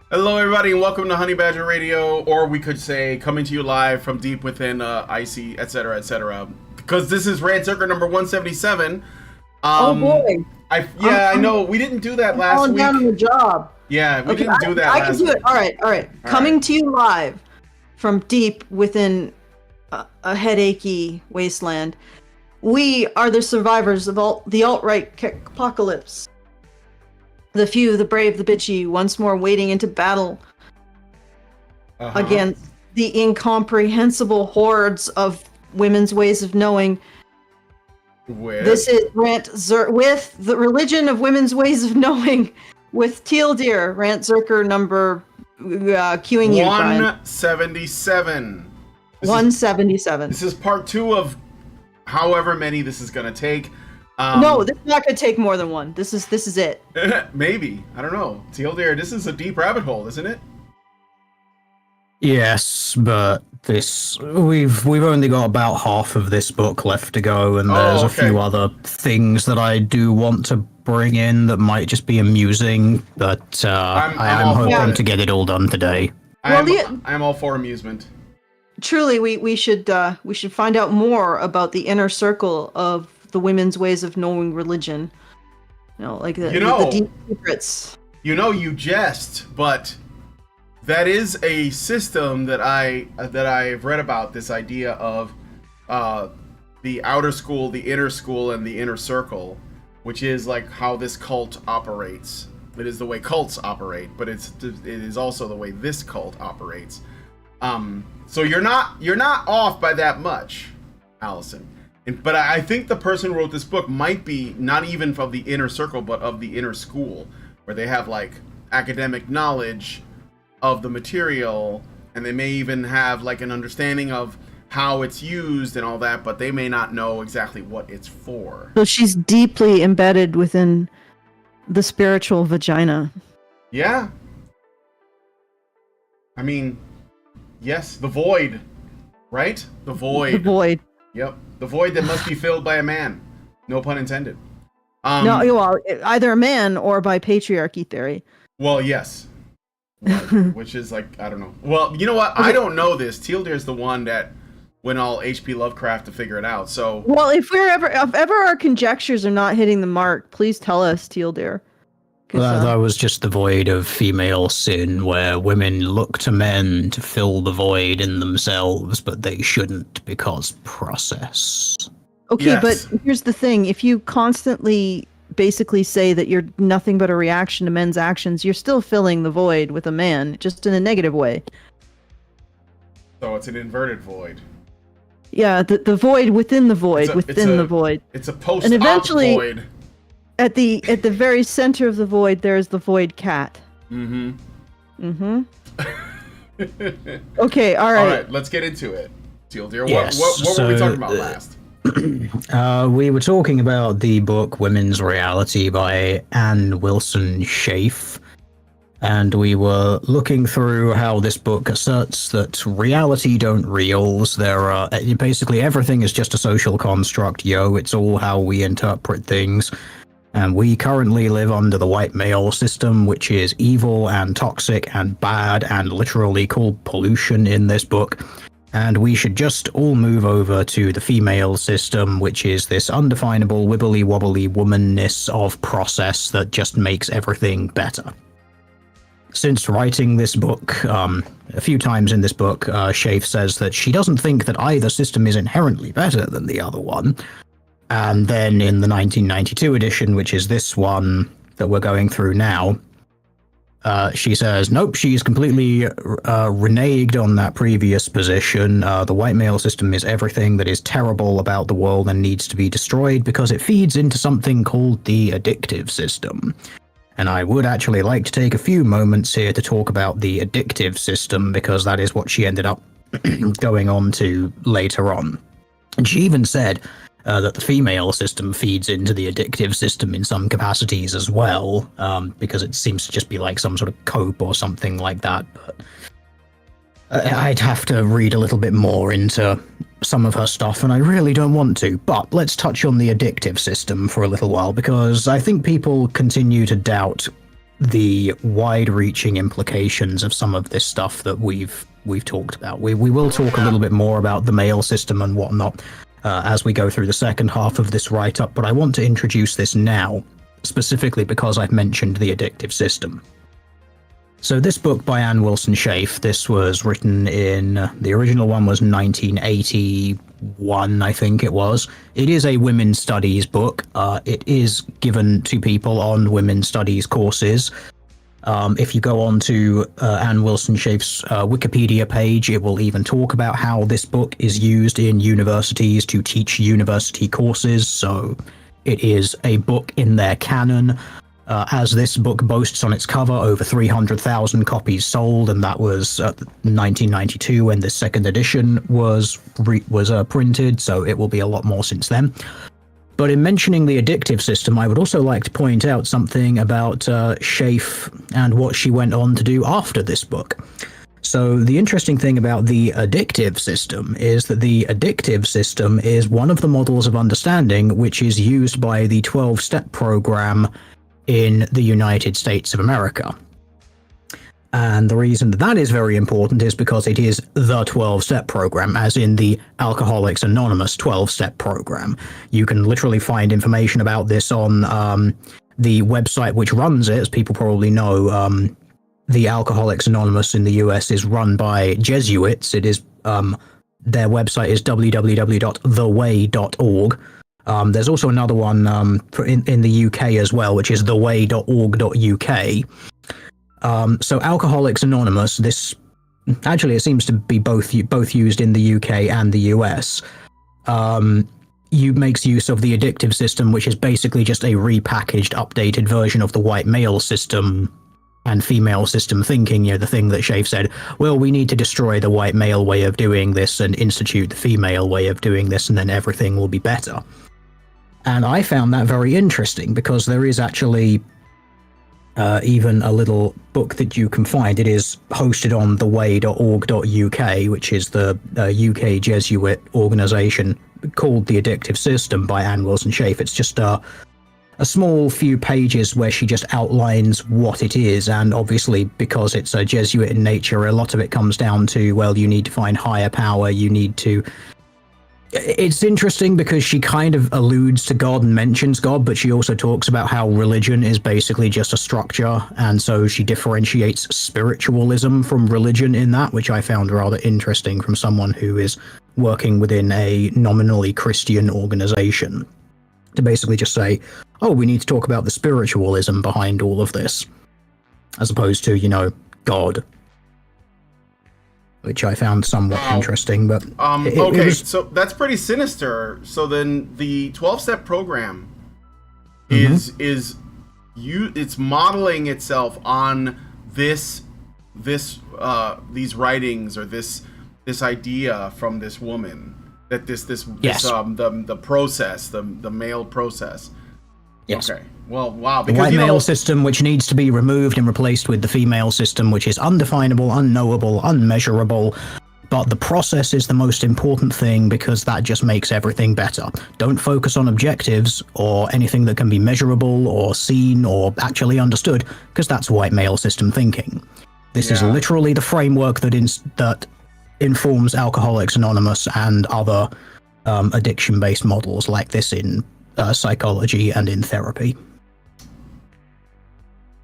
Hello, everybody, and welcome to Honey Badger Radio, or we could say coming to you live from deep within icy, etc., etc. Because this is Rantzerker number 177. Oh boy! I know we didn't do that last Falling week. down on the job. Yeah, we Okay, didn't do that I last can do week. it. All right. Coming to you live from deep within a headachy wasteland. We are the survivors of the alt-right apocalypse. The few, the brave, the bitchy, once more wading into battle against the incomprehensible hordes of women's ways of knowing. This is with the religion of women's ways of knowing with Teal Deer, Rantzerker number queuing you, Brian. 177. 177. This is part 2 of however many this is going to take. No, this is not going to take more than one. This is it. Maybe. I don't know. Teal Deer, this is a deep rabbit hole, isn't it? Yes, but we've only got about half of this book left to go, and there's a few other things that I do want to bring in that might just be amusing, but I'm hoping to get it all done today. I'm all for amusement. Truly, we should find out more about the inner circle of the women's ways of knowing religion. Like the deep secrets. You jest, but that is a system that I've read about, this idea of the outer school, the inner school, and the inner circle, which is like how this cult operates. It is the way cults operate, but it is also the way this cult operates. So you're not off by that much, Allison. But I think the person who wrote this book might be not even from the inner circle, but of the inner school, where they have like academic knowledge of the material, and they may even have like an understanding of how it's used and all that, but they may not know exactly what it's for. So she's deeply embedded within the spiritual vagina. Yeah. I mean, yes, the void, right? The void. The void. Yep. The void that must be filled by a man. No pun intended. No, well, either a man or by patriarchy theory. Well, yes. Which is like, I don't know. Well, you know what? I don't know this. Teal Deer's the one that went all H.P. Lovecraft to figure it out. So, well, if ever our conjectures are not hitting the mark, please tell us, Teal Deer. That was just the void of female sin, where women look to men to fill the void in themselves, but they shouldn't because process. Okay, yes. But here's the thing. If you constantly basically say that you're nothing but a reaction to men's actions, you're still filling the void with a man, just in a negative way. So it's an inverted void. Yeah, the void within the void, the void. It's a post-op void. At the very center of the void, there is the void cat. Mm-hmm. Mm-hmm. Okay, all right. All right, let's get into it. Teal Deer, yes, what were we talking about last? We were talking about the book Women's Reality by Anne Wilson Schaef, and we were looking through how this book asserts that reality don't reals. There are basically everything is just a social construct, it's all how we interpret things. And we currently live under the white male system, which is evil and toxic and bad and literally called pollution in this book. And we should just all move over to the female system, which is this undefinable, wibbly-wobbly womanness of process that just makes everything better. Since writing this book, a few times in this book, Schaef says that she doesn't think that either system is inherently better than the other one. And then in the 1992 edition, which is this one that we're going through now, she says, nope, she's completely reneged on that previous position. The white male system is everything that is terrible about the world and needs to be destroyed because it feeds into something called the addictive system. And I would actually like to take a few moments here to talk about the addictive system, because that is what she ended up going on to later on. And she even said that the female system feeds into the addictive system in some capacities as well, because it seems to just be like some sort of cope or something like that. But I'd have to read a little bit more into some of her stuff, and I really don't want to. But let's touch on the addictive system for a little while, because I think people continue to doubt the wide-reaching implications of some of this stuff that we've talked about. We will talk a little bit more about the male system and whatnot as we go through the second half of this write-up, but I want to introduce this now, specifically because I've mentioned the addictive system. So this book by Anne Wilson Schaef, this was written in, the original one was 1981, I think it was. It is a women's studies book. It is given to people on women's studies courses. If you go on to Anne Wilson Schaef's Wikipedia page, it will even talk about how this book is used in universities to teach university courses. So it is a book in their canon. As this book boasts on its cover, over 300,000 copies sold, and that was 1992 when the second edition was printed, so it will be a lot more since then. But in mentioning the addictive system, I would also like to point out something about Schaef and what she went on to do after this book. So the interesting thing about the addictive system is that the addictive system is one of the models of understanding which is used by the 12-step program in the United States of America. And the reason that is very important is because it is the 12-step program, as in the Alcoholics Anonymous 12-step program. You can literally find information about this on the website which runs it. As people probably know, the Alcoholics Anonymous in the US is run by Jesuits. It is their website is www.theway.org. There's also another one in the UK as well, which is theway.org.uk. So Alcoholics Anonymous, this actually it seems to be both used in the UK and the US. Makes use of the addictive system, which is basically just a repackaged, updated version of the white male system and female system thinking. You know, the thing that Schaef said, well, we need to destroy the white male way of doing this and institute the female way of doing this, and then everything will be better. And I found that very interesting because there is actually even a little book that you can find. It is hosted on theway.org.uk, which is the UK Jesuit organization called The Addictive System by Anne Wilson Schaef. It's just a small few pages where she just outlines what it is. And obviously, because it's a Jesuit in nature, a lot of it comes down to, well, you need to find higher power, you need to... It's interesting because she kind of alludes to God and mentions God, but she also talks about how religion is basically just a structure, and so she differentiates spiritualism from religion in that, which I found rather interesting from someone who is working within a nominally Christian organization, to basically just say, oh, we need to talk about the spiritualism behind all of this, as opposed to, you know, God. Which I found somewhat interesting, but okay, so that's pretty sinister. So then the 12-step program is it's modeling itself on these writings or this idea from this woman, that this yes. the process, the male process. Yes. Okay. Well, wow. The white male system, which needs to be removed and replaced with the female system, which is undefinable, unknowable, unmeasurable. But the process is the most important thing because that just makes everything better. Don't focus on objectives or anything that can be measurable or seen or actually understood, because that's white male system thinking. This is literally the framework that informs Alcoholics Anonymous and other addiction-based models like this in psychology and in therapy.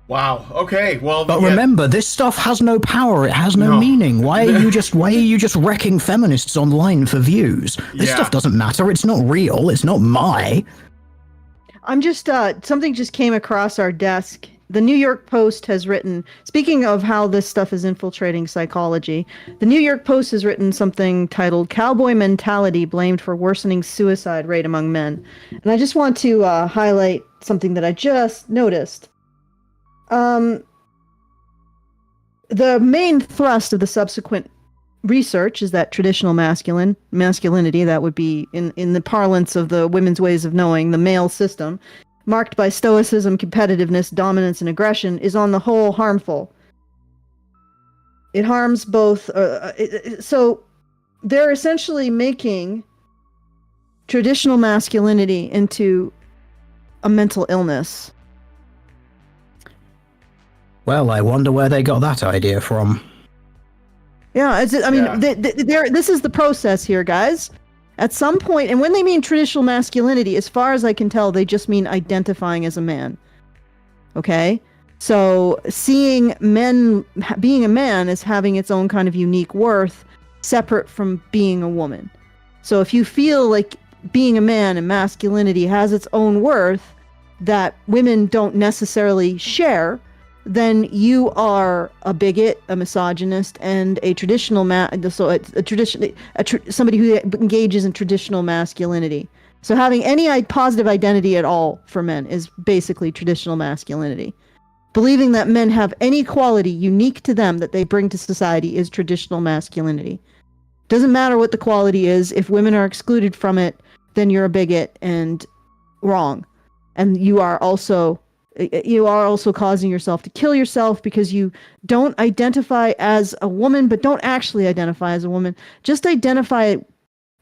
Wow. Okay. Well, but remember, this stuff has no power. It has no meaning. Why are you just wrecking feminists online for views? This stuff doesn't matter. It's not real. It's not my. I'm just something just came across our desk. The New York Post has written, speaking of how this stuff is infiltrating psychology, the New York Post has written something titled "Cowboy Mentality Blamed for Worsening Suicide Rate Among Men." And I just want to highlight something that I just noticed. The main thrust of the subsequent research is that traditional masculinity, that would be in the parlance of the women's ways of knowing, the male system, marked by stoicism, competitiveness, dominance, and aggression, is on the whole harmful. It harms both. So they're essentially making traditional masculinity into a mental illness. Well, I wonder where they got that idea from. Yeah, I mean, Yeah. this is the process here, guys. At some point, and when they mean traditional masculinity, as far as I can tell, they just mean identifying as a man. Okay? So seeing men, being a man is having its own kind of unique worth, separate from being a woman. So if you feel like being a man and masculinity has its own worth that women don't necessarily share, then you are a bigot, a misogynist, and a traditional somebody who engages in traditional masculinity. So having any positive identity at all for men is basically traditional masculinity. Believing that men have any quality unique to them that they bring to society is traditional masculinity. Doesn't matter what the quality is. If women are excluded from it, then you're a bigot and wrong. And you are also causing yourself to kill yourself because you don't identify as a woman, but don't actually identify as a woman. Just identify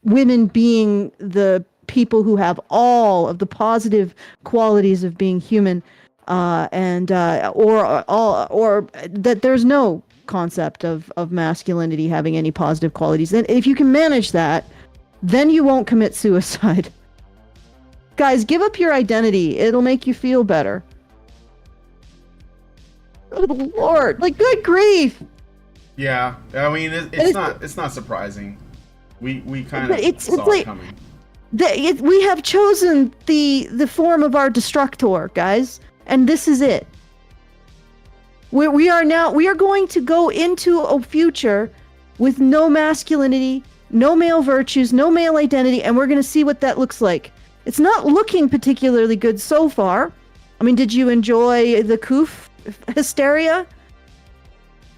women being the people who have all of the positive qualities of being human, or that there's no concept of masculinity having any positive qualities. Then if you can manage that, then you won't commit suicide. Guys, give up your identity. It'll make you feel better. Oh, Lord, like, good grief. Yeah, I mean, it's not surprising. We kind of saw it coming. We have chosen the form of our destructor, guys, and this is it. We are going to go into a future with no masculinity, no male virtues, no male identity, and we're going to see what that looks like. It's not looking particularly good so far. I mean, did you enjoy the Koof hysteria?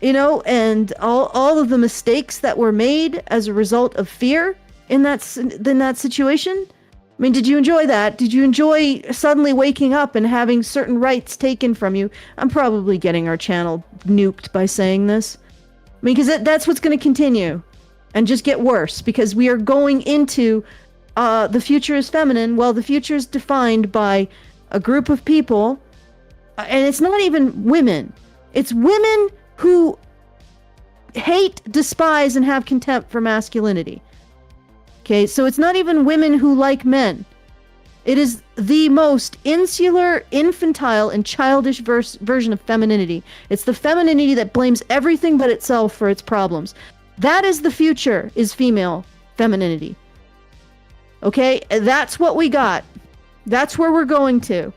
And all of the mistakes that were made as a result of fear in that situation? I mean, did you enjoy that? Did you enjoy suddenly waking up and having certain rights taken from you? I'm probably getting our channel nuked by saying this. I mean, because that's what's going to continue and just get worse, because we are going into the future is feminine. Well, the future is defined by a group of people, and it's not even women. It's women who hate, despise, and have contempt for masculinity. Okay, so it's not even women who like men. It is the most insular, infantile, and childish version of femininity. It's the femininity that blames everything but itself for its problems. That is the future, is female femininity. Okay, that's what we got. That's where we're going to.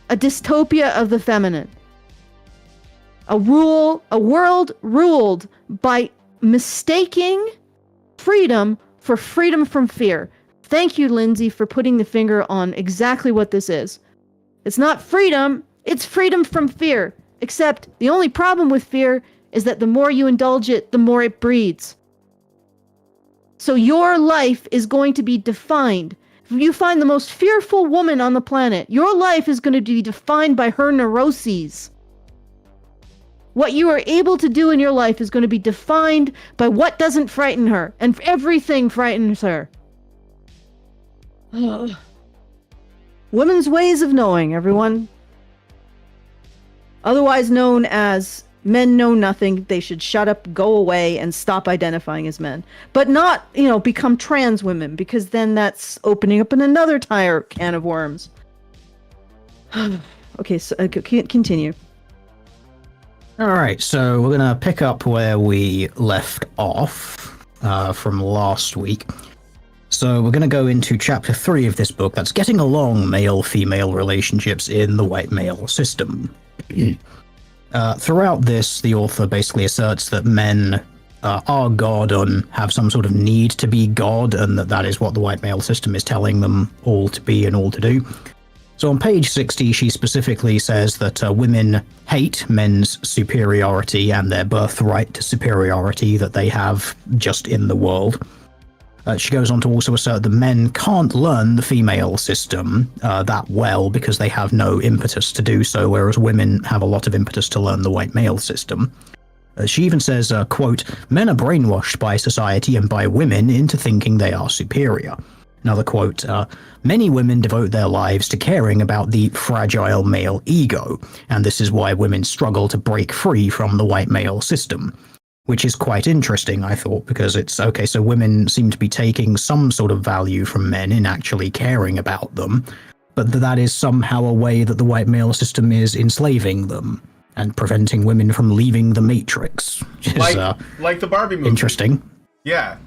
A dystopia of the feminine. A world ruled by mistaking freedom for freedom from fear. Thank you, Lindsay, for putting the finger on exactly what this is. It's not freedom, it's freedom from fear. Except the only problem with fear is that the more you indulge it, the more it breeds. So your life is going to be defined. If you find the most fearful woman on the planet, your life is going to be defined by her neuroses. What you are able to do in your life is going to be defined by what doesn't frighten her, and everything frightens her. Women's ways of knowing, everyone. Otherwise known as men know nothing, they should shut up, go away, and stop identifying as men. But not, become trans women, because then that's opening up another can of worms. Okay, so continue. All right, so we're going to pick up where we left off from last week. So we're going to go into chapter 3 of this book that's getting along male-female relationships in the white male system. Throughout this, the author basically asserts that men are God and have some sort of need to be God, and that is what the white male system is telling them all to be and all to do. So on page 60, she specifically says that women hate men's superiority and their birthright to superiority that they have just in the world. She goes on to also assert that men can't learn the female system that well because they have no impetus to do so, whereas women have a lot of impetus to learn the white male system. She even says, quote, "Men are brainwashed by society and by women into thinking they are superior. Another quote, many women devote their lives to caring about the fragile male ego, and this is why women struggle to break free from the white male system. Which is quite interesting, I thought, because it's, okay, so women seem to be taking some sort of value from men in actually caring about them, but that is somehow a way that the white male system is enslaving them and preventing women from leaving the matrix, which is like the Barbie movie. Interesting. Yeah.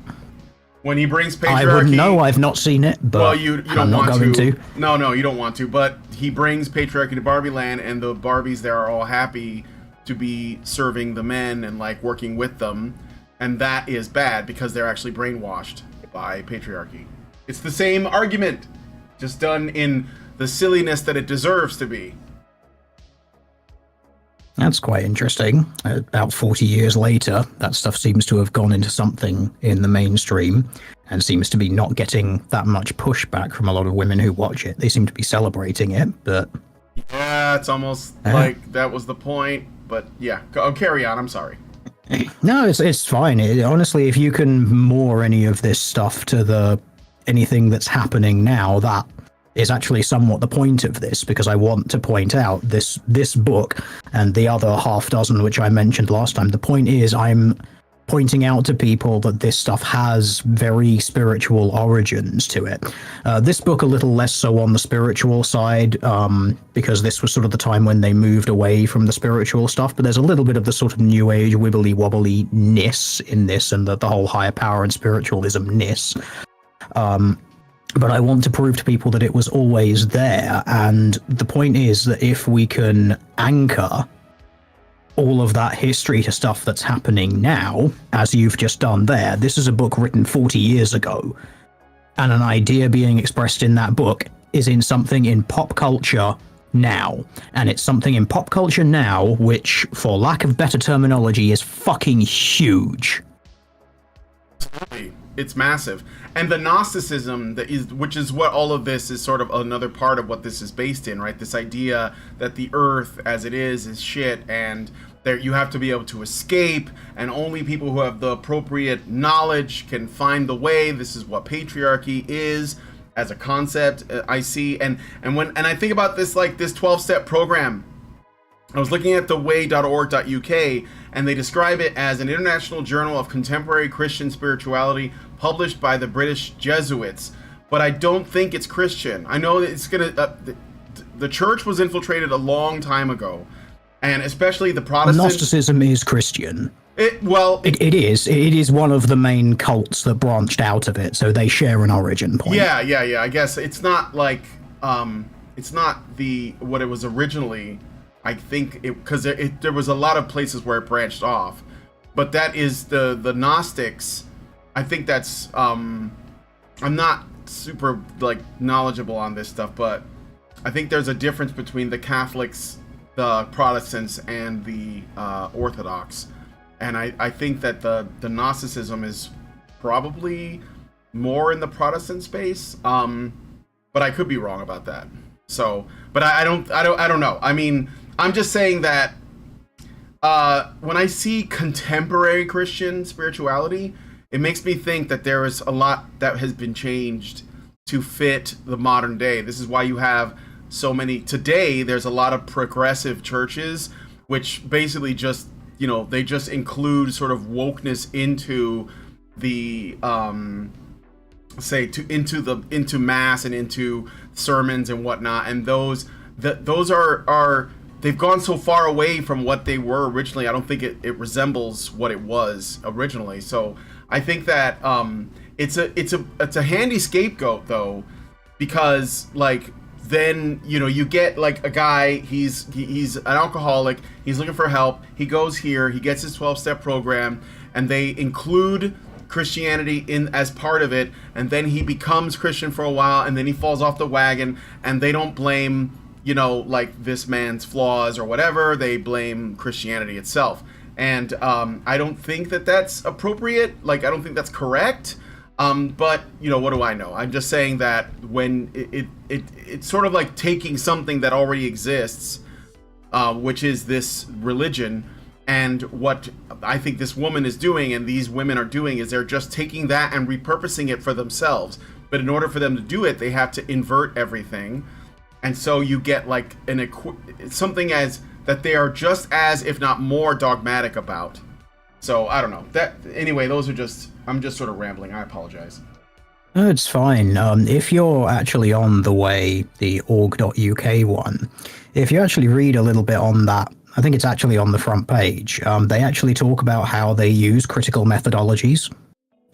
When he brings patriarchy... I wouldn't know, I've not seen it, but well, you don't I'm not want going to. No, you don't want to, but he brings patriarchy to Barbie Land, and the Barbies there are all happy to be serving the men and like working with them, and that is bad because they're actually brainwashed by patriarchy. It's the same argument, just done in the silliness that it deserves to be. That's quite interesting. About 40 years later, that stuff seems to have gone into something in the mainstream and seems to be not getting that much pushback from a lot of women who watch it. They seem to be celebrating it, but... yeah, it's almost like that was the point. But yeah, carry on. I'm sorry. No, it's fine. Honestly, if you can moor any of this stuff to anything that's happening now, that is actually somewhat the point of this, because I want to point out this book and the other half dozen which I mentioned last time. The point is, I'm pointing out to people that this stuff has very spiritual origins to it. This book a little less so on the spiritual side, because this was sort of the time when they moved away from the spiritual stuff, but there's a little bit of the sort of new age wibbly wobbly-ness in this, and the whole higher power and spiritualism-ness. But I want to prove to people that it was always there, and the point is that if we can anchor all of that history to stuff that's happening now, as you've just done there. This is a book written 40 years ago, and an idea being expressed in that book is in something in pop culture now. And it's something in pop culture now which, for lack of better terminology, is fucking huge. It's massive. And the Gnosticism, which is what all of this is sort of another part of what this is based in, right? This idea that the earth as it is shit, and there you have to be able to escape, and only people who have the appropriate knowledge can find the way. This is what patriarchy is as a concept, I see. And I think about this, like this 12-step program. I was looking at theway.org.uk, and they describe it as an international journal of contemporary Christian spirituality published by the British Jesuits. But I don't think it's Christian. I know that it's gonna... the church was infiltrated a long time ago, and especially the Protestants... Gnosticism is Christian. It is. It is one of the main cults that branched out of it, so they share an origin point. Yeah. I guess it's not like... it's not what it was originally... I think because there was a lot of places where it branched off, but that is the Gnostics. I think that's I'm not super like knowledgeable on this stuff, but I think there's a difference between the Catholics, the Protestants, and the Orthodox, and I think that the Gnosticism is probably more in the Protestant space, but I could be wrong about that. So, but I don't know. I mean, I'm just saying that when I see contemporary Christian spirituality, it makes me think that there is a lot that has been changed to fit the modern day. This is why you have so many today. There's a lot of progressive churches, which basically just, they just include sort of wokeness into the into mass and into sermons and whatnot, and those are they've gone so far away from what they were originally. I don't think it resembles what it was originally. So I think that it's a handy scapegoat though, because like then you get like a guy, he's an alcoholic, he's looking for help, he goes here, he gets his 12-step program, and they include Christianity in as part of it, and then he becomes Christian for a while, and then he falls off the wagon, and they don't blame like this man's flaws or whatever, they blame Christianity itself. And I don't think that that's appropriate. Like, I don't think that's correct. But what do I know? I'm just saying that when it's sort of like taking something that already exists, which is this religion, and what I think this woman is doing and these women are doing is they're just taking that and repurposing it for themselves. but in order for them to do it, they have to invert everything. And so you get like something as that they are just as, if not more, dogmatic about. So I don't know. That anyway, those are just, I'm just sort of rambling. I apologize. No, it's fine. If you're actually on the org.uk one, if you actually read a little bit on that, I think it's actually on the front page. They actually talk about how they use critical methodologies.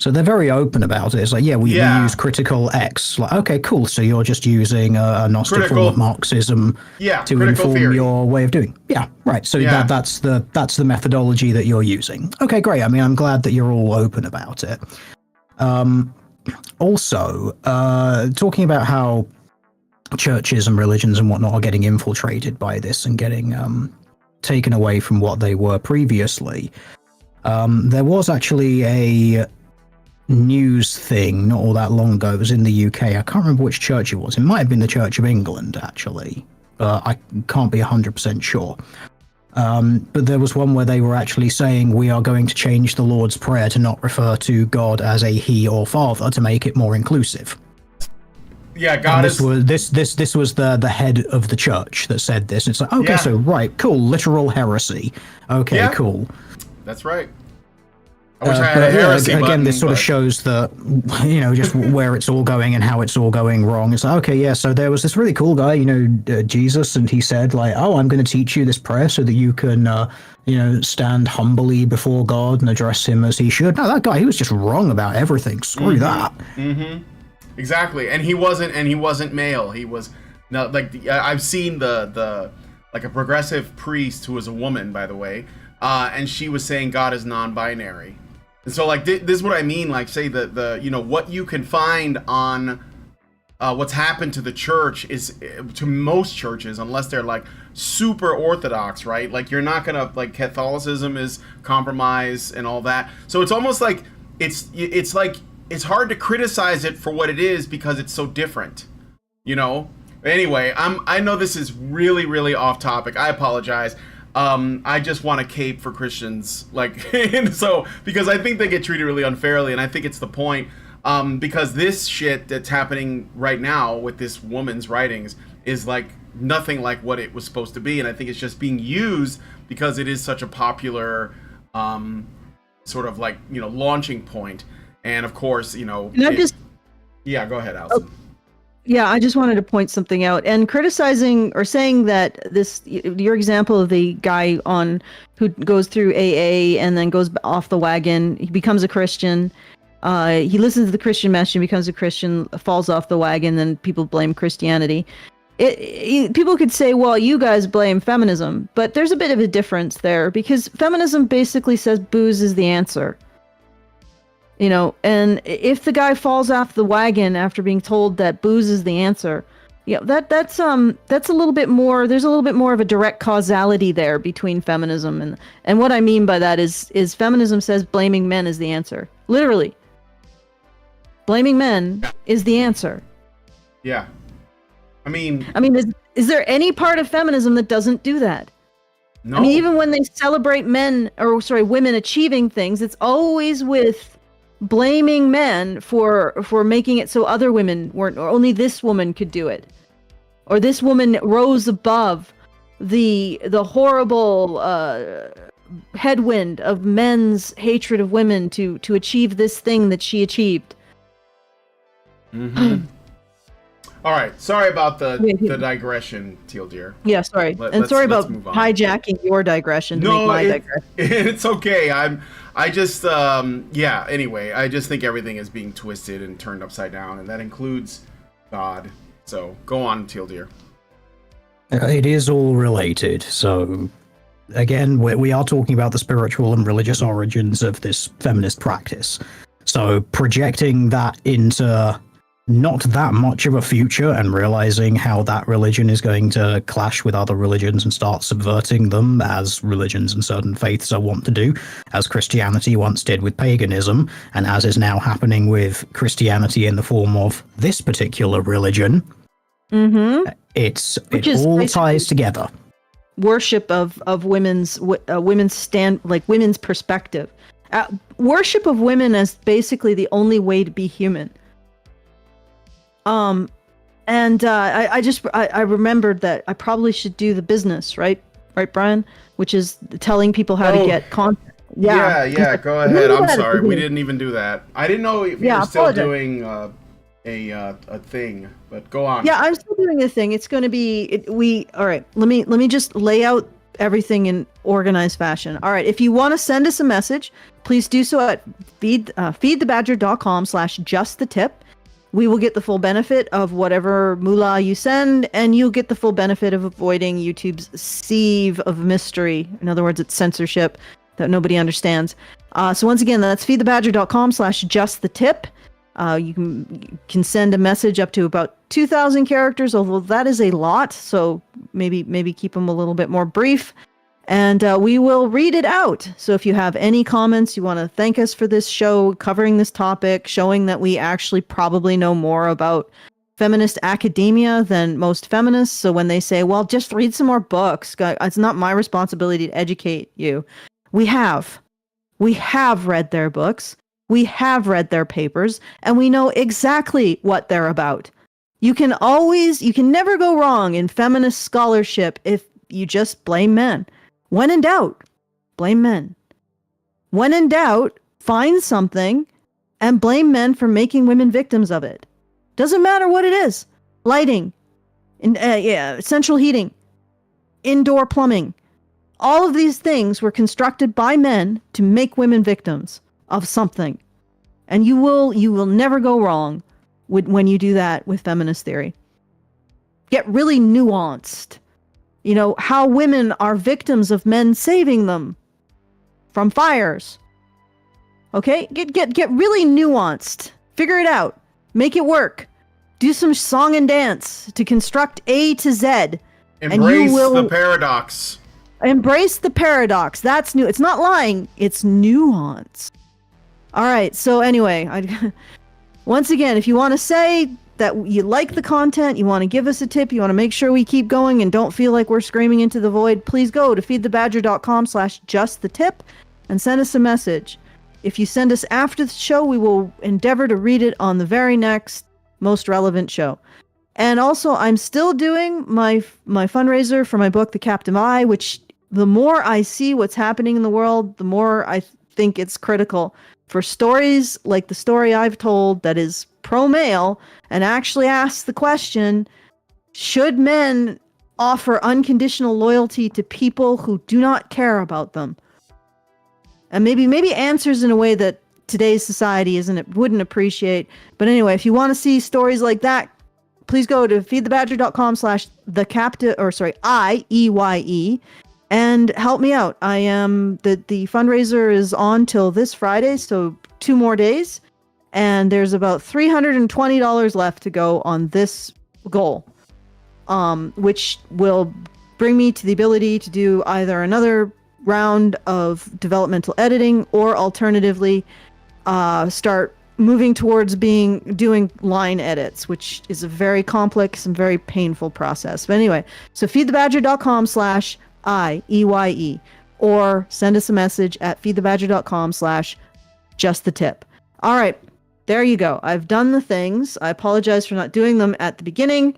So they're very open about it. It's like, we use critical X. Like, okay, cool. So you're just using a Gnostic form of Marxism to inform theory. Your way of doing. Yeah, right. So that's the methodology that you're using. Okay, great. I mean, I'm glad that you're all open about it. Also, talking about how churches and religions and whatnot are getting infiltrated by this and getting taken away from what they were previously. There was actually a news thing not all that long ago. It was in the UK. I can't remember which church it was. It might have been the Church of England, actually. I can't be 100% sure. But there was one where they were actually saying we are going to change the Lord's Prayer to not refer to God as a he or father to make it more inclusive. Yeah, God this was the head of the church that said this. It's like, okay, so right, cool, literal heresy. Okay, cool. That's right. I wish I had a heresy again, button, this sort of shows that, just where it's all going and how it's all going wrong. It's like, okay, so there was this really cool guy, Jesus, and he said, like, oh, I'm going to teach you this prayer so that you can, stand humbly before God and address him as he should. No, that guy, he was just wrong about everything. Screw that. Mm-hmm. Exactly. And he wasn't male. He was, I've seen the like a progressive priest who was a woman, by the way, and she was saying God is non-binary. And so, like, this is what I mean. Like, say the what you can find on what's happened to the church is to most churches, unless they're like super orthodox, right? Like, you're not gonna, like, Catholicism is compromise and all that. So it's almost like it's like it's hard to criticize it for what it is because it's so different, Anyway, I know this is really, really off topic. I apologize. I just want to cape for Christians, so because I think they get treated really unfairly, and I think it's the point. Because this shit that's happening right now with this woman's writings is like nothing like what it was supposed to be, and I think it's just being used because it is such a popular sort of like launching point. And of course, go ahead, Allison. Yeah, I just wanted to point something out. And criticizing or saying that your example of the guy who goes through AA and then goes off the wagon, he becomes a Christian. He listens to the Christian message, becomes a Christian, falls off the wagon, then people blame Christianity. People could say, well, you guys blame feminism, but there's a bit of a difference there because feminism basically says booze is the answer. And if the guy falls off the wagon after being told that booze is the answer, that's a little bit more. There's a little bit more of a direct causality there between feminism and what I mean by that is feminism says blaming men is the answer. Literally, blaming men is the answer. Yeah, I mean, is there any part of feminism that doesn't do that? No. I mean, even when they celebrate women achieving things, it's always with blaming men for making it so other women weren't, or only this woman could do it, or this woman rose above the horrible headwind of men's hatred of women to achieve this thing that she achieved. Mm-hmm. All right, sorry about the digression, Teal Deer. Yeah, sorry, sorry about hijacking your digression to make my digression. It's okay. Anyway, I just think everything is being twisted and turned upside down, and that includes God. So go on, Teal Deer. It is all related. So again, we are talking about the spiritual and religious origins of this feminist practice. So projecting that into not that much of a future and realizing how that religion is going to clash with other religions and start subverting them, as religions and certain faiths are wont to do, as Christianity once did with paganism, and as is now happening with Christianity in the form of this particular religion. Mm-hmm. It all ties together. Worship of women's women's perspective. Worship of women as basically the only way to be human. And I remembered that I probably should do the business, right, Brian, which is telling people how to get content. Yeah. Go ahead. I'm sorry, we didn't even do that. I didn't know if you were still doing a thing, but go on. Yeah, I'm still doing a thing. It's going to be all right. Let me just lay out everything in organized fashion. All right, if you want to send us a message, please do so at feedthebadger.com/justthetip. We will get the full benefit of whatever moolah you send, and you'll get the full benefit of avoiding YouTube's sieve of mystery. In other words, it's censorship that nobody understands. So once again, that's feedthebadger.com/justthetip. You can send a message up to about 2,000 characters, although that is a lot. So maybe keep them a little bit more brief, and we will read it out. So if you have any comments, you want to thank us for this show, covering this topic, showing that we actually probably know more about feminist academia than most feminists. So when they say, well, just read some more books, it's not my responsibility to educate you. We have read their books. We have read their papers, and we know exactly what they're about. You can never go wrong in feminist scholarship if you just blame men. When in doubt, blame men. When in doubt, find something and blame men for making women victims of it. Doesn't matter what it is. Lighting, central heating, indoor plumbing. All of these things were constructed by men to make women victims of something. And you will never go wrong when you do that with feminist theory. Get really nuanced. You know, how women are victims of men saving them from fires. Okay? Get really nuanced. Figure it out. Make it work. Do some song and dance to construct A to Z. Embrace the paradox. Embrace the paradox. That's new. It's not lying. It's nuance. All right. So anyway, once again, if you want to say that you like the content, you want to give us a tip, you want to make sure we keep going and don't feel like we're screaming into the void, please go to feedthebadger.com/justthetip and send us a message. If you send us after the show, we will endeavor to read it on the very next most relevant show. And also, I'm still doing my fundraiser for my book, The Captive Eye, which the more I see what's happening in the world, the more I think it's critical for stories like the story I've told that is pro-male and actually asks the question, should men offer unconditional loyalty to people who do not care about them? And maybe answers in a way that today's society wouldn't appreciate. But anyway, if you want to see stories like that, please go to feedthebadger.com/IEYE and help me out. I am the fundraiser is on till this Friday, so 2 more days, and there's about $320 left to go on this goal, which will bring me to the ability to do either another round of developmental editing or alternatively start moving towards doing line edits, which is a very complex and very painful process. But anyway, so feedthebadger.com/IEYE or send us a message at feedthebadger.com/justthetip. All right, there you go. I've done the things. I apologize for not doing them at the beginning.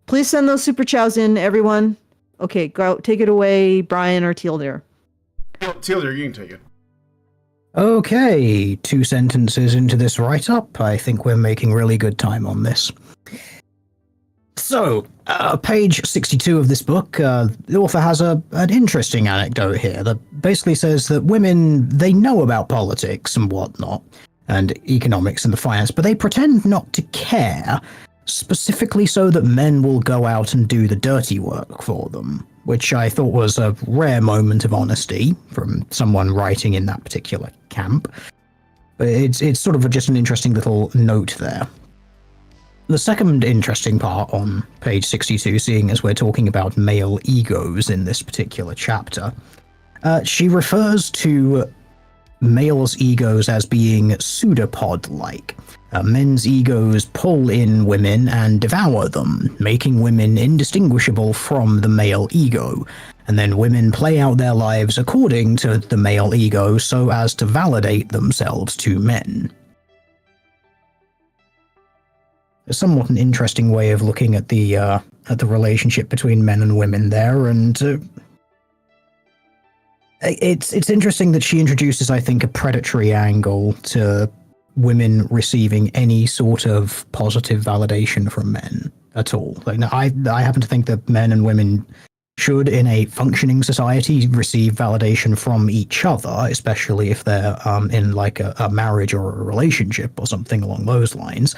Please send those super chows in, everyone. Okay, go take it away, Brian or Teal'dir. Teal'dir, you can take it. Okay, 2 sentences into this write-up. I think we're making really good time on this. So, page 62 of this book, the author has an interesting anecdote here that basically says that women, they know about politics and whatnot, and economics and the finance, but they pretend not to care, specifically so that men will go out and do the dirty work for them, which I thought was a rare moment of honesty from someone writing in that particular camp. But it's sort of just an interesting little note there. The second interesting part on page 62, seeing as we're talking about male egos in this particular chapter, she refers to males' egos as being pseudopod-like. Men's egos pull in women and devour them, making women indistinguishable from the male ego, and then women play out their lives according to the male ego so as to validate themselves to men. somewhat an interesting way of looking at the relationship between men and women there, and it's interesting that she introduces, I think, a predatory angle to women receiving any sort of positive validation from men at all. Like, I happen to think that men and women should, in a functioning society, receive validation from each other, especially if they're in like a marriage or a relationship or something along those lines,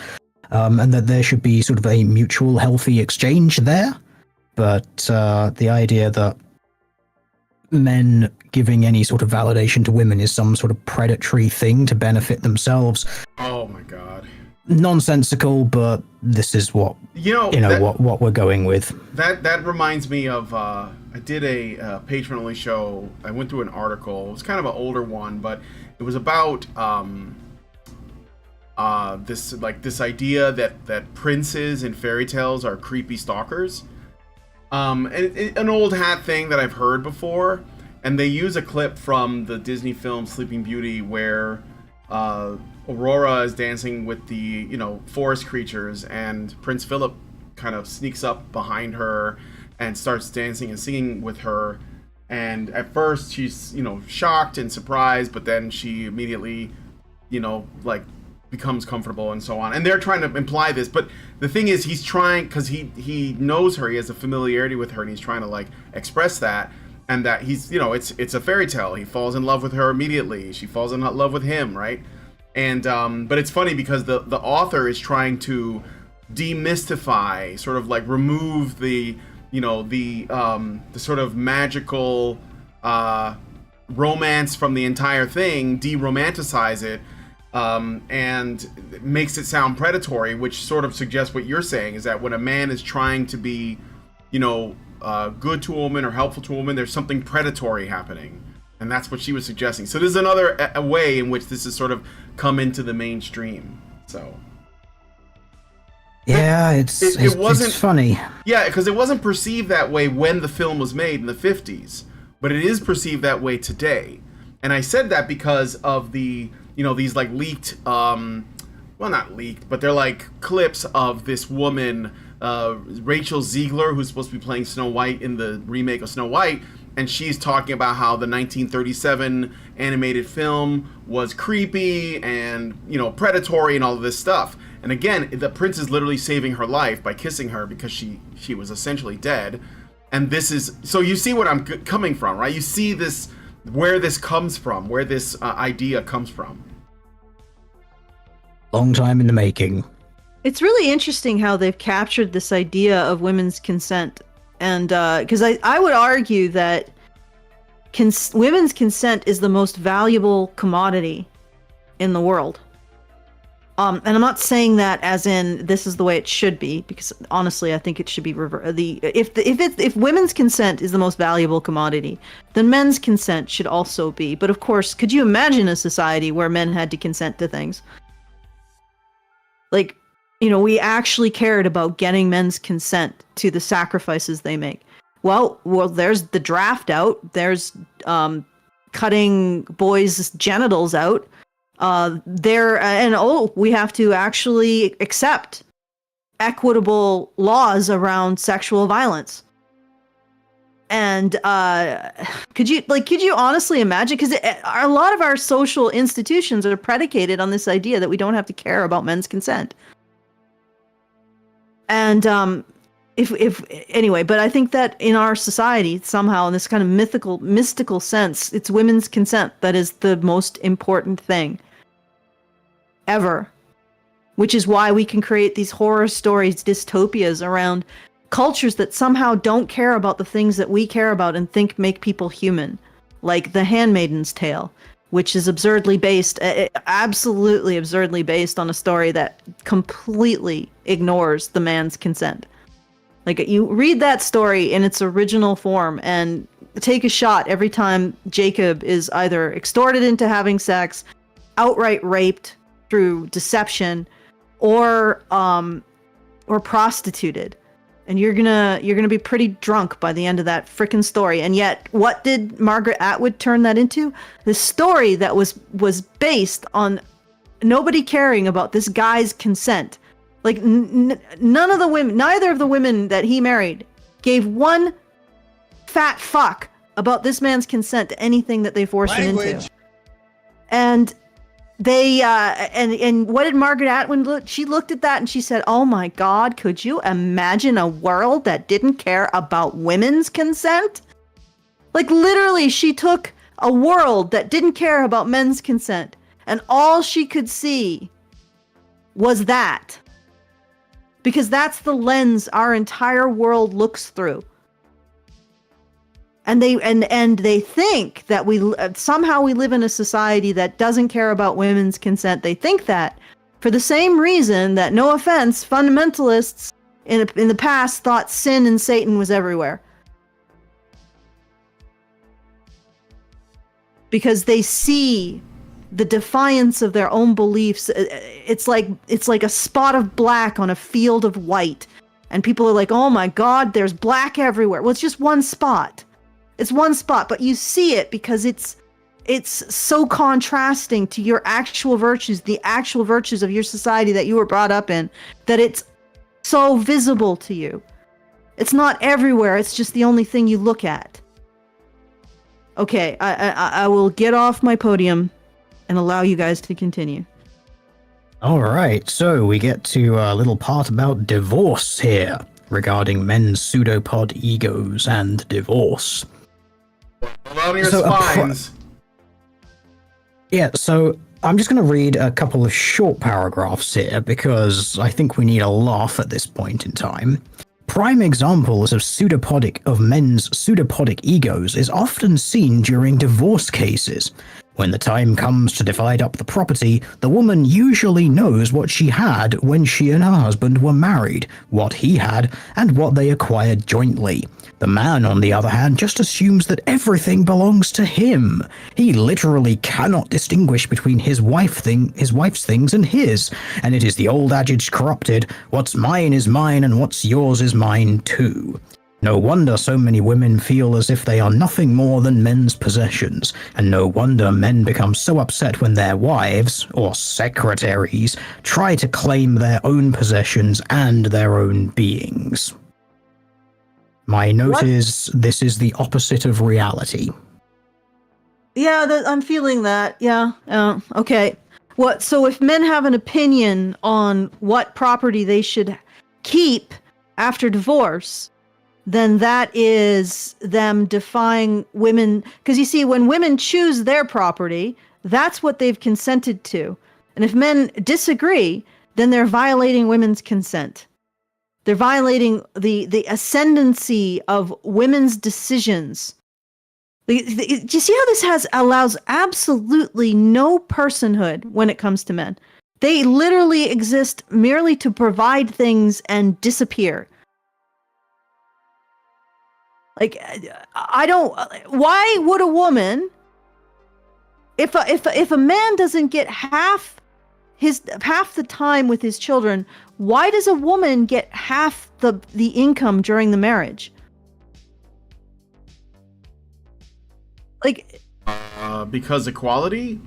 and that there should be sort of a mutual healthy exchange there. But the idea that men giving any sort of validation to women is some sort of predatory thing to benefit themselves. Oh my god. Nonsensical, but this is what what we're going with. That reminds me of I did a patron only show. I went through an article. It was kind of an older one, but it was about this idea that princes in fairy tales are creepy stalkers. An old hat thing that I've heard before, and they use a clip from the Disney film Sleeping Beauty where Aurora is dancing with the forest creatures, and Prince Philip kind of sneaks up behind her and starts dancing and singing with her. And at first she's shocked and surprised, but then she immediately becomes comfortable and so on. And they're trying to imply this, but the thing is, he's trying, because he knows her, he has a familiarity with her, and he's trying to express that, and that he's it's a fairy tale. He falls in love with her immediately. She falls in love with him, right? And but it's funny because the author is trying to demystify, sort of remove the sort of magical romance from the entire thing, de-romanticize it, and makes it sound predatory, which sort of suggests what you're saying, is that when a man is trying to be good to a woman or helpful to a woman, there's something predatory happening. And that's what she was suggesting. So there's another way in which this has sort of come into the mainstream. So yeah, it's funny. Yeah, because it wasn't perceived that way when the film was made in the 50s, but it is perceived that way today. And I said that because of the these leaked, well, not leaked, but they're clips of this woman, Rachel Ziegler, who's supposed to be playing Snow White in the remake of Snow White. And she's talking about how the 1937 animated film was creepy and, predatory and all of this stuff. And again, the prince is literally saving her life by kissing her because she was essentially dead. And this is, so you see what I'm coming from, right? You see this, where this comes from, where this idea comes from. Long time in the making. It's really interesting how they've captured this idea of women's consent. And because I would argue that women's consent is the most valuable commodity in the world. And I'm not saying that as in this is the way it should be, because honestly, I think it should be if women's consent is the most valuable commodity, then men's consent should also be. But of course, could you imagine a society where men had to consent to things? We actually cared about getting men's consent to the sacrifices they make. Well, there's the draft out. There's cutting boys' genitals out. We have to actually accept equitable laws around sexual violence. And could you honestly imagine? Because a lot of our social institutions are predicated on this idea that we don't have to care about men's consent. And but I think that in our society, somehow, in this kind of mystical sense, it's women's consent that is the most important thing ever. Which is why we can create these horror stories, dystopias around cultures that somehow don't care about the things that we care about and think make people human. Like The Handmaid's Tale, which is absolutely absurdly based on a story that completely ignores the man's consent. You read that story in its original form and take a shot every time Jacob is either extorted into having sex, outright raped through deception, or prostituted. And you're gonna be pretty drunk by the end of that frickin' story. And yet, what did Margaret Atwood turn that into? This story that was based on nobody caring about this guy's consent. Like none of the women, neither of the women that he married gave one fat fuck about this man's consent to anything that they forced him into. And they and what did Margaret Atwood look? She looked at that and she said, "Oh my God, could you imagine a world that didn't care about women's consent?" Like literally, she took a world that didn't care about men's consent, and all she could see was that. Because that's the lens our entire world looks through. And they think that somehow we live in a society that doesn't care about women's consent. They think that for the same reason that, no offense, fundamentalists in the past thought sin and Satan was everywhere. Because they see the defiance of their own beliefs. It's like a spot of black on a field of white. And people are like, "Oh my God, there's black everywhere." Well, it's just one spot. It's one spot, but you see it because it's so contrasting to your actual virtues, the actual virtues of your society that you were brought up in, that it's so visible to you. It's not everywhere. It's just the only thing you look at. Okay, I will get off my podium and allow you guys to continue. All right, so we get to a little part about divorce here, regarding men's pseudopod egos and divorce. Allow me your spines. Yeah, so I'm just going to read a couple of short paragraphs here because I think we need a laugh at this point in time. Prime examples of men's pseudopodic egos is often seen during divorce cases. When the time comes to divide up the property, the woman usually knows what she had when she and her husband were married, what he had, and what they acquired jointly. The man, on the other hand, just assumes that everything belongs to him. He literally cannot distinguish between his wife's things and his, and it is the old adage corrupted, "What's mine is mine and what's yours is mine too." No wonder so many women feel as if they are nothing more than men's possessions, and no wonder men become so upset when their wives, or secretaries, try to claim their own possessions and their own beings. My note is, this is the opposite of reality. Yeah, I'm feeling that. Yeah. Okay. So if men have an opinion on what property they should keep after divorce, then that is them defying women. Because you see, when women choose their property, that's what they've consented to. And if men disagree, then they're violating women's consent. They're violating the ascendancy of women's decisions. Do you see how this allows absolutely no personhood when it comes to men? They literally exist merely to provide things and disappear. Like, why would a woman, if a man doesn't get half the time with his children, why does a woman get half the income during the marriage? Like, because equality?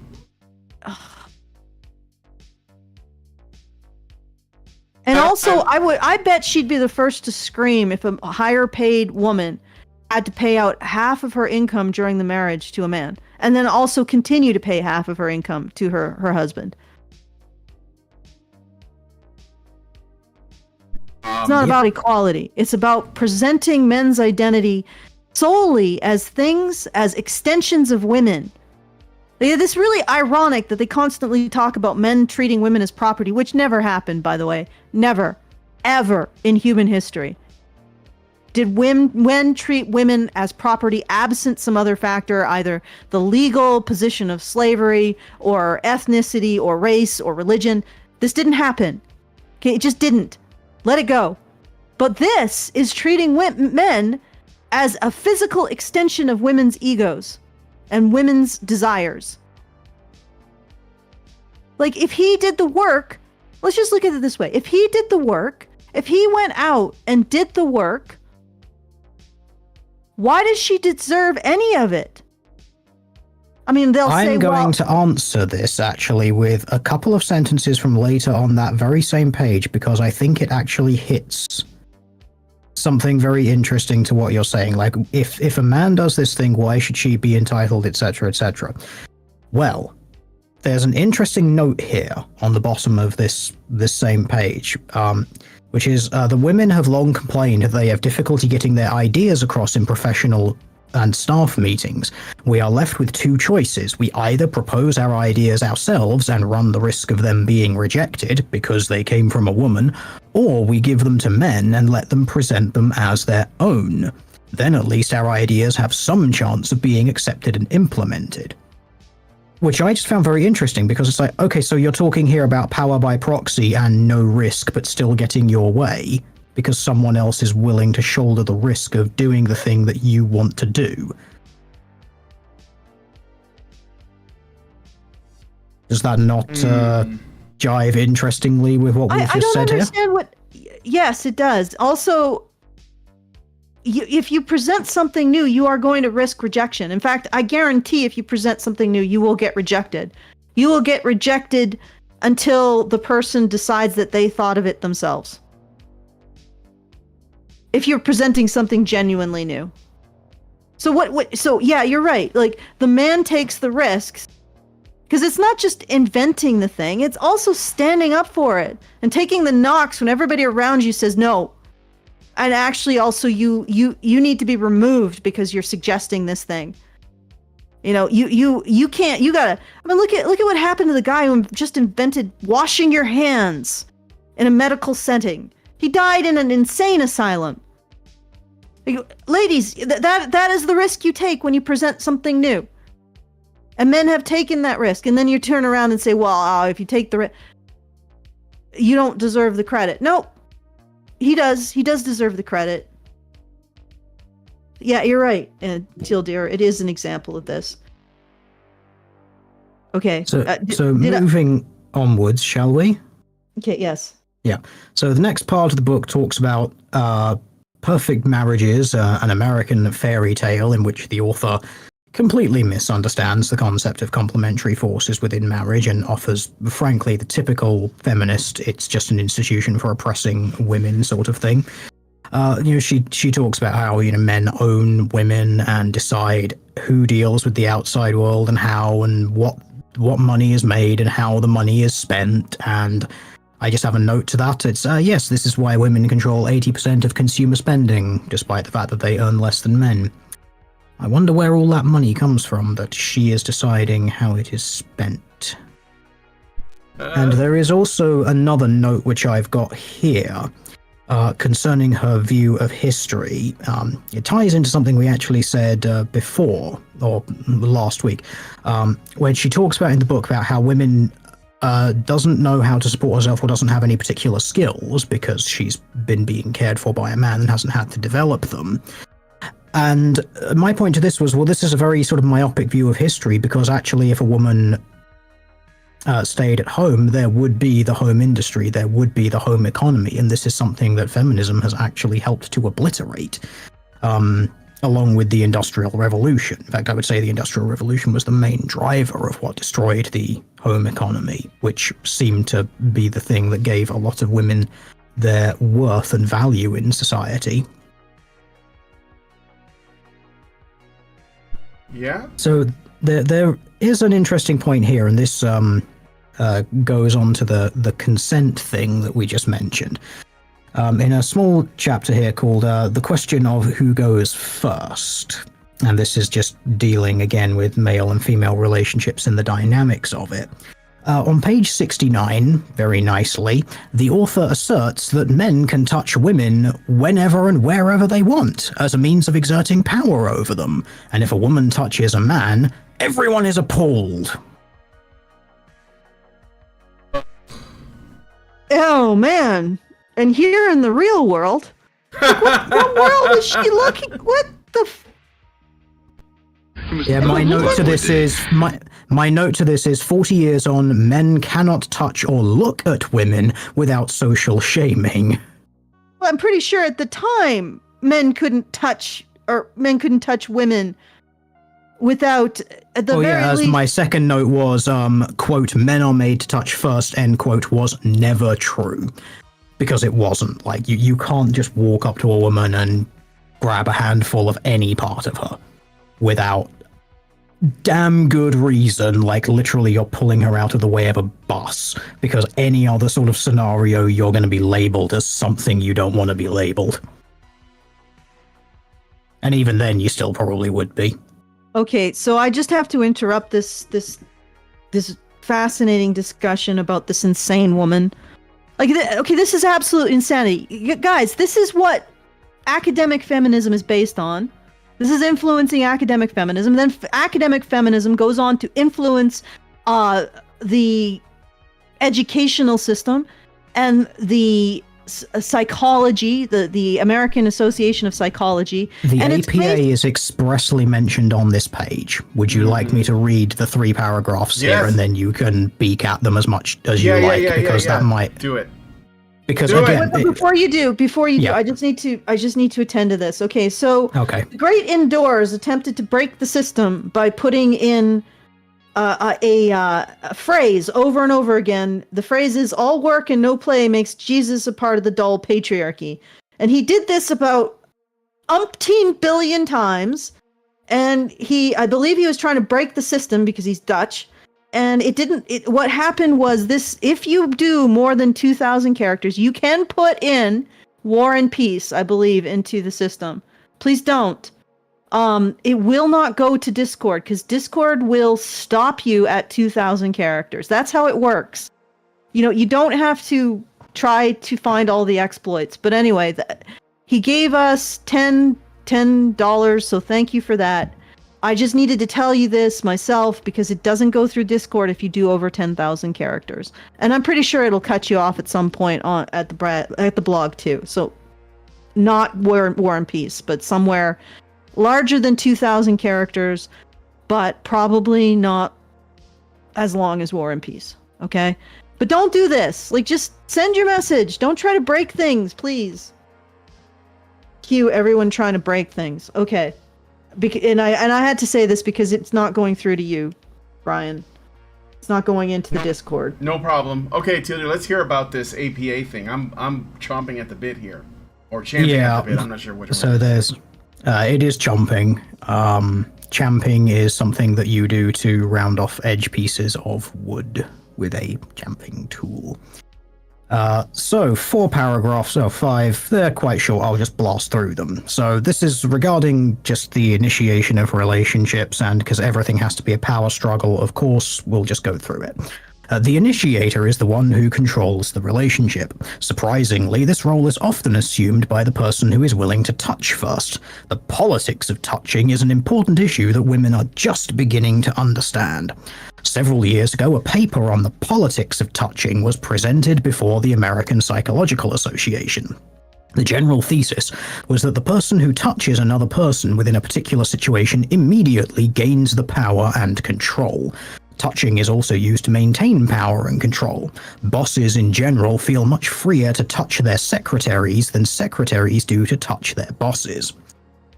And also, I bet she'd be the first to scream if a higher paid woman had to pay out half of her income during the marriage to a man, and then also continue to pay half of her income to her husband. It's not about equality. It's about presenting men's identity solely as things, as extensions of women. It's really ironic that they constantly talk about men treating women as property, which never happened, by the way. Never, ever in human history. Did men treat women as property absent some other factor, either the legal position of slavery or ethnicity or race or religion? This didn't happen. Okay, it just didn't. Let it go. But this is treating men as a physical extension of women's egos and women's desires. Like, if he did the work, let's just look at it this way. If he did the work, if he went out and did the work, why does she deserve any of it? I mean, they'll say, I'm going to answer this actually with a couple of sentences from later on that very same page, because I think it actually hits something very interesting to what you're saying. Like, if a man does this thing, why should she be entitled, etc., etc.? Well, there's an interesting note here on the bottom of this same page, which is the women have long complained that they have difficulty getting their ideas across in professional and staff meetings. We are left with two choices. We either propose our ideas ourselves and run the risk of them being rejected because they came from a woman, or we give them to men and let them present them as their own. Then at least our ideas have some chance of being accepted and implemented. Which I just found very interesting, because it's like, okay, so you're talking here about power by proxy and no risk, but still getting your way, because someone else is willing to shoulder the risk of doing the thing that you want to do. Does that not jive interestingly with what we've just said here? I don't understand what... Yes, it does. Also, if you present something new, you are going to risk rejection. In fact, I guarantee if you present something new, you will get rejected. You will get rejected until the person decides that they thought of it themselves. If you're presenting something genuinely new. So yeah, you're right. Like, the man takes the risks, because it's not just inventing the thing, it's also standing up for it and taking the knocks when everybody around you says no. And actually also you need to be removed because you're suggesting this thing. You know, you can't, you gotta, I mean, look at what happened to the guy who just invented washing your hands in a medical setting. He died in an insane asylum. Ladies, that is the risk you take when you present something new. And men have taken that risk, and then you turn around and say, well, if you take the risk, you don't deserve the credit. Nope. He does deserve the credit. Yeah, you're right, Teal Deer. It is an example of this. Okay. So moving onwards, shall we? Okay, yes. Yeah. So the next part of the book talks about perfect marriages, an American fairy tale in which the author completely misunderstands the concept of complementary forces within marriage and offers, frankly, the typical feminist, it's just an institution for oppressing women sort of thing. She talks about how, men own women and decide who deals with the outside world and how and what money is made and how the money is spent. And I just have a note to that. It's, yes, this is why women control 80% of consumer spending, despite the fact that they earn less than men. I wonder where all that money comes from that she is deciding how it is spent. And there is also another note which I've got here concerning her view of history. It ties into something we actually said before, or last week, when she talks about in the book about how women doesn't know how to support herself or doesn't have any particular skills because she's been being cared for by a man and hasn't had to develop them. And my point to this was, well, this is a very sort of myopic view of history, because actually if a woman stayed at home, there would be the home industry, there would be the home economy, and this is something that feminism has actually helped to obliterate, along with the Industrial Revolution. In fact, I would say the Industrial Revolution was the main driver of what destroyed the home economy, which seemed to be the thing that gave a lot of women their worth and value in society. Yeah. So there is an interesting point here, and this goes on to the consent thing that we just mentioned. In a small chapter here called The Question of Who Goes First. And this is just dealing again with male and female relationships and the dynamics of it. On page 69, very nicely, the author asserts that men can touch women whenever and wherever they want, as a means of exerting power over them. And if a woman touches a man, everyone is appalled. Oh, man. And here in the real world, what world is she looking? What the? Yeah, my note to this is 40 years on, men cannot touch or look at women without social shaming. Well, I'm pretty sure at the time men couldn't touch women without at the Oh very yeah, as least. my second note was, quote, men are made to touch first, end quote, was never true. Because it wasn't. Like, you can't just walk up to a woman and grab a handful of any part of her without damn good reason, like literally you're pulling her out of the way of a bus, because any other sort of scenario you're going to be labeled as something you don't want to be labeled. And even then you still probably would be. Okay, so I just have to interrupt this fascinating discussion about this insane woman. Like, okay, this is absolute insanity. Guys, this is what academic feminism is based on. This is influencing academic feminism. Then academic feminism goes on to influence the educational system and the psychology, the American Association of Psychology. The and APA is expressly mentioned on this page. Would you like me to read the 3 paragraphs here, and then you can beak at them as much as you like, because that might do it. Because Do again, before you do, I just need to attend to this. Okay, so the Great Indoors attempted to break the system by putting in a phrase over and over again. The phrase is "all work and no play makes Jesus a part of the dull patriarchy," and he did this about umpteen billion times. And I believe he was trying to break the system because he's Dutch. And it didn't. What happened was this: if you do more than 2,000 characters, you can put in War and Peace, I believe, into the system. Please don't. It will not go to Discord because Discord will stop you at 2,000 characters. That's how it works. You know, you don't have to try to find all the exploits. But anyway, he gave us $10, so thank you for that. I just needed to tell you this myself because it doesn't go through Discord if you do over 10,000 characters. And I'm pretty sure it'll cut you off at some point at the blog too. So not War and Peace, but somewhere larger than 2,000 characters, but probably not as long as War and Peace. Okay? But don't do this. Like, just send your message. Don't try to break things, please. Cue everyone trying to break things. Okay. And I had to say this because it's not going through to you, Brian. It's not going into the Discord. No problem. Okay, Tilly, let's hear about this APA thing. I'm chomping at the bit here, or champing at the bit. I'm not sure which one. So there's, it is chomping. Champing is something that you do to round off edge pieces of wood with a champing tool. So 4 paragraphs, or 5, they're quite short, I'll just blast through them. So this is regarding just the initiation of relationships, and because everything has to be a power struggle, of course, we'll just go through it. The initiator is the one who controls the relationship. Surprisingly, this role is often assumed by the person who is willing to touch first. The politics of touching is an important issue that women are just beginning to understand. Several years ago, a paper on the politics of touching was presented before the American Psychological Association. The general thesis was that the person who touches another person within a particular situation immediately gains the power and control. Touching is also used to maintain power and control. Bosses in general feel much freer to touch their secretaries than secretaries do to touch their bosses.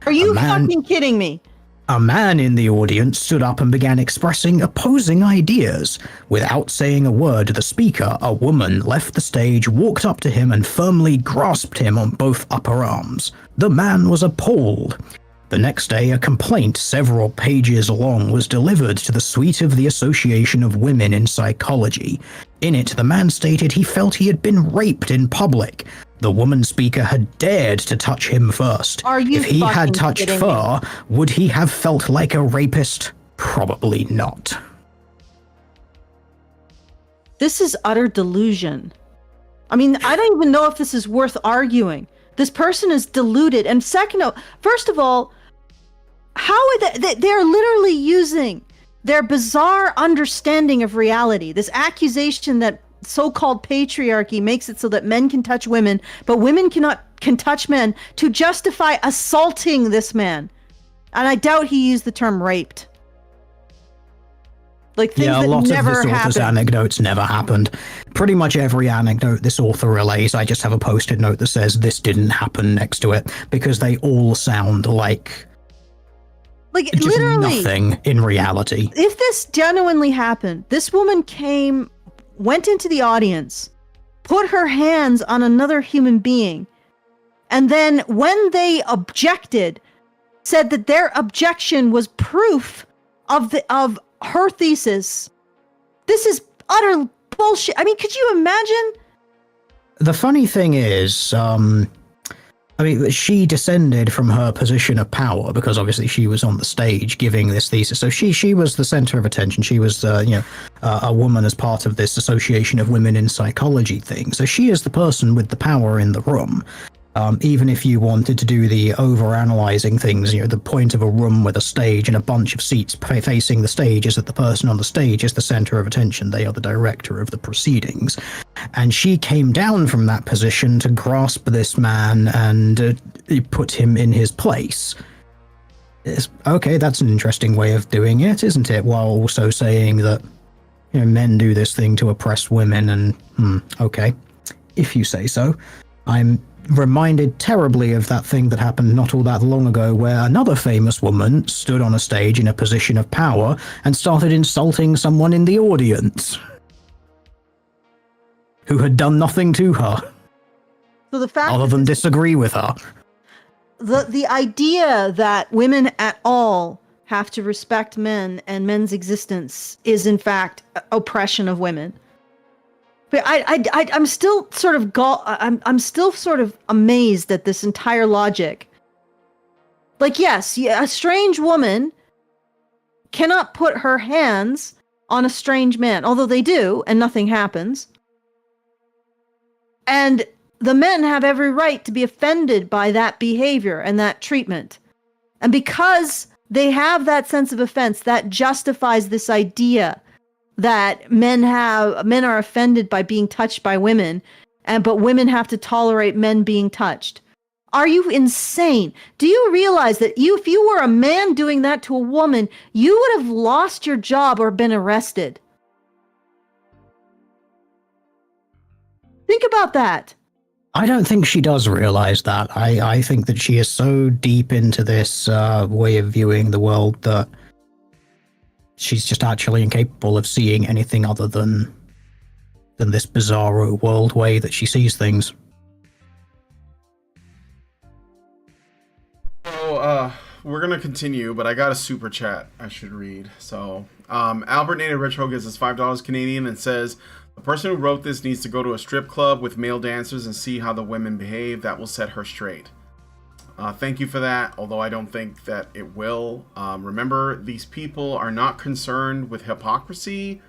Are you fucking kidding me? A man in the audience stood up and began expressing opposing ideas. Without saying a word to the speaker, a woman left the stage, walked up to him, and firmly grasped him on both upper arms. The man was appalled. The next day, a complaint several pages long was delivered to the suite of the Association of Women in Psychology. In it, the man stated he felt he had been raped in public. The woman speaker had dared to touch him first. If he had touched her, would he have felt like a rapist? Probably not. This is utter delusion. I mean, I don't even know if this is worth arguing. This person is deluded. And first of all, how are they're literally using their bizarre understanding of reality, this accusation that so-called patriarchy makes it so that men can touch women, but women can touch men, to justify assaulting this man. And I doubt he used the term raped. Like, things that never happened. Of this author's anecdotes never happened. Pretty much every anecdote this author relays, I just have a post-it note that says this didn't happen next to it, because they all sound like Like, It's just literally, nothing in reality. if this genuinely happened, this woman went into the audience, put her hands on another human being, and then when they objected, said that their objection was proof of her thesis. This is utter bullshit. I mean, could you imagine? The funny thing is, she descended from her position of power because obviously she was on the stage giving this thesis. So she was the center of attention. She was, a woman as part of this Association of Women in Psychology thing. So she is the person with the power in the room. Even if you wanted to do the over-analyzing things, the point of a room with a stage and a bunch of seats facing the stage is that the person on the stage is the center of attention. They are the director of the proceedings. And she came down from that position to grasp this man and put him in his place. Okay, that's an interesting way of doing it, isn't it? While also saying that men do this thing to oppress women, and okay, if you say so. I'm reminded terribly of that thing that happened not all that long ago where another famous woman stood on a stage in a position of power and started insulting someone in the audience who had done nothing to her. So the fact other than disagree with her. The idea that women at all have to respect men and men's existence is in fact oppression of women. But I'm still sort of I'm still sort of amazed at this entire logic. Like, yes, a strange woman cannot put her hands on a strange man, although they do, and nothing happens. And the men have every right to be offended by that behavior and that treatment. And because they have that sense of offense, that justifies this idea that men are offended by being touched by women, but women have to tolerate men being touched. Are you insane? Do you realize that if you were a man doing that to a woman, you would have lost your job or been arrested? Think about that. I don't think she does realize that. I think that she is so deep into this way of viewing the world that she's just actually incapable of seeing anything other than this bizarro world way that she sees things. So, we're gonna continue, but I got a super chat I should read. So, Albert Native Retro gives us $5 Canadian and says, the person who wrote this needs to go to a strip club with male dancers and see how the women behave. That will set her straight. Thank you for that, although I don't think that it will. Remember, these people are not concerned with hypocrisy.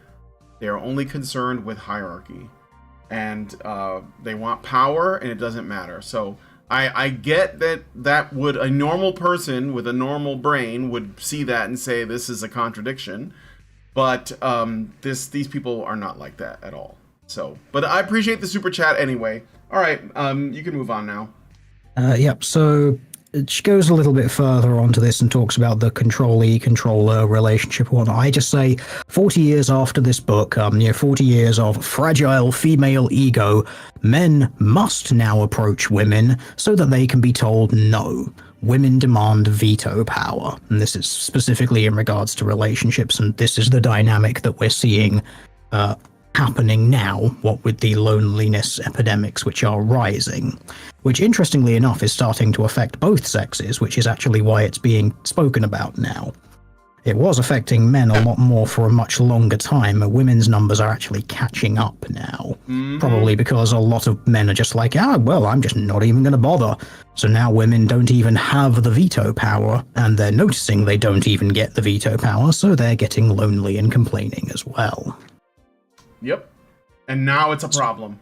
They are only concerned with hierarchy. And they want power, and it doesn't matter. So I get that would a normal person with a normal brain would see that and say this is a contradiction. But these people are not like that at all. So, but I appreciate the super chat anyway. All right, you can move on now. Yep, so she goes a little bit further onto this and talks about the controller relationship and whatnot. I just say 40 years after this book, 40 years of fragile female ego, men must now approach women so that they can be told no. Women demand veto power. And this is specifically in regards to relationships, and this is the dynamic that we're seeing happening now, what with the loneliness epidemics which are rising, which interestingly enough is starting to affect both sexes, which is actually why it's being spoken about now. It was affecting men a lot more for a much longer time. Women's numbers are actually catching up now. Probably because a lot of men are just like, I'm just not even going to bother. So now women don't even have the veto power, and they're noticing they don't even get the veto power, so they're getting lonely and complaining as well. Yep. And now it's a problem.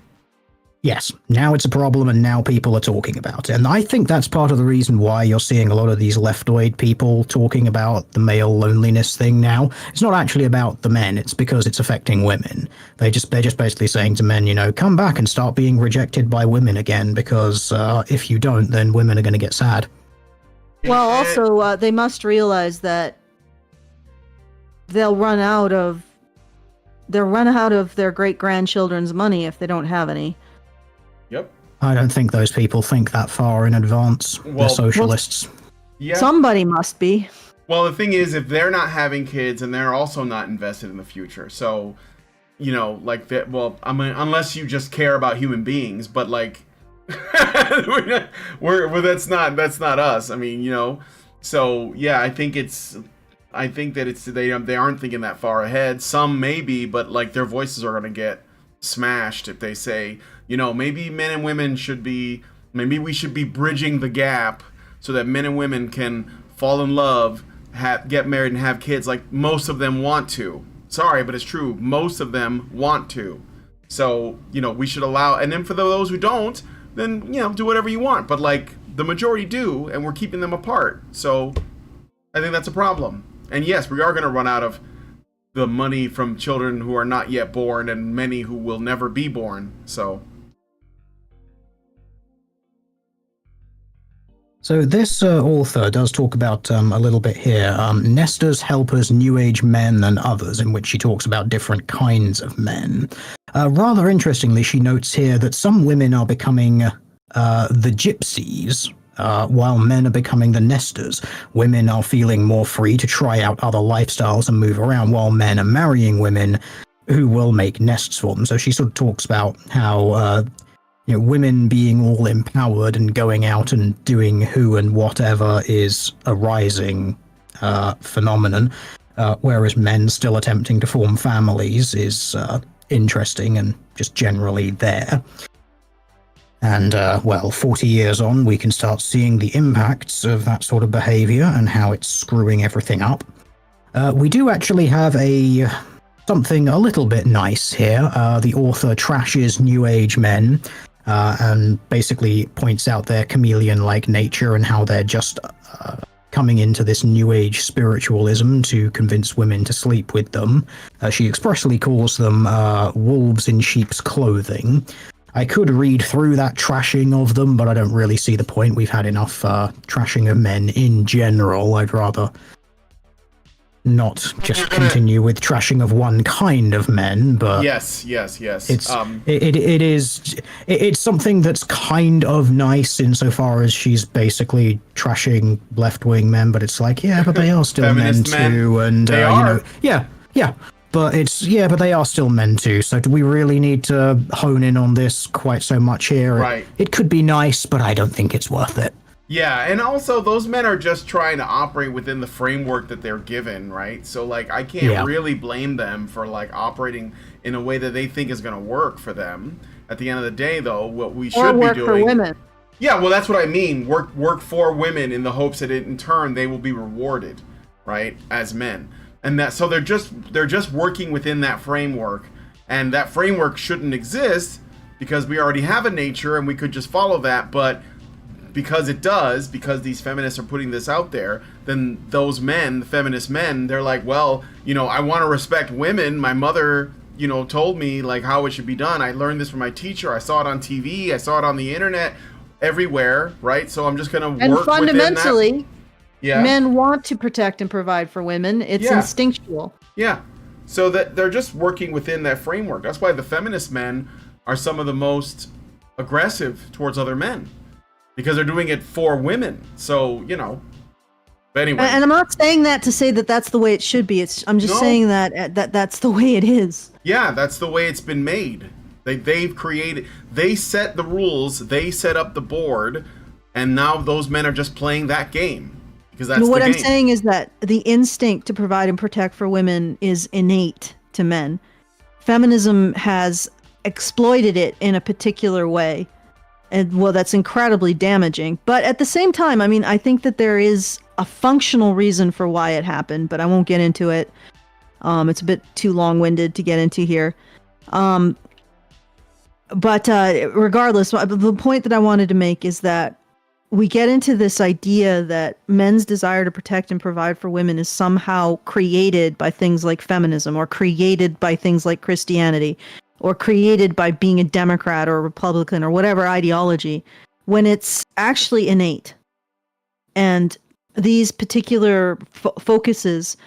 Yes, now it's a problem, and now people are talking about it. And I think that's part of the reason why you're seeing a lot of these leftoid people talking about the male loneliness thing now. It's not actually about the men, it's because it's affecting women. They're just basically saying to men, come back and start being rejected by women again, because if you don't, then women are going to get sad. Well, also, they must realize that they'll run out of their great-grandchildren's money if they don't have any. Yep. I don't think those people think that far in advance. They're socialists. Yeah. Somebody must be. Well, the thing is, if they're not having kids and they're also not invested in the future, so like that. Well, I mean, unless you just care about human beings, but like, that's not us. I mean, so yeah, I think that it's they aren't thinking that far ahead. Some maybe, but like their voices are gonna get smashed if they say, maybe men and women maybe we should be bridging the gap so that men and women can fall in love, get married, and have kids. Like most of them want to. Sorry, but it's true. Most of them want to. So, we should allow, and then for those who don't, then, do whatever you want. But like the majority do, and we're keeping them apart. So I think that's a problem. And yes, we are going to run out of the money from children who are not yet born and many who will never be born. So this author does talk about a little bit here, nesters, helpers, new age men, and others, in which she talks about different kinds of men. Rather interestingly, she notes here that some women are becoming the gypsies, while men are becoming the nesters. Women are feeling more free to try out other lifestyles and move around, while men are marrying women who will make nests for them. So she sort of talks about how women being all empowered and going out and doing who and whatever is a rising phenomenon, whereas men still attempting to form families is interesting and just generally there. And, 40 years on, we can start seeing the impacts of that sort of behavior and how it's screwing everything up. We do actually have something a little bit nice here. The author trashes New Age men, and basically points out their chameleon-like nature and how they're just coming into this New Age spiritualism to convince women to sleep with them. She expressly calls them wolves in sheep's clothing. I could read through that trashing of them, but I don't really see the point. We've had enough trashing of men in general. I'd rather not just continue with trashing of one kind of men, but yes. It's something that's kind of nice insofar as she's basically trashing left-wing men, but it's like, yeah, but they are still men too, and they are. But they are still men too. So do we really need to hone in on this quite so much here? Right. It could be nice, but I don't think it's worth it. Yeah, and also those men are just trying to operate within the framework that they're given, right? So like I can't really blame them for like operating in a way that they think is going to work for them. At the end of the day, though, what we should be doing for women. Yeah, well, that's what I mean. Work for women in the hopes that in turn they will be rewarded, right, as men. And that so they're just working within that framework, and that framework shouldn't exist because we already have a nature and we could just follow that, but because these feminists are putting this out there, then those men, the feminist men, they're like, well, I want to respect women. My mother, told me like how it should be done. I learned this from my teacher. I saw it on TV. I saw it on the internet, everywhere, right? So I'm just going to work and fundamentally, within that. Men want to protect and provide for women. It's instinctual. Yeah. So that they're just working within that framework. That's why the feminist men are some of the most aggressive towards other men. Because they're doing it for women. So, But anyway. And I'm not saying that to say that that's the way it should be. I'm just saying that that's the way it is. Yeah, that's the way it's been made. They set the rules, they set up the board, and now those men are just playing that game. Because that's what the I'm game. saying is that the instinct to provide and protect for women is innate to men. Feminism has exploited it in a particular way. And that's incredibly damaging. But at the same time, I mean, I think that there is a functional reason for why it happened, but I won't get into it. It's a bit too long-winded to get into here. But regardless, the point that I wanted to make is that we get into this idea that men's desire to protect and provide for women is somehow created by things like feminism or created by things like Christianity, or created by being a Democrat or a Republican or whatever ideology, when it's actually innate. And these particular focuses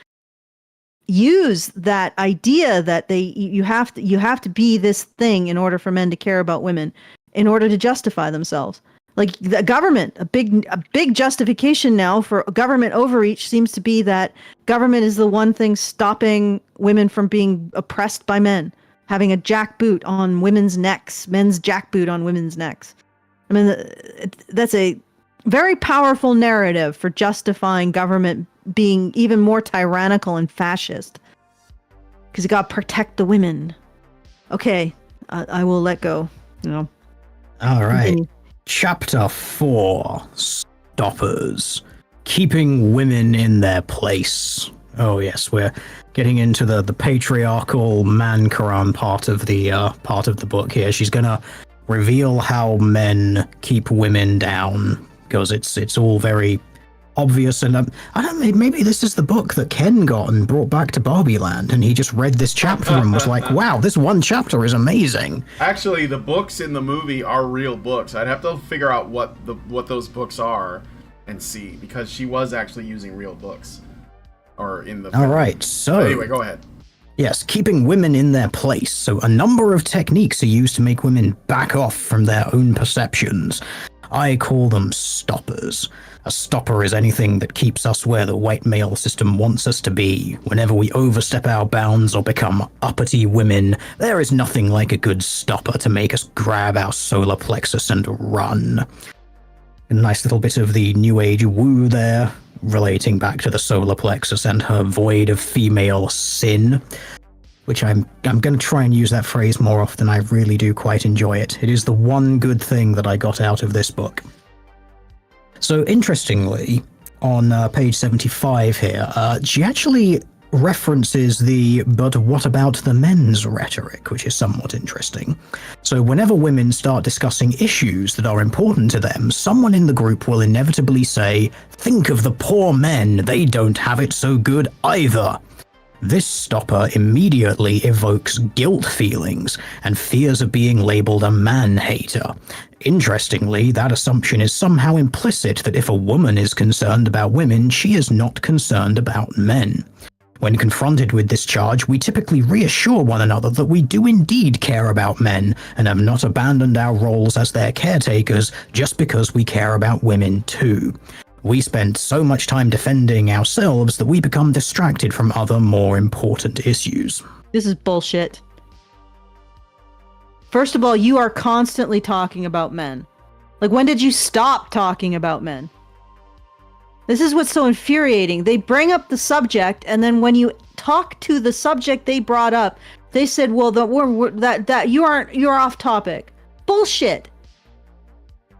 use that idea that you have to be this thing in order for men to care about women, in order to justify themselves. Like the government, a big justification now for government overreach seems to be that government is the one thing stopping women from being oppressed by men, having a jackboot on women's necks, men's jackboot on women's necks. I mean, that's a very powerful narrative for justifying government being even more tyrannical and fascist. Because you gotta protect the women. Okay, I will let go. All right. Continue. Chapter 4, Stoppers. Keeping women in their place. Oh yes, we're getting into the patriarchal man-Quran part of the book here. She's gonna reveal how men keep women down, because it's all very obvious. And I don't know, maybe this is the book that Ken got and brought back to Barbie Land, and he just read this chapter and was like, wow, this one chapter is amazing. Actually, the books in the movie are real books. I'd have to figure out what those books are and see, because she was actually using real books. Or in the film. All right, so anyway, go ahead. Yes, keeping women in their place. So a number of techniques are used to make women back off from their own perceptions. I call them stoppers. A stopper is anything that keeps us where the white male system wants us to be. Whenever we overstep our bounds or become uppity women, there is nothing like a good stopper to make us grab our solar plexus and run. A nice little bit of the New Age woo there, relating back to the solar plexus and her void of female sin, which I'm going to try and use that phrase more often. I really do quite enjoy it. It is the one good thing that I got out of this book. So interestingly, on page 75 here, she actually references the "but what about the men's" rhetoric, which is somewhat interesting. So whenever women start discussing issues that are important to them, someone in the group will inevitably say, "Think of the poor men, they don't have it so good either." This stopper immediately evokes guilt feelings and fears of being labeled a man-hater. Interestingly, that assumption is somehow implicit that if a woman is concerned about women, she is not concerned about men. When confronted with this charge, we typically reassure one another that we do indeed care about men and have not abandoned our roles as their caretakers just because we care about women too. We spend so much time defending ourselves that we become distracted from other more important issues. This is bullshit. First of all, you are constantly talking about men. Like, when did you stop talking about men? This is what's so infuriating. They bring up the subject, and then when you talk to the subject they brought up, they said, "Well, you're off topic." Bullshit.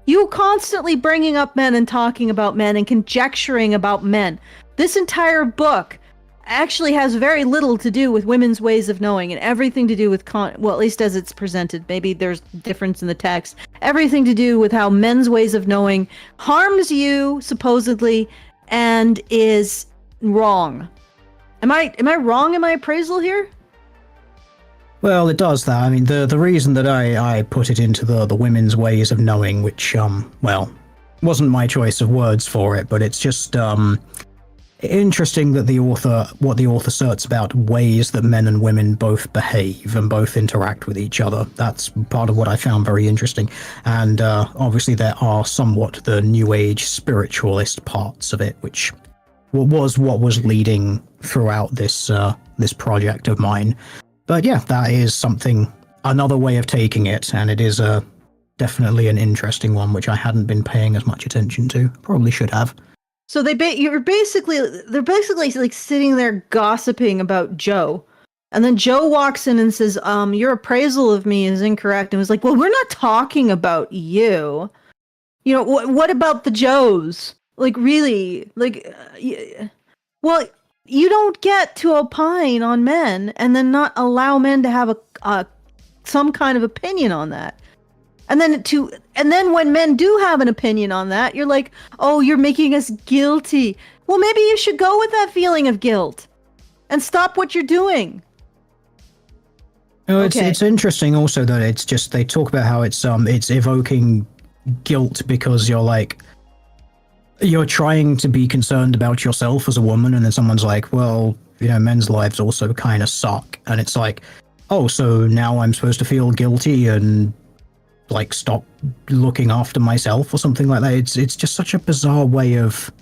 You constantly bringing up men and talking about men and conjecturing about men. This entire book actually has very little to do with women's ways of knowing and everything to do with well, at least as it's presented. Maybe there's difference in the text. Everything to do with how men's ways of knowing harms you, supposedly, and is wrong. Am I wrong in my appraisal here? Well, it does that. I mean, the reason that I put it into the women's ways of knowing, which, well, wasn't my choice of words for it, but it's just, interesting that what the author asserts about ways that men and women both behave and both interact with each other. That's part of what I found very interesting. And obviously there are somewhat the New Age spiritualist parts of it, which was what was leading throughout this project of mine. But yeah, that is another way of taking it, and it is definitely an interesting one, which I hadn't been paying as much attention to. Probably should have. So they're basically like sitting there gossiping about Joe, and then Joe walks in and says, "Your appraisal of me is incorrect." And was like, "Well, we're not talking about you. You know, what about the Joes? Like, really? Like, well, you don't get to opine on men and then not allow men to have some kind of opinion on that." And then when men do have an opinion on that, you're like, "Oh, you're making us guilty." Well, maybe you should go with that feeling of guilt and stop what you're doing. No, it's interesting also that it's just, they talk about how it's evoking guilt because you're trying to be concerned about yourself as a woman, and then someone's like, "Well, you know, men's lives also kind of suck." And it's like, "Oh, so now I'm supposed to feel guilty and like stop looking after myself or something like that. It's just such a bizarre way of.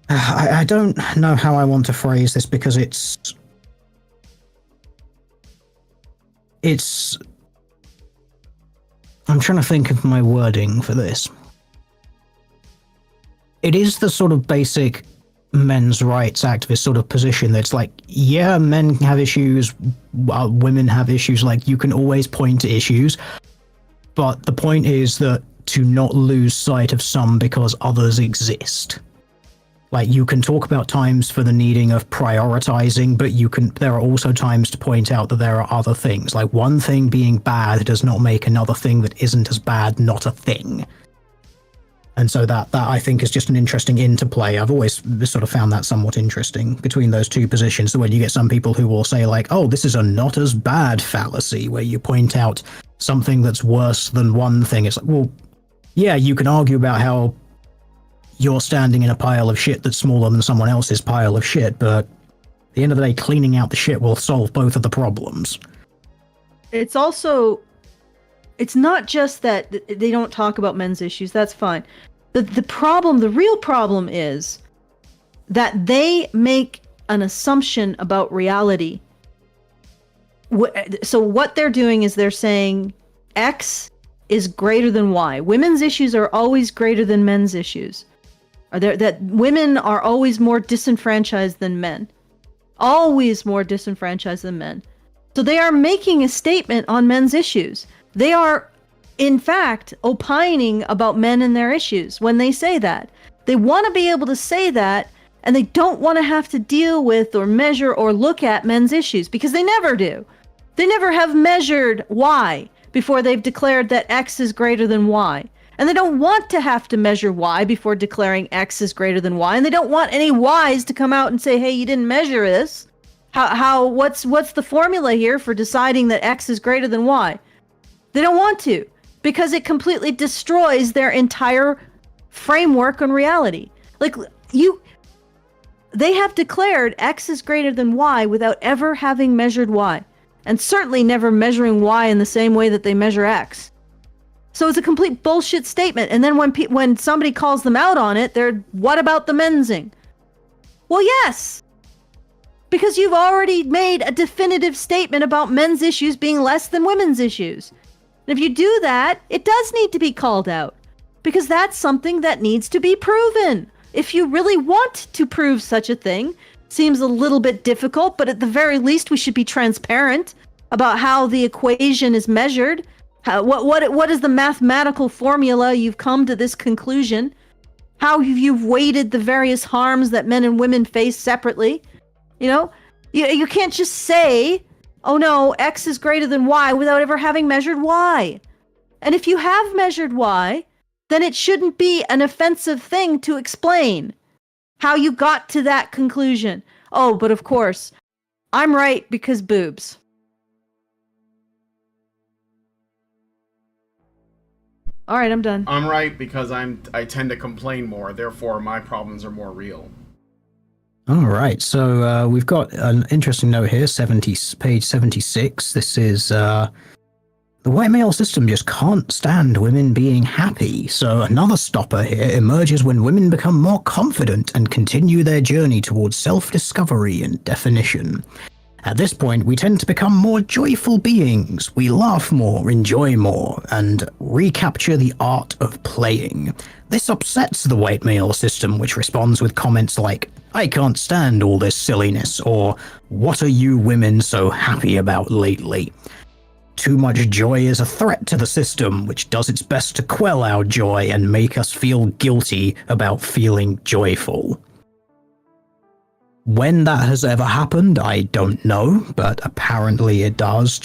I don't know how I want to phrase this because it's. I'm trying to think of my wording for this. It is the sort of basic men's rights activist sort of position that's like, yeah, men have issues, women have issues, like you can always point to issues, but the point is that to not lose sight of some because others exist. Like, you can talk about times for the needing of prioritizing, but there are also times to point out that there are other things. Like, one thing being bad does not make another thing that isn't as bad not a thing. And so that I think is just an interesting interplay. I've always sort of found that somewhat interesting between those two positions. So when you get some people who will say like, oh, this is a not as bad fallacy, where you point out something that's worse than one thing. It's like, well, yeah, you can argue about how you're standing in a pile of shit that's smaller than someone else's pile of shit, but at the end of the day, cleaning out the shit will solve both of the problems. It's also, it's not just that they don't talk about men's issues, that's fine. The problem, the real problem is that they make an assumption about reality. So what they're doing is they're saying X is greater than Y. Women's issues are always greater than men's issues. That women are always more disenfranchised than men. Always more disenfranchised than men. So they are making a statement on men's issues. They are, in fact, opining about men and their issues when they say that. They want to be able to say that, and they don't want to have to deal with or measure or look at men's issues, because they never do. They never have measured Y before they've declared that X is greater than Y. And they don't want to have to measure Y before declaring X is greater than Y. And they don't want any Ys to come out and say, hey, you didn't measure this. What's the formula here for deciding that X is greater than Y? They don't want to, because it completely destroys their entire framework on reality. Like, they have declared X is greater than Y without ever having measured Y. And certainly never measuring Y in the same way that they measure X. So it's a complete bullshit statement. And then when somebody calls them out on it, they're, what about the mensing? Well, yes. Because you've already made a definitive statement about men's issues being less than women's issues. And if you do that, it does need to be called out. Because that's something that needs to be proven. If you really want to prove such a thing, seems a little bit difficult, but at the very least we should be transparent about how the equation is measured. What is the mathematical formula you've come to this conclusion? How you've weighted the various harms that men and women face separately? You know, you can't just say, oh no, X is greater than Y without ever having measured Y. And if you have measured Y, then it shouldn't be an offensive thing to explain how you got to that conclusion. Oh, but of course, I'm right because boobs. All right, I'm done. I'm right because I tend to complain more, therefore my problems are more real. All right, so we've got an interesting note here, page 76. This is the white male system just can't stand women being happy. So another stopper here emerges when women become more confident and continue their journey towards self-discovery and definition. At this point, we tend to become more joyful beings. We laugh more, enjoy more, and recapture the art of playing. This upsets the white male system, which responds with comments like, I can't stand all this silliness, or what are you women so happy about lately? Too much joy is a threat to the system, which does its best to quell our joy and make us feel guilty about feeling joyful. When that has ever happened, I don't know, but apparently it does.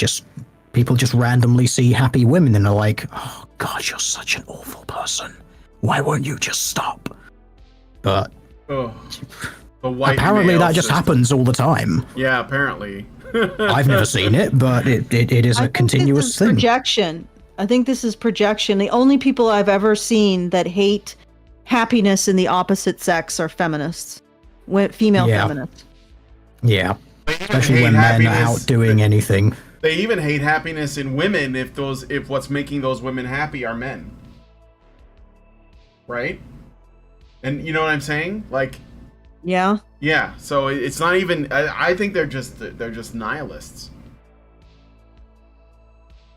People just randomly see happy women and are like, oh God, you're such an awful person. Why won't you just stop? But apparently that just happens all the time. Yeah, apparently. I've never seen it, but it is a continuous thing. Projection. I think this is projection. The only people I've ever seen that hate happiness in the opposite sex are feminists. Female feminists. Yeah. Especially when men are out doing anything. They even hate happiness in women if what's making those women happy are men. Right? And you know what I'm saying? Like, Yeah. yeah, so it's not even I think they're just nihilists.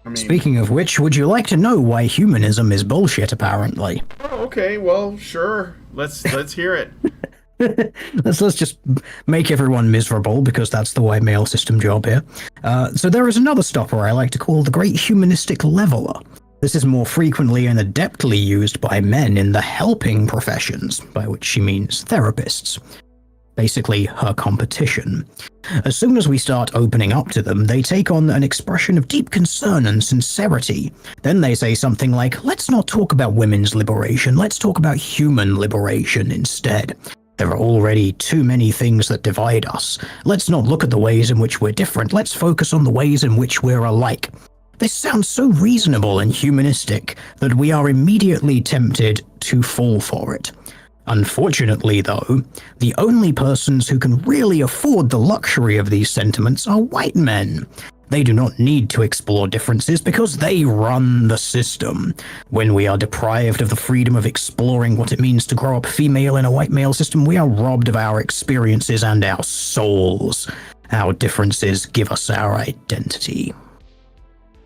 I mean, Speaking of which, would you like to know why humanism is bullshit, apparently? oh, okay, well, sure. Let's hear it. let's just make everyone miserable, because that's the white male system job here. So there is another stopper I like to call the Great Humanistic Leveler. This is more frequently and adeptly used by men in the helping professions, by which she means therapists. Basically, her competition. As soon as we start opening up to them, they take on an expression of deep concern and sincerity. Then they say something like, let's not talk about women's liberation, let's talk about human liberation instead. There are already too many things that divide us. Let's not look at the ways in which we're different, let's focus on the ways in which we're alike. This sounds so reasonable and humanistic that we are immediately tempted to fall for it. Unfortunately, though, the only persons who can really afford the luxury of these sentiments are white men. They do not need to explore differences because they run the system. When we are deprived of the freedom of exploring what it means to grow up female in a white male system, we are robbed of our experiences and our souls. Our differences give us our identity.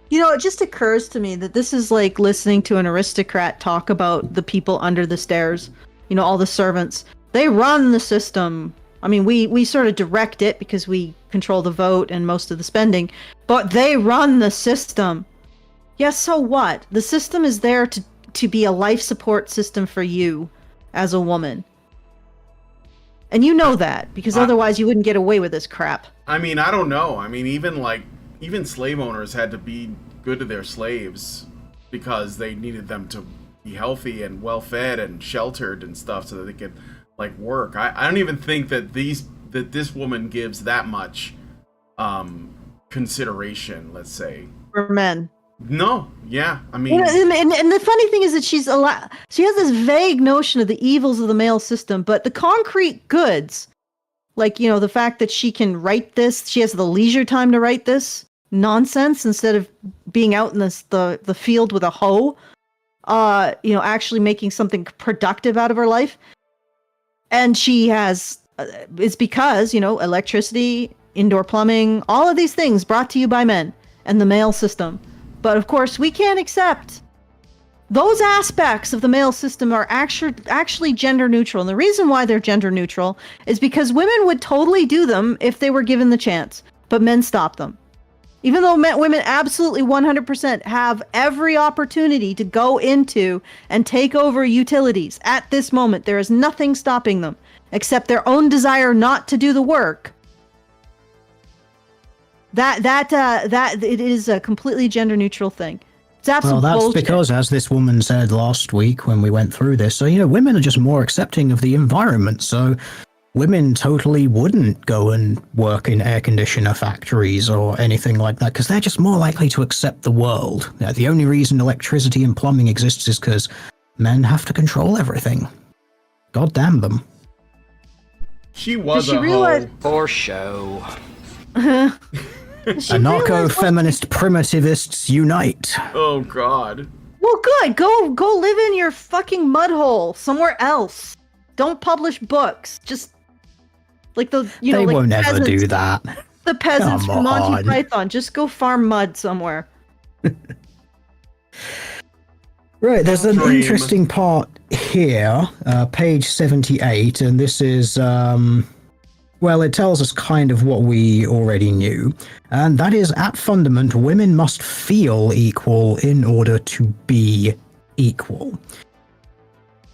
You know, it just occurs to me that this is like listening to an aristocrat talk about the people under the stairs. You know, all the servants. They run the system. I mean, we sort of direct it because we control the vote and most of the spending, but they run the system. Yes, so what? The system is there to be a life support system for you as a woman. And you know that, because otherwise you wouldn't get away with this crap. I mean, I don't know. I mean, even slave owners had to be good to their slaves because they needed them to be healthy and well fed and sheltered and stuff so that they could like work. I don't even think that this woman gives that much consideration, let's say, For men. No, yeah, I mean, You know, and the funny thing is that she has this vague notion of the evils of the male system, but the concrete goods, like, you know, the fact that she can write this, she has the leisure time to write this nonsense instead of being out in the field with a hoe, you know, actually making something productive out of her life. And she has, it's because, you know, electricity, indoor plumbing, all of these things brought to you by men and the male system. But of course, we can't accept those aspects of the male system are actually gender neutral. And the reason why they're gender neutral is because women would totally do them if they were given the chance, but men stop them. Even though women absolutely 100% have every opportunity to go into and take over utilities at this moment, there is nothing stopping them except their own desire not to do the work. That it is a completely gender neutral thing. It's absolute Well, that's bullshit. because, as this woman said last week when we went through this, so, you know, women are just more accepting of the environment. So women totally wouldn't go and work in air conditioner factories or anything like that because they're just more likely to accept the world. The only reason electricity and plumbing exists is because men have to control everything. God damn them. she was Did she a realize- hoe. For show. Anarcho-feminist primitivists unite. Oh God. Well, good. Go live in your fucking mud hole somewhere else. Don't publish books. Just like the They like won't ever peasants, do that. The peasants Come from Monty on. Python. Just go farm mud somewhere. Right, there's an Dream. interesting part here, page 78, and this is, well, it tells us kind of what we already knew, and that is, at fundament, women must feel equal in order to be equal.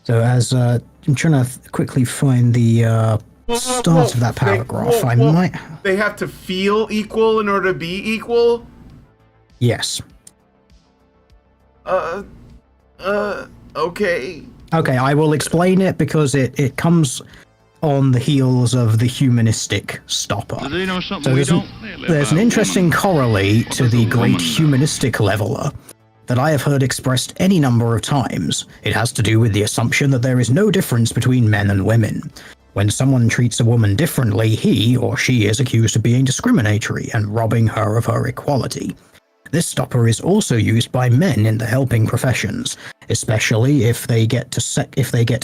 So as, I'm trying to quickly find the start of that paragraph. I might... They have to feel equal in order to be equal? Yes. Okay. Okay, I will explain it because it comes on the heels of the humanistic stopper. Do they know something So we there's, don't? They live there's by an a interesting woman. correlate What to does the a great woman know? humanistic leveler that I have heard expressed any number of times. It has to do with the assumption that there is no difference between men and women. When someone treats a woman differently, he or she is accused of being discriminatory and robbing her of her equality. This stopper is also used by men in the helping professions, especially if they get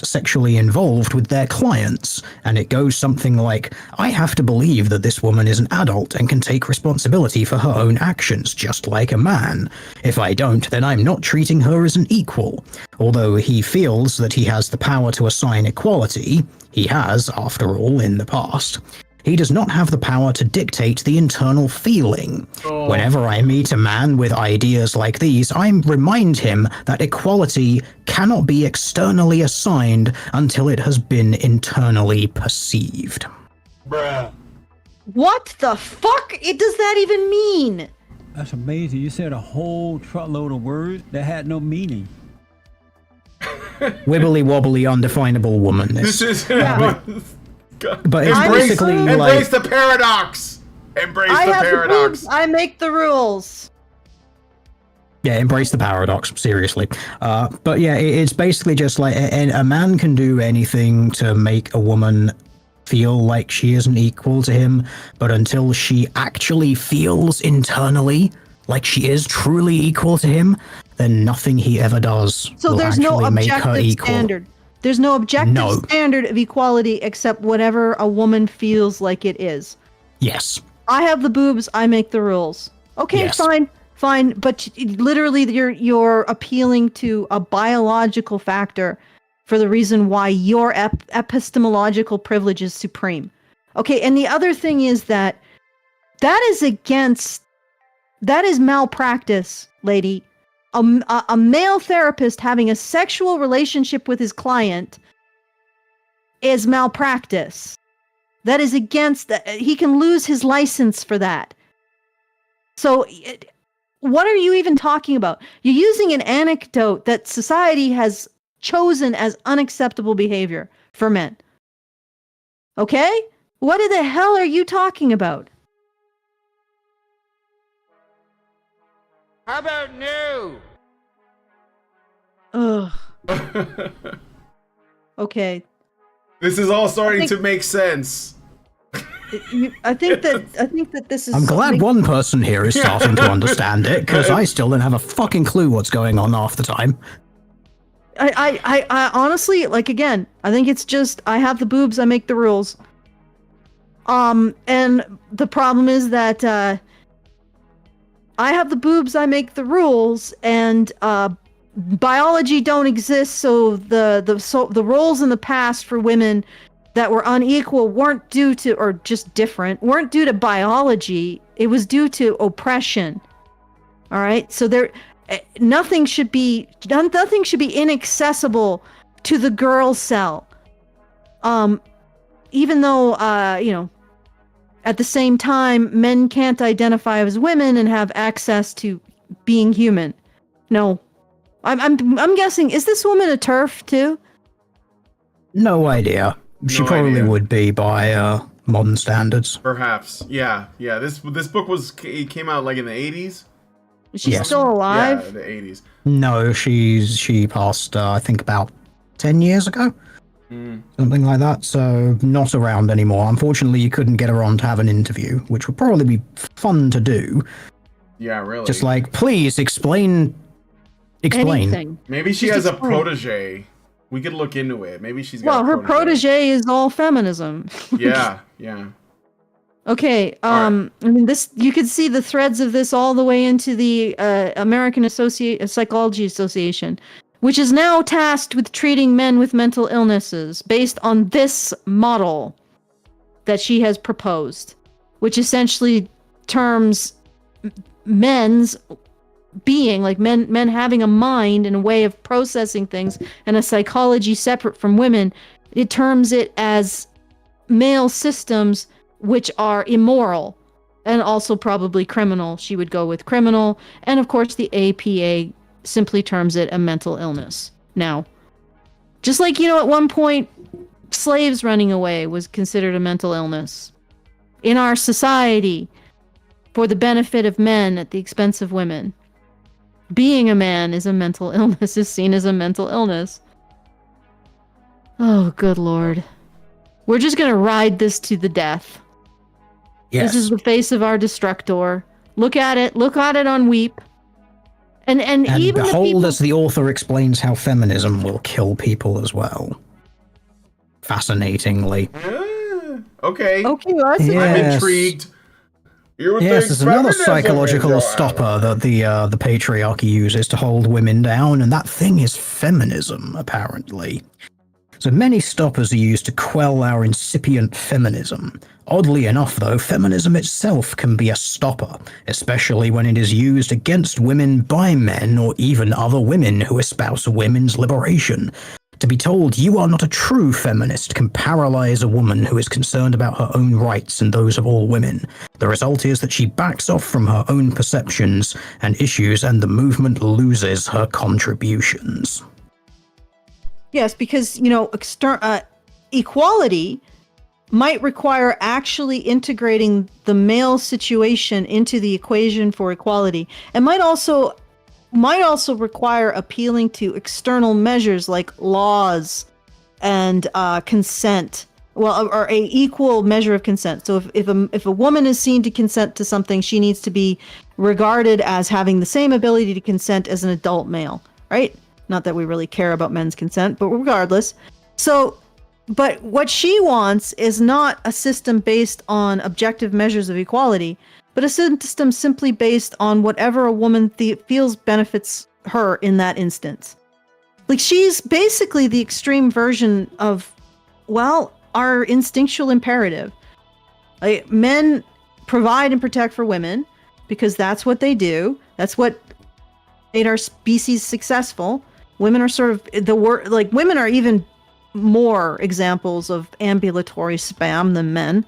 sexually involved with their clients, and it goes something like, I have to believe that this woman is an adult and can take responsibility for her own actions just like a man. If I don't, then I'm not treating her as an equal. Although he feels that he has the power to assign equality, he has, after all, in the past, he does not have the power to dictate the internal feeling. Oh. Whenever I meet a man with ideas like these, I remind him that equality cannot be externally assigned until it has been internally perceived. Bruh. What the fuck does that even mean? That's amazing. You said a whole truckload of words that had no meaning. Wibbly wobbly, undefinable woman. This is. Yeah. But it's basically embrace like the paradox. Embrace I the have paradox. the boobs, I make the rules. yeah, embrace the paradox. Seriously, but yeah, it's basically just like a man can do anything to make a woman feel like she isn't equal to him, but until she actually feels internally like she is truly equal to him, then nothing he ever does So will there's no actually make her objective equal. standard. There's no objective No. standard of equality except whatever a woman feels like it is. Yes. I have the boobs, I make the rules. Okay, Yes. fine, but literally you're appealing to a biological factor for the reason why your epistemological privilege is supreme. Okay, and the other thing is that is malpractice, lady. A male therapist having a sexual relationship with his client is malpractice. That is against, he can lose his license for that. So what are you even talking about? You're using an anecdote that society has chosen as unacceptable behavior for men. Okay? What the hell are you talking about? How about no? Ugh. Okay. This is all starting to make sense. I think that this is. I'm glad something- one person here is starting to understand it, because I still don't have a fucking clue what's going on half the time. I honestly, like, again, I think it's just I have the boobs, I make the rules. And the problem is that I have the boobs, I make the rules, and biology don't exist, so the roles in the past for women that were unequal weren't due to, or just different, weren't due to biology. It was due to oppression. All right, so nothing should be inaccessible to the girl cell. Even though at the same time, men can't identify as women and have access to being human. No, I'm guessing. Is this woman a TERF too? No idea. She No probably idea. would be by modern standards. Perhaps. Yeah. This book it came out like in the 80s. Is she Yes. still alive? Yeah, the 80s. No, she passed, I think, about 10 years ago. Something like that, so not around anymore. Unfortunately, you couldn't get her on to have an interview, which would probably be fun to do. Yeah, really. Just like, please explain. Anything. Maybe she Just has a explain. protege. We could look into it. Maybe she's got Well, a her protege is all feminism. Yeah. Okay. I mean, this, you could see the threads of this all the way into the American Psychology Association, which is now tasked with treating men with mental illnesses based on this model that she has proposed, which essentially terms men's being, like men having a mind and a way of processing things and a psychology separate from women. It terms it as male systems which are immoral and also probably criminal. She would go with criminal. And of course the APA simply terms it a mental illness. Now, just like, at one point slaves running away was considered a mental illness in our society for the benefit of men at the expense of women. Being a man is a mental illness, is seen as a mental illness. Oh, good Lord. We're just gonna ride this to the death. Yes. This is the face of our destructor. Look at it on Weep. And even behold, the people... as the author explains how feminism will kill people as well. Fascinatingly. Okay. Okay, well, that's Yeah. I'm Yes. intrigued. You would Yes, think there's another feminism psychological is- stopper that the patriarchy uses to hold women down, and that thing is feminism, apparently. So many stoppers are used to quell our incipient feminism. Oddly enough, though, feminism itself can be a stopper, especially when it is used against women by men or even other women who espouse women's liberation. To be told you are not a true feminist can paralyze a woman who is concerned about her own rights and those of all women. The result is that she backs off from her own perceptions and issues, and the movement loses her contributions. Yes, because, equality might require actually integrating the male situation into the equation for equality, and might also require appealing to external measures like laws and consent. Well, or a equal measure of consent. So if a woman is seen to consent to something, she needs to be regarded as having the same ability to consent as an adult male, right? Not that we really care about men's consent, but regardless. So, but what she wants is not a system based on objective measures of equality, but a system simply based on whatever a woman feels benefits her in that instance. Like, she's basically the extreme version of, well, our instinctual imperative. Like, men provide and protect for women because that's what they do. That's what made our species successful. Women are sort of women are even more examples of ambulatory spam than men.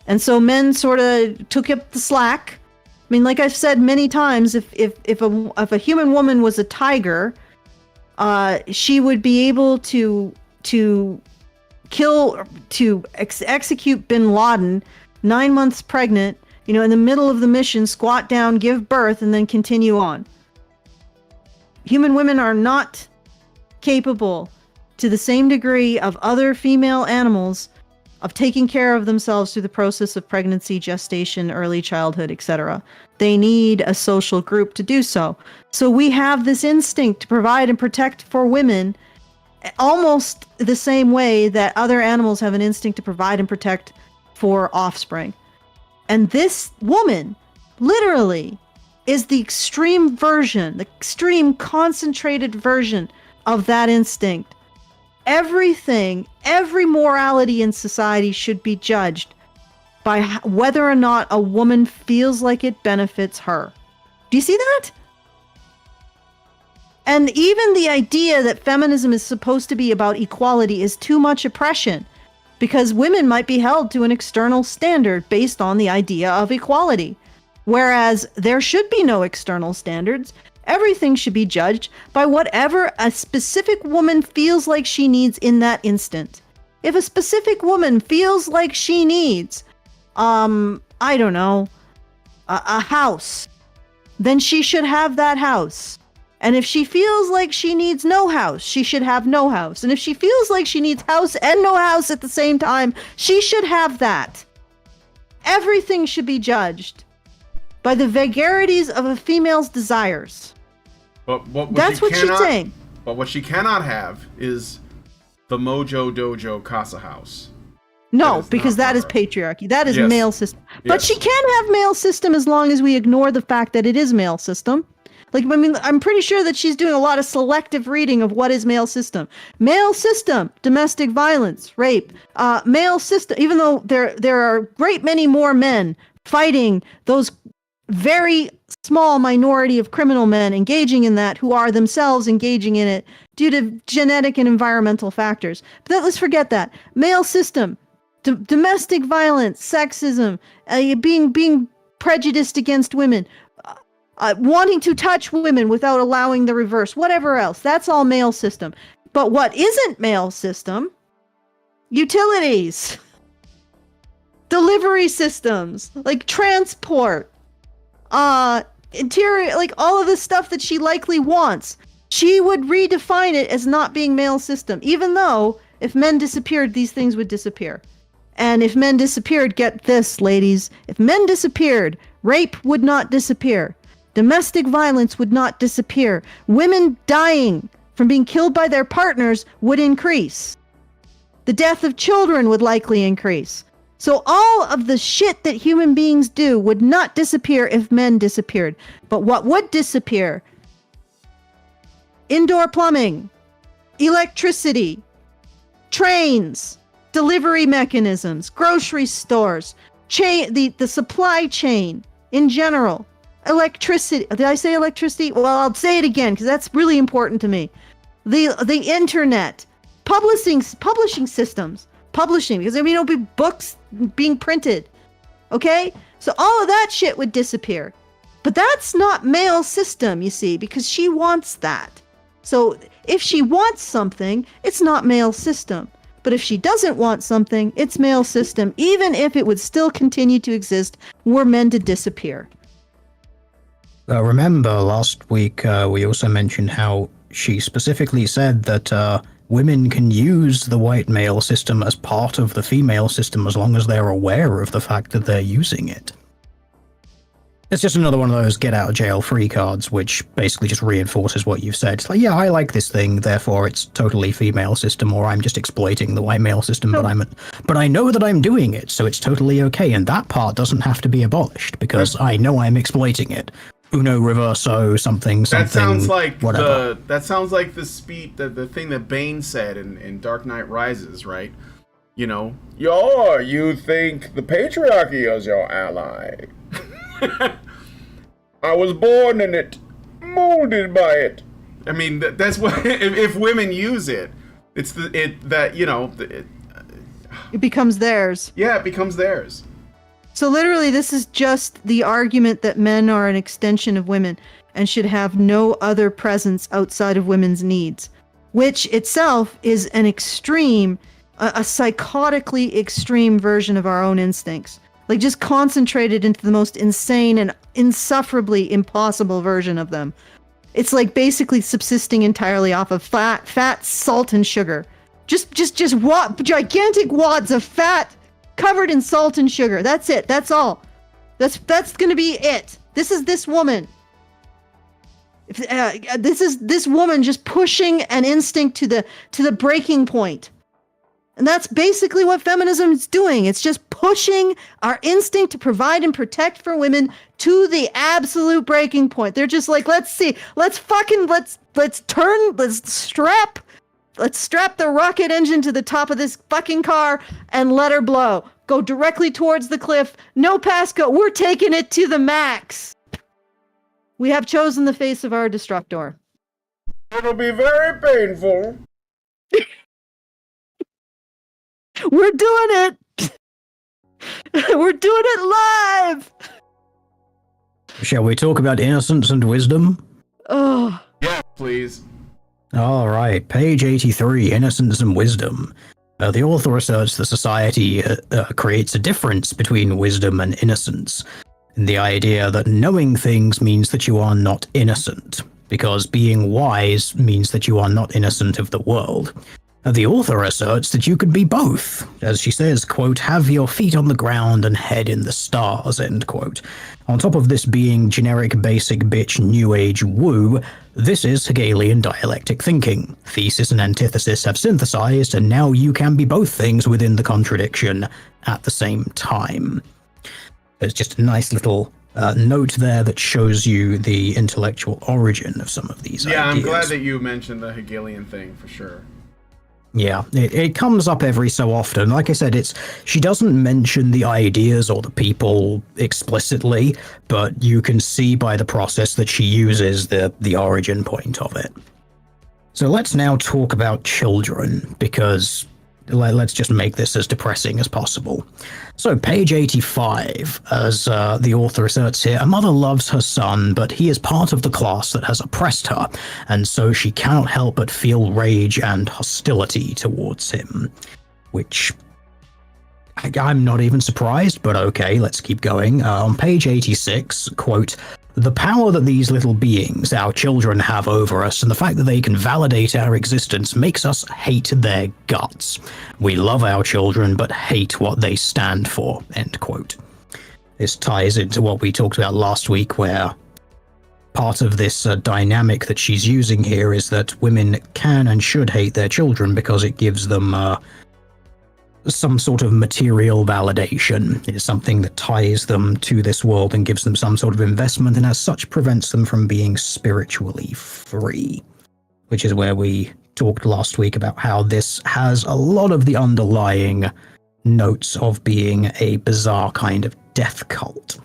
And so men sort of took up the slack. I mean, like I've said many times, if a human woman was a tiger, she would be able to execute bin Laden 9 months pregnant, in the middle of the mission, squat down, give birth, and then continue on. Human women are not capable to the same degree of other female animals of taking care of themselves through the process of pregnancy, gestation, early childhood, etc. They need a social group to do so. So we have this instinct to provide and protect for women almost the same way that other animals have an instinct to provide and protect for offspring. And this woman literally is the extreme version, the extreme concentrated version of that instinct. Everything, every morality in society should be judged by whether or not a woman feels like it benefits her. Do you see that? And even the idea that feminism is supposed to be about equality is too much oppression, because women might be held to an external standard based on the idea of equality. Whereas there should be no external standards. Everything should be judged by whatever a specific woman feels like she needs in that instant. If a specific woman feels like she needs, I don't know, a house, then she should have that house. And if she feels like she needs no house, she should have no house. And if she feels like she needs house and no house at the same time, she should have that. Everything should be judged by the vagaries of a female's desires. But that's what she's saying. But what she cannot have is the Mojo Dojo Casa House. No, because that is patriarchy. That is male system. But Yes. she can have male system as long as we ignore the fact that it is male system. Like, I mean, I'm pretty sure that she's doing a lot of selective reading of what is male system. Male system, domestic violence, rape. Male system, even though there are a great many more men fighting those very small minority of criminal men engaging in that, who are themselves engaging in it due to genetic and environmental factors. But let's forget that. Male system, domestic violence, sexism, being prejudiced against women, wanting to touch women without allowing the reverse, whatever else. That's all male system. But what isn't male system? Utilities. Delivery systems, like transport, interior, like all of the stuff that she likely wants. She would redefine it as not being male system, even though If men disappeared, these things would disappear. And if men disappeared, get this, ladies, if men disappeared, rape would not disappear. Domestic violence would not disappear. Women dying from being killed by their partners would increase. The death of children would likely increase. So all of the shit that human beings do would not disappear if men disappeared. But what would disappear? Indoor plumbing, electricity, trains, delivery mechanisms, grocery stores, the supply chain in general, electricity. Did I say electricity? Well, I'll say it again because that's really important to me. The internet, publishing systems, because there will be books being printed. Okay? So all of that shit would disappear. But that's not male system, you see, because she wants that. So if she wants something, it's not male system. But if she doesn't want something, it's male system, even if it would still continue to exist were men to disappear. Remember, last week we also mentioned how she specifically said that women can use the white male system as part of the female system as long as they're aware of the fact that they're using it. It's just another one of those get out of jail free cards, which basically just reinforces what you've said. It's like, yeah, I like this thing, therefore it's totally female system, or I'm just exploiting the white male system, but I know that I'm doing it, so it's totally okay, and that part doesn't have to be abolished, because I know I'm exploiting it. Uno reverso, something, That sounds like whatever. that sounds like the the thing that Bane said in Dark Knight Rises, right? You know, you think the patriarchy is your ally. I was born in it, molded by it. I mean, that's what if women use it, it's it becomes theirs. Yeah, it becomes theirs. So literally, this is just the argument that men are an extension of women and should have no other presence outside of women's needs, which itself is an extreme, a psychotically extreme version of our own instincts. Like just concentrated into the most insane and insufferably impossible version of them. It's like basically subsisting entirely off of fat, salt, and sugar. Just gigantic wads of fat covered in salt and sugar. That's it. That's all. That's gonna be it. This is this woman. This is this woman just pushing an instinct to the breaking point. And that's basically what feminism is doing. It's just pushing our instinct to provide and protect for women to the absolute breaking point. They're just like, let's strap the rocket engine to the top of this fucking car and let her blow. Go directly towards the cliff. No passcode. We're taking it to the max. We have chosen the face of our destructor. It'll be very painful. We're doing it! We're doing it live! Shall we talk about innocence and wisdom? Oh. Yeah, please. All right, page 83, Innocence and Wisdom. The author asserts that society creates a difference between wisdom and innocence, and the idea that knowing things means that you are not innocent, because being wise means that you are not innocent of the world. The author asserts that you could be both, as she says, quote, have your feet on the ground and head in the stars, end quote. On top of this being generic basic bitch new age woo, this is Hegelian dialectic thinking. Thesis and antithesis have synthesized, and now you can be both things within the contradiction at the same time. There's just a nice little note there that shows you the intellectual origin of some of these ideas. I'm glad that you mentioned the Hegelian thing, for sure. Yeah, it comes up every so often. Like I said, she doesn't mention the ideas or the people explicitly, but you can see by the process that she uses the origin point of it. So let's now talk about children, because let's just make this as depressing as possible. So page 85, as the author asserts here, a mother loves her son, but he is part of the class that has oppressed her, and so she cannot help but feel rage and hostility towards him. Which, I'm not even surprised, but okay, let's keep going. On page 86, quote, The power that these little beings, our children, have over us, and the fact that they can validate our existence makes us hate their guts. We love our children, but hate what they stand for, end quote. This ties into what we talked about last week, where part of this dynamic that she's using here is that women can and should hate their children because it gives them some sort of material validation. It is something that ties them to this world and gives them some sort of investment, and as such prevents them from being spiritually free, which is where we talked last week about how this has a lot of the underlying notes of being a bizarre kind of death cult.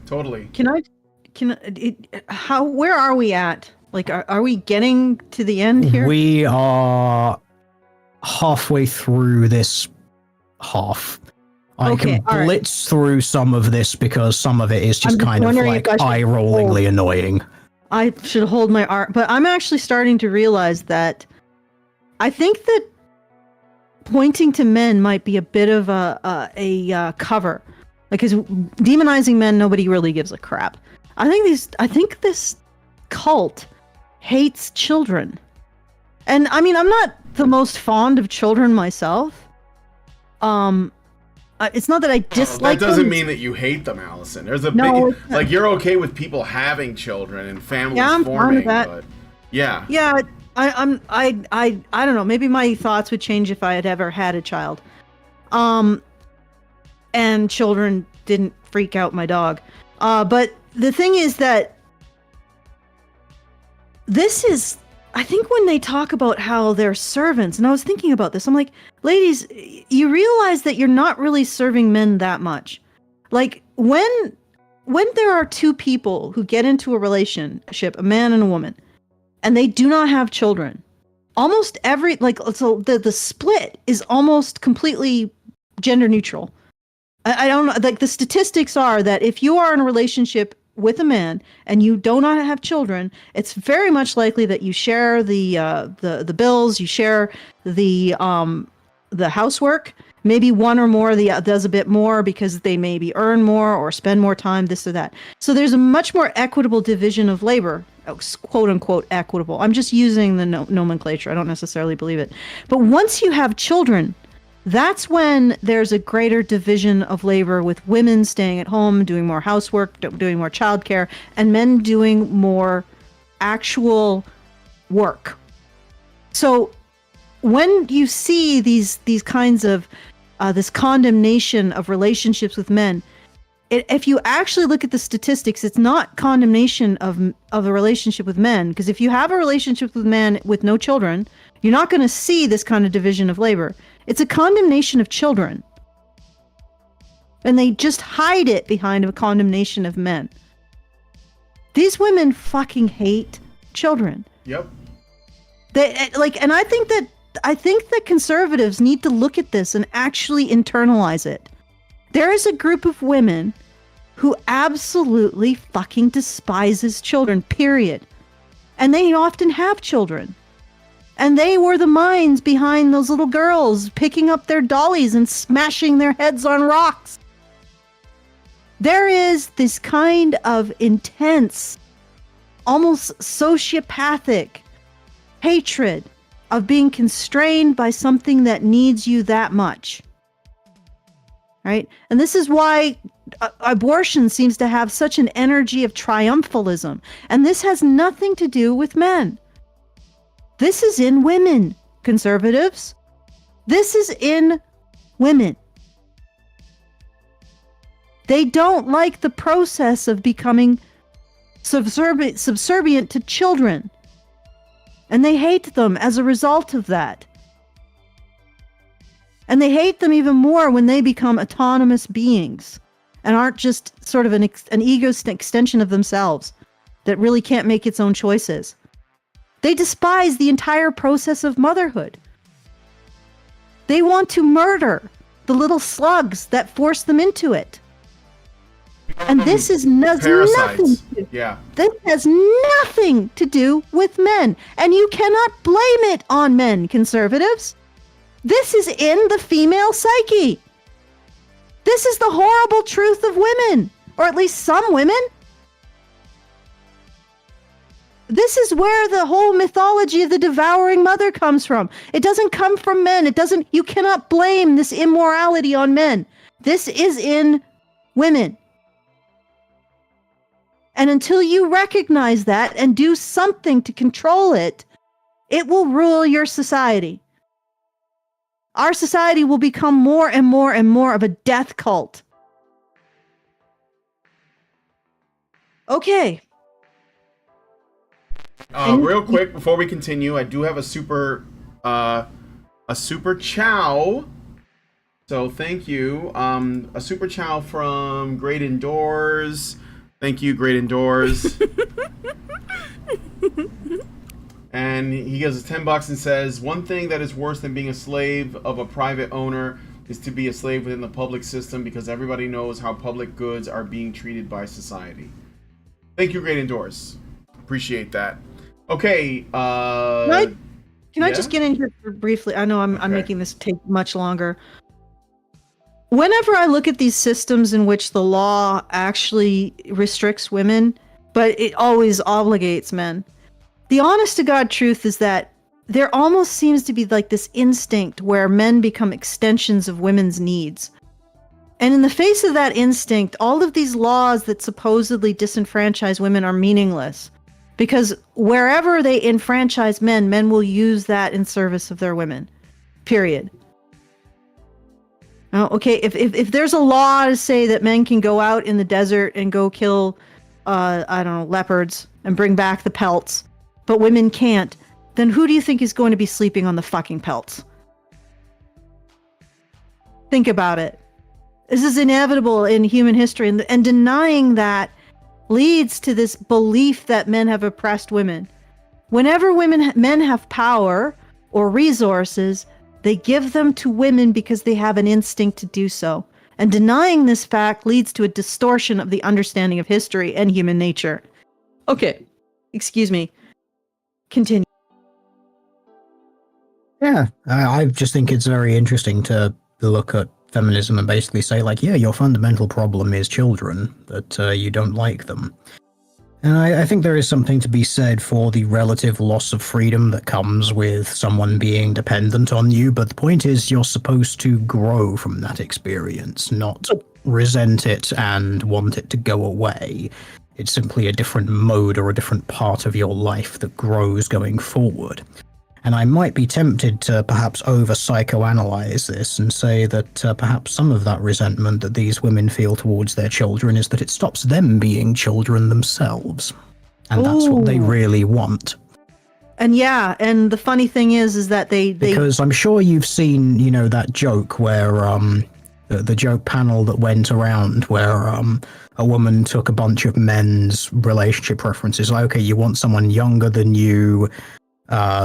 Totally. Where are we at? Like, are we getting to the end here? We are halfway through this half. I can blitz through some of this because some of it is just kind of like eye-rollingly annoying. I should hold my art, but I'm actually starting to realize that I think that pointing to men might be a bit of a cover. Like, because demonizing men, nobody really gives a crap. I think this cult hates children. And I mean, I'm not the most fond of children myself. It's not that I dislike them. That doesn't them. mean that you hate them, Allison. There's a big, like, you're okay with people having children and families forming, but yeah. Yeah, I don't know. Maybe my thoughts would change if I had ever had a child. And children didn't freak out my dog. But the thing is that this is, I think when they talk about how they're servants, and I was thinking about this, I'm like, ladies, you realize that you're not really serving men that much. Like, when there are two people who get into a relationship, a man and a woman, and they do not have children, almost every, like, so the split is almost completely gender neutral. I don't know, like, the statistics are that if you are in a relationship with a man and you do not have children, it's very much likely that you share the bills, you share the housework. Maybe one or more does a bit more because they maybe earn more or spend more time, this or that. So there's a much more equitable division of labor, quote unquote equitable. I'm just using the nomenclature. I don't necessarily believe it. But once you have children, that's when there's a greater division of labor, with women staying at home, doing more housework, doing more childcare, and men doing more actual work. So when you see these kinds of this condemnation of relationships with men, if you actually look at the statistics, it's not condemnation of a relationship with men, because if you have a relationship with men with no children, you're not going to see this kind of division of labor. It's a condemnation of children. And they just hide it behind a condemnation of men. These women fucking hate children. Yep. They like, and I think that conservatives need to look at this and actually internalize it. There is a group of women who absolutely fucking despises children, period. And they often have children. And they were the minds behind those little girls picking up their dollies and smashing their heads on rocks. There is this kind of intense, almost sociopathic hatred of being constrained by something that needs you that much. Right? And this is why abortion seems to have such an energy of triumphalism. And this has nothing to do with men. This is in women, conservatives. This is in women. They don't like the process of becoming subservient to children. And they hate them as a result of that. And they hate them even more when they become autonomous beings and aren't just sort of an ego extension of themselves that really can't make its own choices. They despise the entire process of motherhood. They want to murder the little slugs that force them into it. And this is nothing. Yeah. This has nothing to do with men. And you cannot blame it on men, conservatives. This is in the female psyche. This is the horrible truth of women, or at least some women. This is where the whole mythology of the devouring mother comes from. It doesn't come from men. You cannot blame this immorality on men. This is in women. And until you recognize that and do something to control it, it will rule your society. Our society will become more and more and more of a death cult. Okay. Real quick before we continue, I do have a super chow. So thank you. A super chow from Great Indoors. Thank you, Great Indoors. And he gives us $10 and says, one thing that is worse than being a slave of a private owner is to be a slave within the public system, because everybody knows how public goods are being treated by society. Thank you, Great Indoors. Appreciate that. Okay. Can I just get in here briefly? I know I'm making this take much longer. Whenever I look at these systems in which the law actually restricts women, but it always obligates men, the honest to God truth is that there almost seems to be like this instinct where men become extensions of women's needs. And in the face of that instinct, all of these laws that supposedly disenfranchise women are meaningless. Because wherever they enfranchise men, men will use that in service of their women. Period. Now, okay, if there's a law to say that men can go out in the desert and go kill, leopards and bring back the pelts, but women can't, then who do you think is going to be sleeping on the fucking pelts? Think about it. This is inevitable in human history, and denying that leads to this belief that men have oppressed women. Whenever men have power or resources, they give them to women because they have an instinct to do so. And denying this fact leads to a distortion of the understanding of history and human nature. Okay, excuse me. Continue. Yeah, I just think it's very interesting to look at feminism and basically say, like, yeah, your fundamental problem is children, that you don't like them. And I think there is something to be said for the relative loss of freedom that comes with someone being dependent on you, but the point is you're supposed to grow from that experience, not resent it and want it to go away. It's simply a different mode or a different part of your life that grows going forward. And I might be tempted to perhaps over-psychoanalyze this and say that perhaps some of that resentment that these women feel towards their children is that it stops them being children themselves. And that's what they really want. And yeah, and the funny thing is that they... Because I'm sure you've seen, that joke where, the joke panel that went around where a woman took a bunch of men's relationship preferences. Like, okay, you want someone younger than you,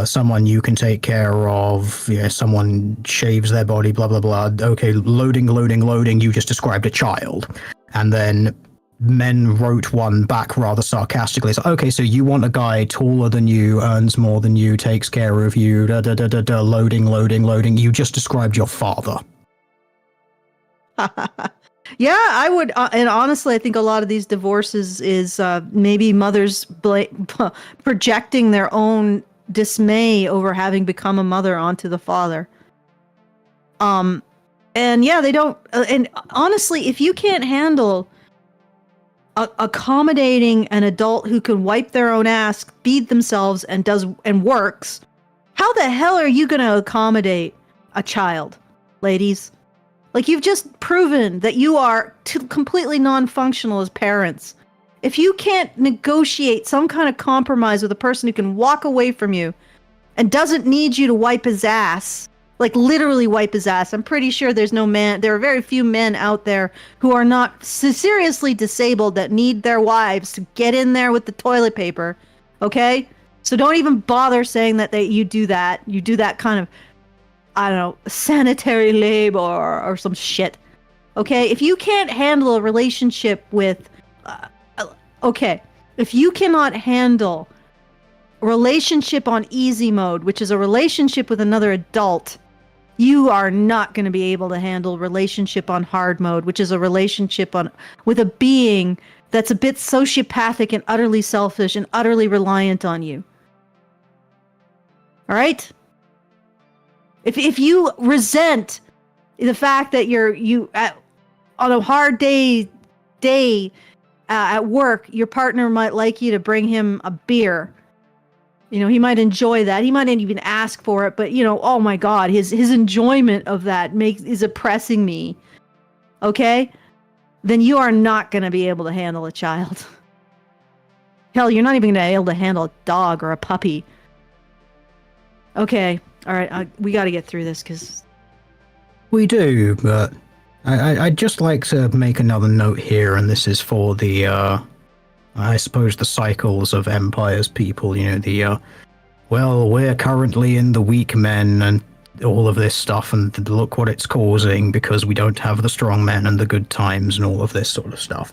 someone you can take care of, someone shaves their body, blah, blah, blah. Okay, loading, you just described a child. And then men wrote one back rather sarcastically. It's like, okay, so you want a guy taller than you, earns more than you, takes care of you, loading. You just described your father. Yeah, I would, and honestly, I think a lot of these divorces is maybe mothers projecting their own dismay over having become a mother onto the father. And yeah, they don't. And honestly, if you can't handle accommodating an adult who can wipe their own ass, feed themselves, and works, how the hell are you going to accommodate a child, ladies? Like, you've just proven that you are completely non-functional as parents. If you can't negotiate some kind of compromise with a person who can walk away from you and doesn't need you to wipe his ass, like literally wipe his ass, I'm pretty sure there are very few men out there who are not seriously disabled that need their wives to get in there with the toilet paper, okay? So don't even bother saying that you do that. You do that kind of, I don't know, sanitary labor or some shit. Okay? If you can't handle a relationship with... if you cannot handle a relationship on easy mode, which is a relationship with another adult, you are not going to be able to handle relationship on hard mode, which is a relationship with a being that's a bit sociopathic and utterly selfish and utterly reliant on you. All right? If you resent the fact that on a hard day at work, your partner might like you to bring him a beer. You know, he might enjoy that. He might not even ask for it, but oh my God, his enjoyment of that is oppressing me. Okay? Then you are not going to be able to handle a child. Hell, you're not even going to be able to handle a dog or a puppy. Okay. All right. We got to get through this because We do, but I'd just like to make another note here, and this is for the, I suppose, the cycles of empires people, well, we're currently in the weak men and all of this stuff, and look what it's causing because we don't have the strong men and the good times and all of this sort of stuff.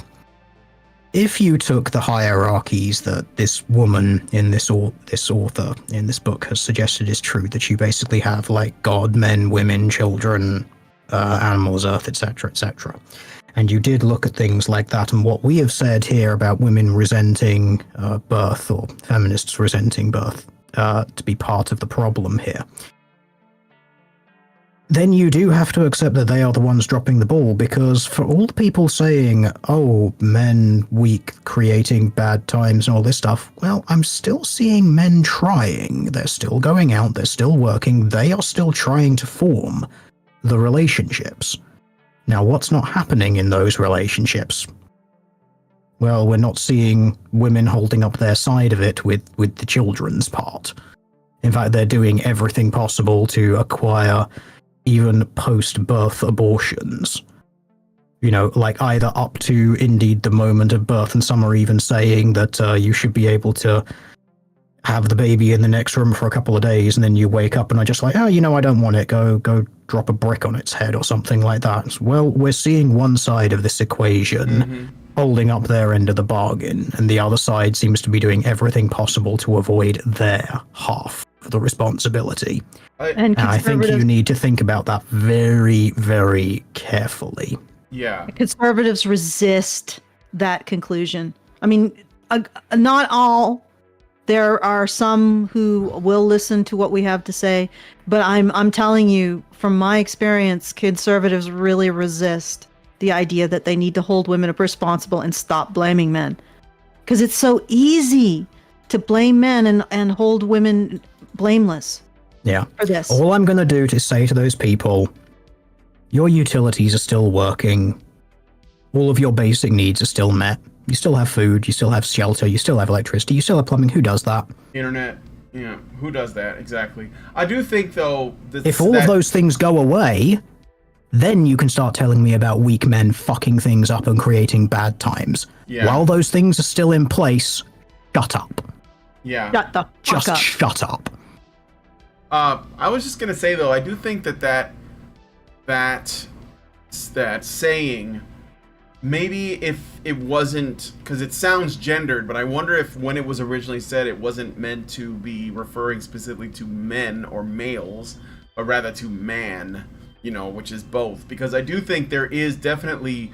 If you took the hierarchies that this woman in this author in this book has suggested is true, that you basically have like God, men, women, children, animals, earth, etc., etc., and you did look at things like that, and what we have said here about women resenting birth, or feminists resenting birth, to be part of the problem here, then you do have to accept that they are the ones dropping the ball, because for all the people saying, oh, men weak, creating bad times and all this stuff, well, I'm still seeing men trying. They're still going out, they're still working, they are still trying to form the relationships. Now, what's not happening in those relationships? Well, we're not seeing women holding up their side of it with the children's part. In fact, they're doing everything possible to acquire even post-birth abortions. Like either up to indeed the moment of birth, and some are even saying that you should be able to have the baby in the next room for a couple of days, and then you wake up and are just like, oh, I don't want it, go drop a brick on its head or something like that. Well, we're seeing one side of this equation holding up their end of the bargain, and the other side seems to be doing everything possible to avoid their half of the responsibility. And I think you need to think about that very, very carefully. Yeah. Conservatives resist that conclusion. I mean, not all. There are some who will listen to what we have to say, but I'm telling you, from my experience, conservatives really resist the idea that they need to hold women up responsible and stop blaming men. Because it's so easy to blame men and hold women blameless. Yeah. For this. All I'm going to do is say to those people, your utilities are still working. All of your basic needs are still met. You still have food, you still have shelter, you still have electricity, you still have plumbing. Who does that? Internet. Yeah, who does that? Exactly. I do think, though, if all of those things go away, then you can start telling me about weak men fucking things up and creating bad times. Yeah. While those things are still in place, shut up. Yeah. Shut the fuck up. Shut up. I was just gonna say, though, I do think that saying, maybe if it wasn't, because it sounds gendered, but I wonder if when it was originally said, it wasn't meant to be referring specifically to men or males, but rather to man, which is both. Because I do think there is definitely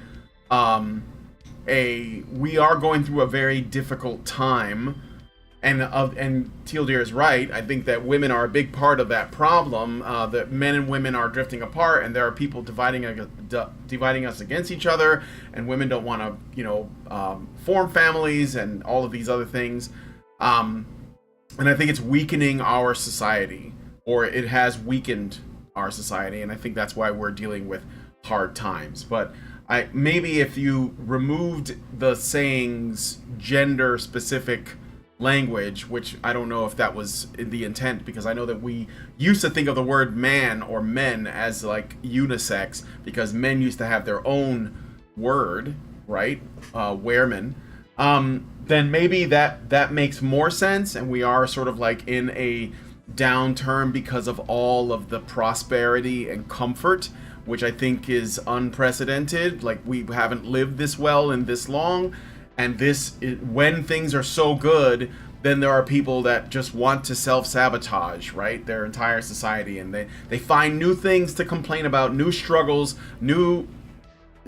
we are going through a very difficult time. And Teal'c is right. I think that women are a big part of that problem. That men and women are drifting apart, and there are people dividing us against each other. And women don't want to, form families and all of these other things. And I think it's weakening our society, or it has weakened our society. And I think that's why we're dealing with hard times. But maybe if you removed the sayings gender-specific language, which I don't know if that was the intent, because I know that we used to think of the word man or men as like unisex, because men used to have their own word, right? Weremen. Then maybe that makes more sense, and we are sort of like in a downturn because of all of the prosperity and comfort, which I think is unprecedented. Like, we haven't lived this well and this long. And when things are so good, then there are people that just want to self-sabotage, right? Their entire society. And they find new things to complain about, new struggles, new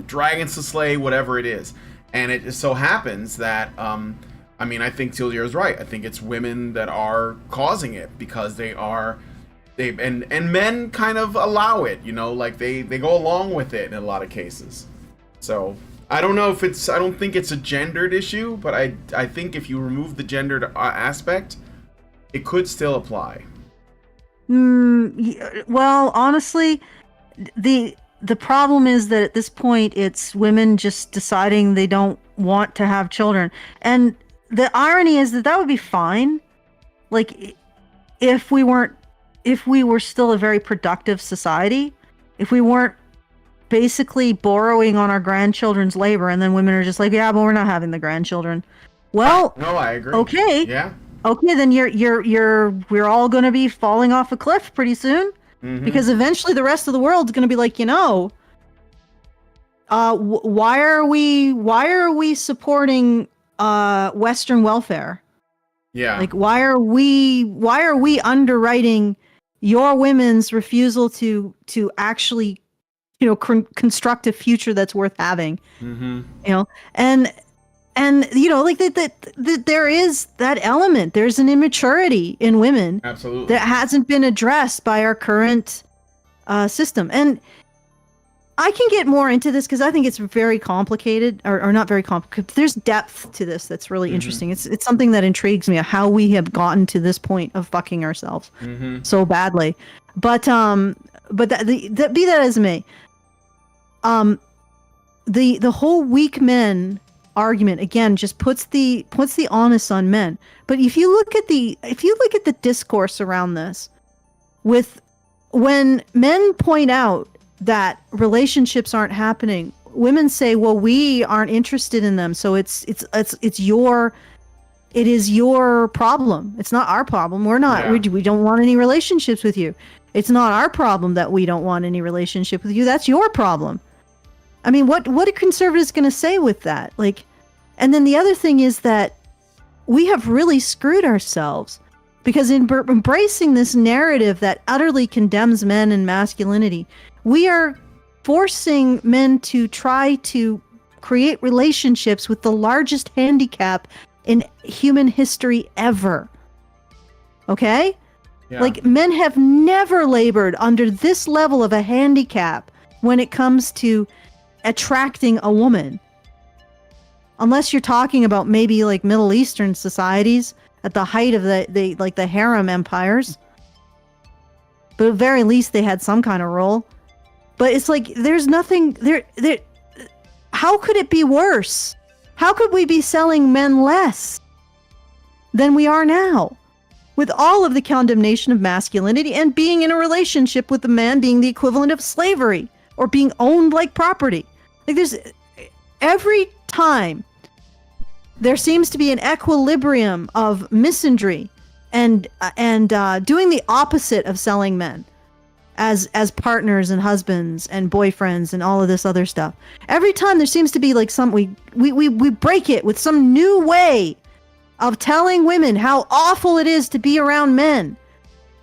dragons to slay, whatever it is. And it just so happens that, I mean, I think Tillier is right. I think it's women that are causing it because and men kind of allow it, you know, like they go along with it in a lot of cases. So I don't know if I don't think it's a gendered issue, but I think if you remove the gendered aspect, it could still apply. Well, honestly, the problem is that at this point it's women just deciding they don't want to have children. And the irony is that would be fine. Like if we were still a very productive society, if we weren't basically borrowing on our grandchildren's labor, and then women are just like, yeah, but we're not having the grandchildren. Well, no, I agree. Okay. Yeah. Okay, then we're all going to be falling off a cliff pretty soon, because eventually the rest of the world's going to be like, you know, why are we supporting Western welfare? Yeah. Like, why are we underwriting your women's refusal to actually, you know, construct a future that's worth having? You know, and you know, like there is that element. There's an immaturity in women, absolutely, that hasn't been addressed by our current system. And I can get more into this because I think it's very complicated, or not very complicated. There's depth to this that's really interesting. It's something that intrigues me, how we have gotten to this point of fucking ourselves so badly. But be that as it may, the whole weak men argument again just puts the onus on men. But if you look at the discourse around this, when men point out that relationships aren't happening, women say, well, we aren't interested in them, so it is your problem. It's not our problem. We're not. Yeah. We don't want any relationships with you. It's not our problem that we don't want any relationship with you. That's your problem. I mean, what are conservatives going to say with that? Like, and then the other thing is that we have really screwed ourselves, because in embracing this narrative that utterly condemns men and masculinity, we are forcing men to try to create relationships with the largest handicap in human history ever. Okay? Yeah. Like, men have never labored under this level of a handicap when it comes to attracting a woman. Unless you're talking about maybe like Middle Eastern societies at the height of the harem empires. But at the very least they had some kind of role. But it's like there's nothing there. How could it be worse? How could we be selling men less than we are now? With all of the condemnation of masculinity and being in a relationship with the man being the equivalent of slavery or being owned like property. Like, there's every time there seems to be an equilibrium of misandry and doing the opposite of selling men as partners and husbands and boyfriends and all of this other stuff. Every time there seems to be like we break it with some new way of telling women how awful it is to be around men.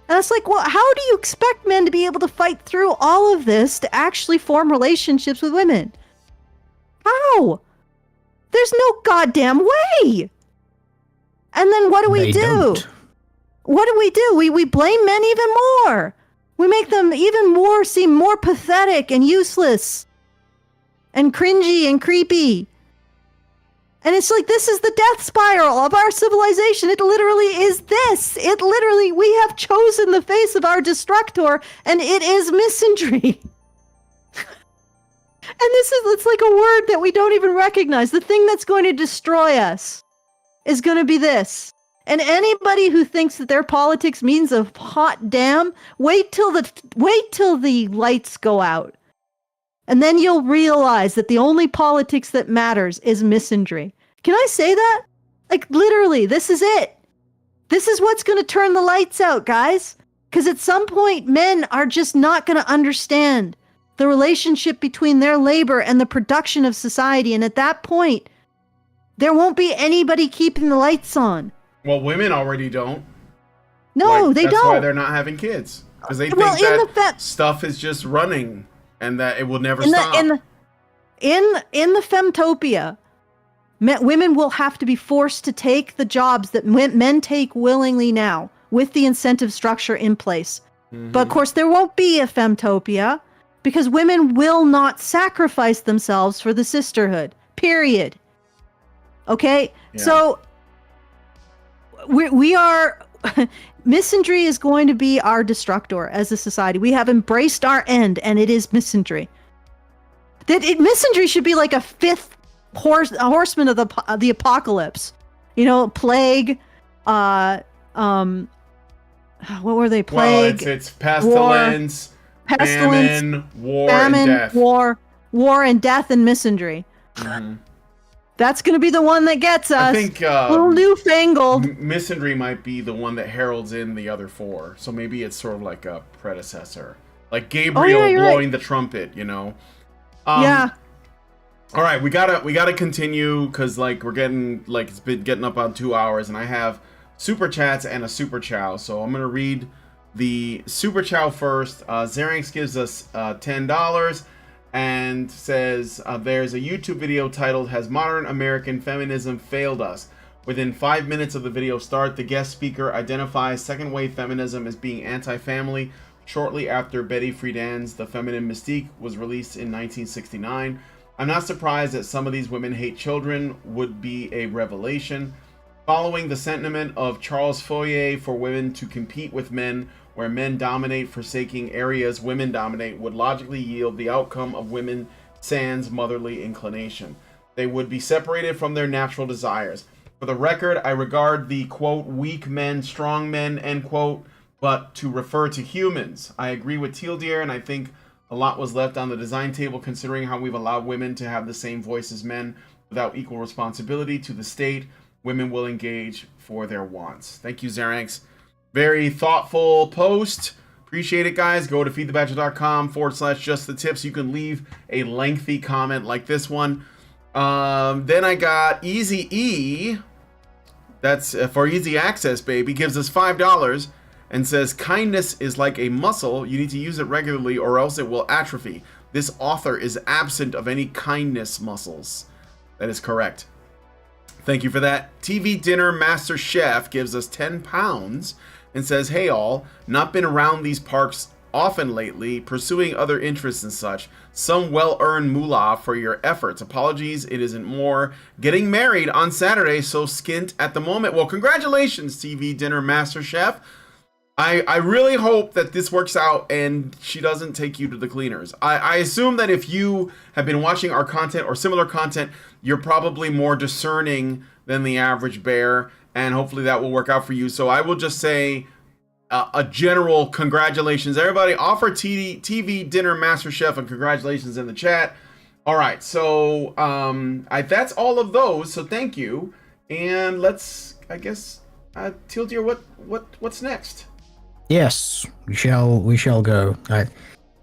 And it's like, well, how do you expect men to be able to fight through all of this to actually form relationships with women? How? There's no goddamn way. And then what do we do? Don't. What do? We blame men even more. We make them even more seem more pathetic and useless and cringy and creepy. And it's like, this is the death spiral of our civilization. It literally is this. We have chosen the face of our destructor, and it is misandry. And it's like a word that we don't even recognize. The thing that's going to destroy us is going to be this. And anybody who thinks that their politics means a hot damn, wait till the lights go out. And then you'll realize that the only politics that matters is misandry. Can I say that? Like, literally, this is it. This is what's going to turn the lights out, guys. Because at some point, men are just not going to understand the relationship between their labor and the production of society. And at that point, there won't be anybody keeping the lights on. Well, women already don't. No, they don't. That's why they're not having kids. Because they think that stuff is just running and that it will never stop. In the femtopia, Women will have to be forced to take the jobs that men take willingly now with the incentive structure in place. But of course, there won't be a femtopia because women will not sacrifice themselves for the sisterhood, period. Okay? Yeah. So we are... misandry is going to be our destructor as a society. We have embraced our end, and it is misandry. Misandry should be like a fifth horseman of the apocalypse. You know, plague, what were they? Plague. Well, it's pestilence, famine, war, and death. war, and death, and misandry. Mm-hmm. That's going to be the one that gets us. I think a little newfangled. misandry might be the one that heralds in the other four. So maybe it's sort of like a predecessor, like Gabriel blowing the trumpet. You know. Yeah. All right, we gotta continue because like we're getting like it's been getting up on 2 hours, and I have super chats and a super chow. So I'm gonna read the super chow first. Xerinx gives us $10 and says there's a YouTube video titled "Has Modern American Feminism Failed Us?" Within 5 minutes of the video start, the guest speaker identifies second wave feminism as being anti-family. Shortly after Betty Friedan's The Feminine Mystique was released in 1969. I'm not surprised that some of these women hate children would be a revelation. Following the sentiment of Charles Fourier for women to compete with men, where men dominate forsaking areas women dominate, would logically yield the outcome of women sans motherly inclination. They would be separated from their natural desires. For the record, I regard the, quote, weak men, strong men, end quote, but to refer to humans. I agree with Teal Deer, and I think a lot was left on the design table considering how we've allowed women to have the same voice as men without equal responsibility to the state. Women will engage for their wants. Thank you, Xerinx. Very thoughtful post. Appreciate it, guys. Go to feedthebadger.com/just the tips. You can leave a lengthy comment like this one. Then I got Easy E. That's for easy access, baby. Gives us $5. And says, kindness is like a muscle. You need to use it regularly or else it will atrophy. This author is absent of any kindness muscles. That is correct. Thank you for that. TV Dinner Master Chef gives us £10 and says, hey all, not been around these parks often lately, pursuing other interests and such. Some well-earned moolah for your efforts. Apologies, it isn't more. Getting married on Saturday, so skint at the moment. Well, congratulations, TV Dinner Master Chef. I really hope that this works out and she doesn't take you to the cleaners. I assume that if you have been watching our content or similar content, you're probably more discerning than the average bear, and hopefully that will work out for you. So I will just say a general congratulations. Everybody, offer TV Dinner Master Chef and congratulations in the chat. All right, so that's all of those, so thank you. And let's, I guess, Teal Deer, what's next? Yes, we shall go.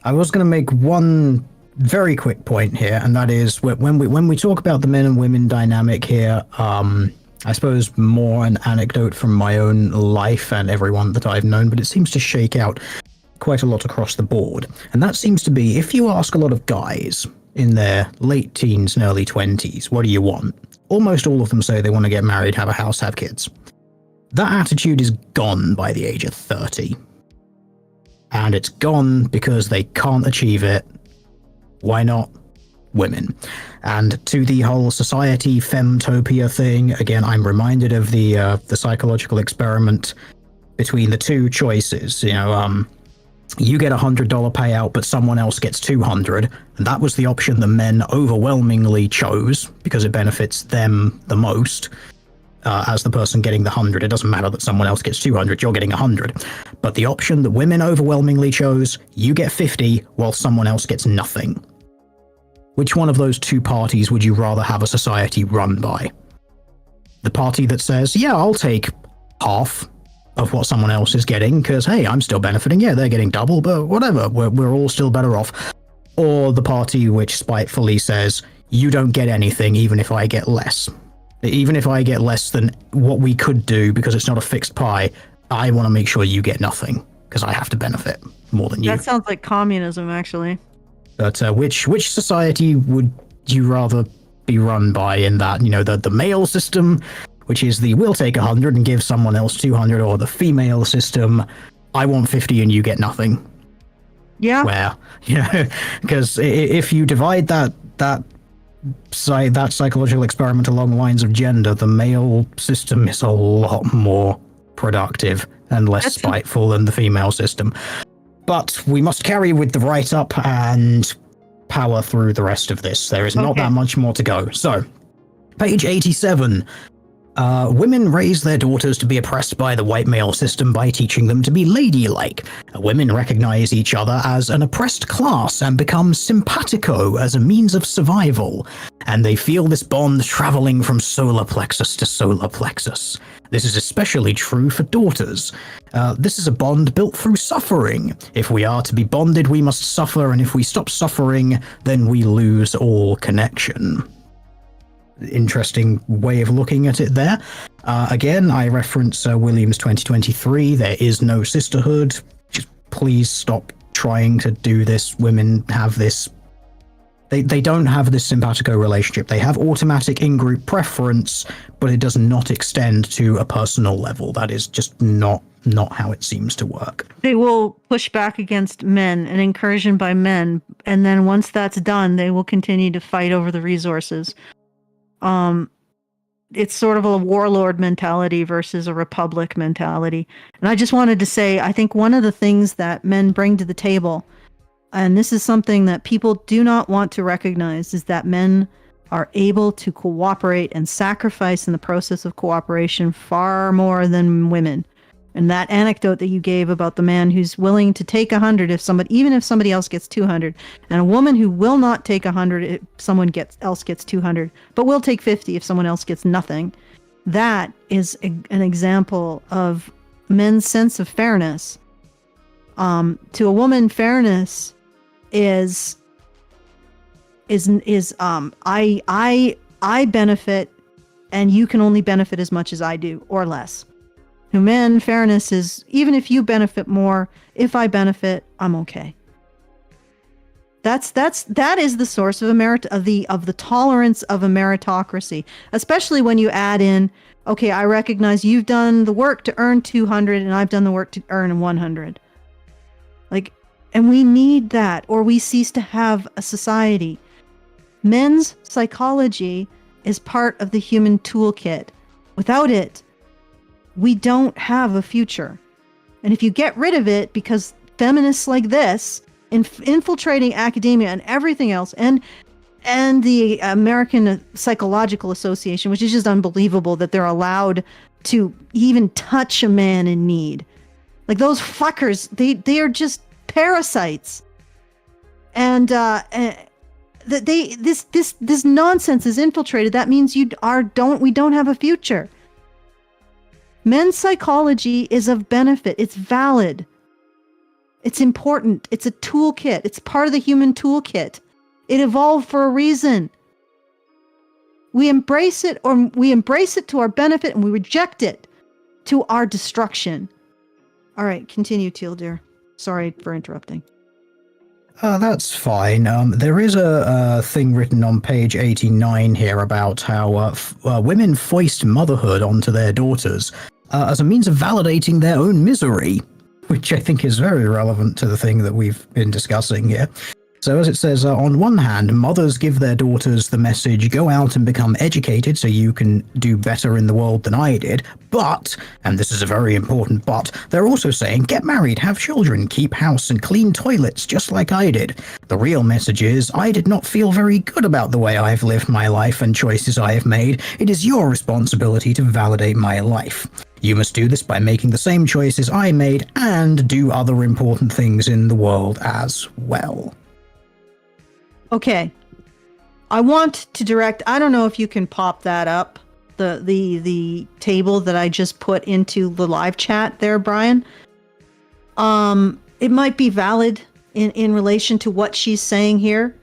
I was going to make one very quick point here, and that is when we talk about the men and women dynamic here, I suppose more an anecdote from my own life and everyone that I've known, but it seems to shake out quite a lot across the board. And that seems to be, if you ask a lot of guys in their late teens and early 20s, what do you want? Almost all of them say they want to get married, have a house, have kids. That attitude is gone by the age of 30. And it's gone because they can't achieve it. Why not? Women. And to the whole society femtopia thing, again, I'm reminded of the psychological experiment between the two choices. You know, you get $100 payout, but someone else gets $200. And that was the option the men overwhelmingly chose because it benefits them the most. As the person getting the 100, it doesn't matter that someone else gets 200, you're getting 100. But the option that women overwhelmingly chose, you get 50 while someone else gets nothing. Which one of those two parties would you rather have a society run by? The party that says, yeah, I'll take half of what someone else is getting because, hey, I'm still benefiting. Yeah, they're getting double, but whatever, we're all still better off. Or the party which spitefully says, you don't get anything even if I get less. Even if I get less than what we could do because it's not a fixed pie, I want to make sure you get nothing because I have to benefit more than you. That sounds like communism, actually. But which society would you rather be run by in that, the male system, which is the we'll take 100 and give someone else 200, or the female system, I want 50 and you get nothing. Yeah. Where, because if you divide that psychological experiment along the lines of gender, the male system is a lot more productive and less spiteful than the female system. But we must carry with the write-up and power through the rest of this. There is not that much more to go. So, page 87. Women raise their daughters to be oppressed by the white male system by teaching them to be ladylike. Women recognize each other as an oppressed class and become simpatico as a means of survival. And they feel this bond traveling from solar plexus to solar plexus. This is especially true for daughters. This is a bond built through suffering. If we are to be bonded, we must suffer, and if we stop suffering, then we lose all connection. Interesting way of looking at it there. Again, I reference Williams 2023. There is no sisterhood. Just please stop trying to do this. Women have this. They don't have this simpatico relationship. They have automatic in-group preference, but it does not extend to a personal level. That is just not how it seems to work. They will push back against men, an incursion by men, and then once that's done, they will continue to fight over the resources. It's sort of a warlord mentality versus a republic mentality. And I just wanted to say, I think one of the things that men bring to the table, and this is something that people do not want to recognize, is that men are able to cooperate and sacrifice in the process of cooperation far more than women. And that anecdote that you gave about the man who's willing to take 100 even if somebody else gets 200, and a woman who will not take 100 if someone else gets 200, but will take 50 if someone else gets nothing. That is an example of men's sense of fairness. To a woman, fairness is I benefit and you can only benefit as much as I do or less. To men, fairness is even if you benefit more, if I benefit, I'm okay. That is the source of the tolerance of a meritocracy, especially when you add in, okay, I recognize you've done the work to earn 200 and I've done the work to earn 100. And we need that, or we cease to have a society. Men's psychology is part of the human toolkit. Without it, we don't have a future. And if you get rid of it, because feminists like this, infiltrating academia and everything else, and the American Psychological Association, which is just unbelievable that they're allowed to even touch a man in need. Like those fuckers, they are just parasites. And this nonsense is infiltrated. That means we don't have a future. Men's psychology is of benefit. It's valid. It's important. It's a toolkit. It's part of the human toolkit. It evolved for a reason. We embrace it to our benefit, and we reject it to our destruction. All right, continue, Teal dear. Sorry for interrupting. That's fine. There is a thing written on page 89 here about how women foist motherhood onto their daughters as a means of validating their own misery, which I think is very relevant to the thing that we've been discussing here. So as it says, on one hand, mothers give their daughters the message, go out and become educated so you can do better in the world than I did. But, and this is a very important but, they're also saying, get married, have children, keep house and clean toilets just like I did. The real message is, I did not feel very good about the way I've lived my life and choices I have made. It is your responsibility to validate my life. You must do this by making the same choices I made and do other important things in the world as well. Okay. I want to direct, I don't know if you can pop that up, the table that I just put into the live chat there, Brian. It might be valid in relation to what she's saying here.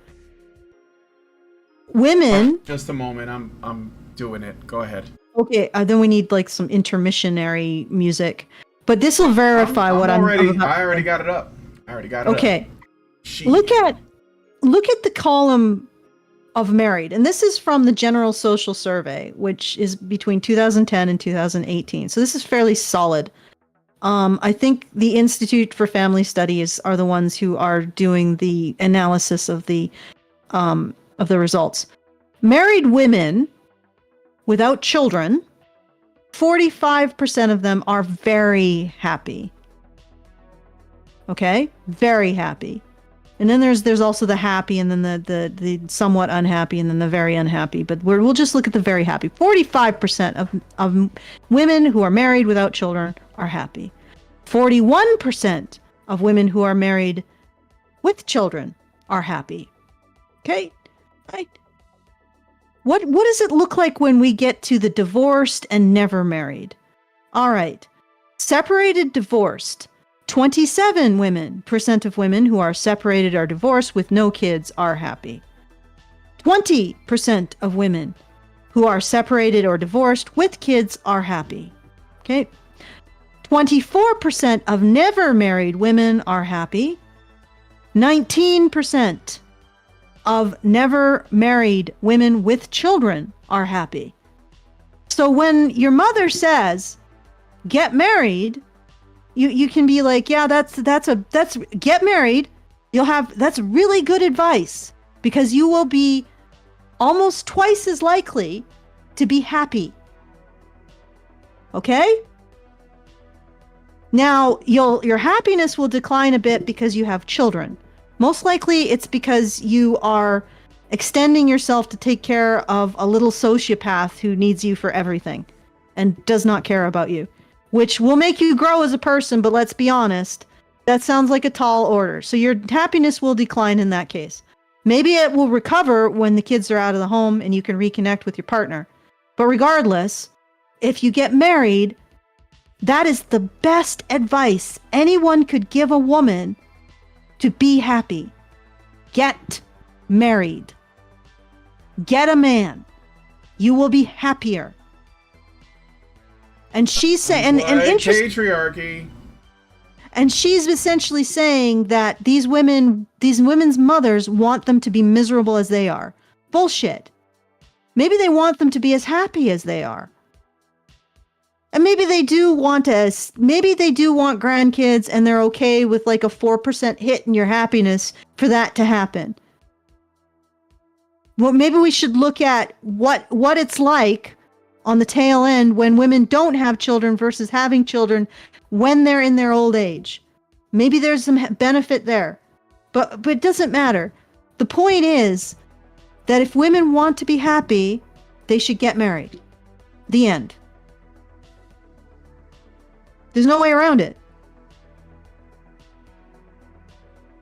Women. Just a moment, I'm doing it. Go ahead. Okay, then we need like some intermissionary music. But this will verify what I'm about. I already got it up. Okay. Look at the column of married, and this is from the General Social Survey, which is between 2010 and 2018. So this is fairly solid. I think the Institute for Family Studies are the ones who are doing the analysis of the results. Married women without children, 45% of them are very happy. Okay? Very happy. And then there's also the happy, and then the somewhat unhappy, and then the very unhappy. But we'll just look at the very happy. 45% of women who are married without children are happy. 41% of women who are married with children are happy. Okay? Right? What does it look like when we get to the divorced and never married? All right. Separated, divorced. 27% of women who are separated or divorced with no kids are happy. 20% of women who are separated or divorced with kids are happy. Okay. 24% of never married women are happy. 19% of never married women with children are happy. So when your mother says, get married, you can be like, yeah, that's get married. That's really good advice, because you will be almost twice as likely to be happy. Okay? Now, your happiness will decline a bit because you have children. Most likely it's because you are extending yourself to take care of a little sociopath who needs you for everything and does not care about you, which will make you grow as a person, but let's be honest, that sounds like a tall order. So your happiness will decline in that case. Maybe it will recover when the kids are out of the home and you can reconnect with your partner. But regardless, if you get married, that is the best advice anyone could give a woman to be happy. Get married. Get a man. You will be happier. And she's saying, and patriarchy. And she's essentially saying that these women's mothers want them to be miserable as they are. Bullshit. Maybe they want them to be as happy as they are. And maybe they do want grandkids, and they're okay with like a 4% hit in your happiness for that to happen. Well, maybe we should look at what it's like on the tail end when women don't have children versus having children when they're in their old age. Maybe there's some benefit there, but it doesn't matter. The point is that if women want to be happy, they should get married. The end. There's no way around it.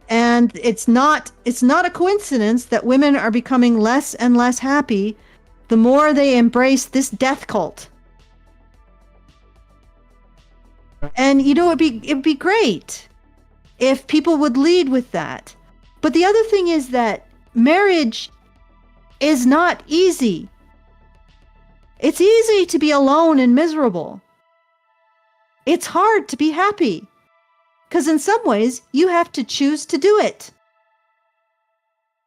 And it's not a coincidence that women are becoming less and less happy the more they embrace this death cult. And it'd be great if people would lead with that. But the other thing is that marriage is not easy. It's easy to be alone and miserable. It's hard to be happy, because in some ways you have to choose to do it.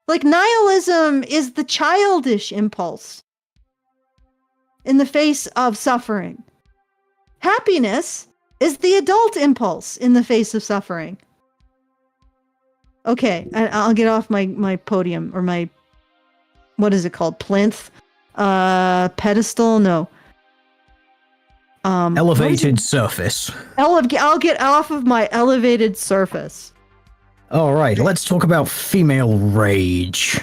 Like, nihilism is the childish impulse in the face of suffering. Happiness is the adult impulse in the face of suffering. Okay, I'll get off my podium, or my, what is it called? Plinth? Pedestal? No. Elevated surface. I'll get off of my elevated surface. All right, let's talk about female rage,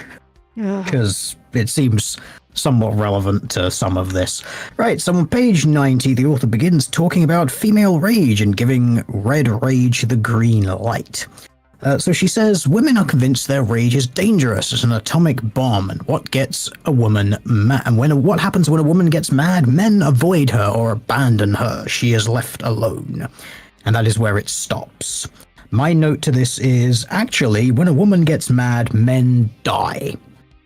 because it seems somewhat relevant to some of this. Right, so on page 90, the author begins talking about female rage and giving red rage the green light. So she says, women are convinced their rage is dangerous as an atomic bomb, and what gets a woman mad? And what happens when a woman gets mad? Men avoid her or abandon her. She is left alone. And that is where it stops. My note to this is, actually, when a woman gets mad, men die.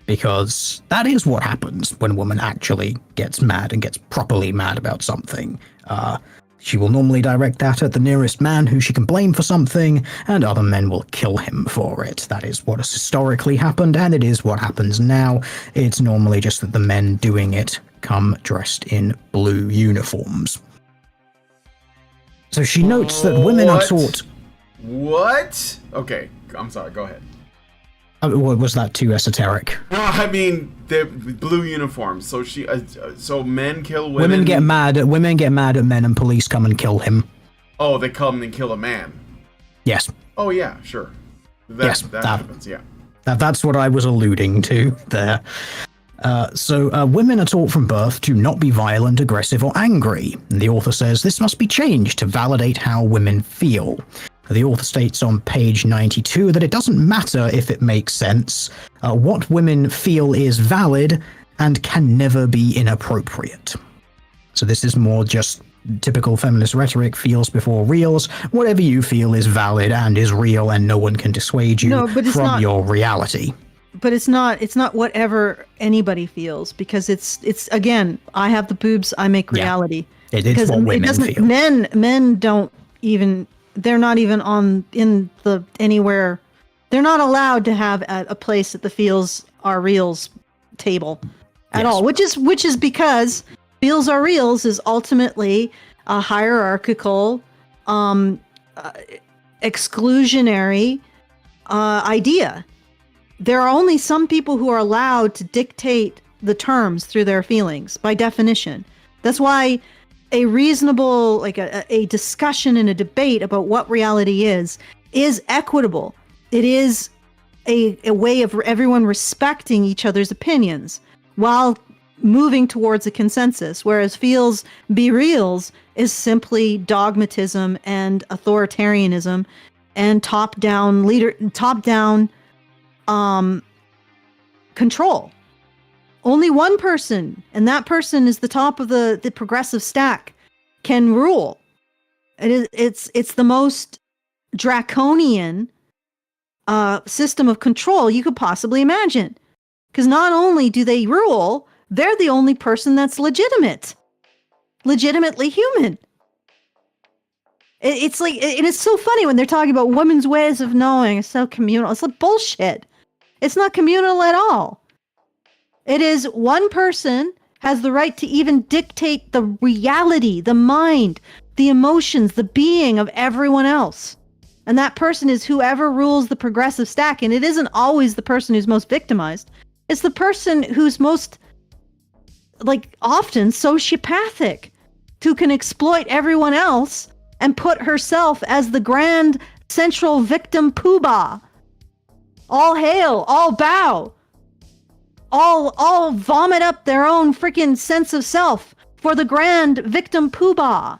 Because that is what happens when a woman actually gets mad and gets properly mad about something. She will normally direct that at the nearest man who she can blame for something, and other men will kill him for it. That is what has historically happened, and it is what happens now. It's normally just that the men doing it come dressed in blue uniforms. So she notes that women are taught... What? Okay, I'm sorry, go ahead. Was that too esoteric? No, I mean the blue uniforms. So so men kill women. Women get mad at men, and police come and kill him. Oh, they come and kill a man. Yes. Oh yeah, sure. That happens. Yeah. That's what I was alluding to there. So women are taught from birth to not be violent, aggressive, or angry. And the author says this must be changed to validate how women feel. The author states on page 92 that it doesn't matter if it makes sense. What women feel is valid and can never be inappropriate. So this is more just typical feminist rhetoric, feels before reals. Whatever you feel is valid and is real, and no one can dissuade you from your reality. But it's not whatever anybody feels, because it's again, I have the boobs, I make reality. Yeah, it's what women feel. Men don't even, they're not even anywhere. They're not allowed to have a place at the feels are reals table at all, which is because feels are reals is ultimately a hierarchical, exclusionary idea. There are only some people who are allowed to dictate the terms through their feelings by definition. That's why a reasonable, like a discussion and a debate about what reality is equitable. It is a way of everyone respecting each other's opinions while moving towards a consensus, whereas feels be reals is simply dogmatism and authoritarianism and top-down control. Only one person, and that person is the top of the progressive stack, can rule. It's the most draconian system of control you could possibly imagine. Because not only do they rule, they're the only person that's legitimately human. It's like, and it's so funny when they're talking about women's ways of knowing. It's so communal. It's like bullshit. It's not communal at all. It is one person has the right to even dictate the reality, the mind, the emotions, the being of everyone else. And that person is whoever rules the progressive stack. And it isn't always the person who's most victimized. It's the person who's most, like, often sociopathic, who can exploit everyone else and put herself as the grand central victim poobah. All hail, all bow, all vomit up their own freaking sense of self for the grand victim poobah.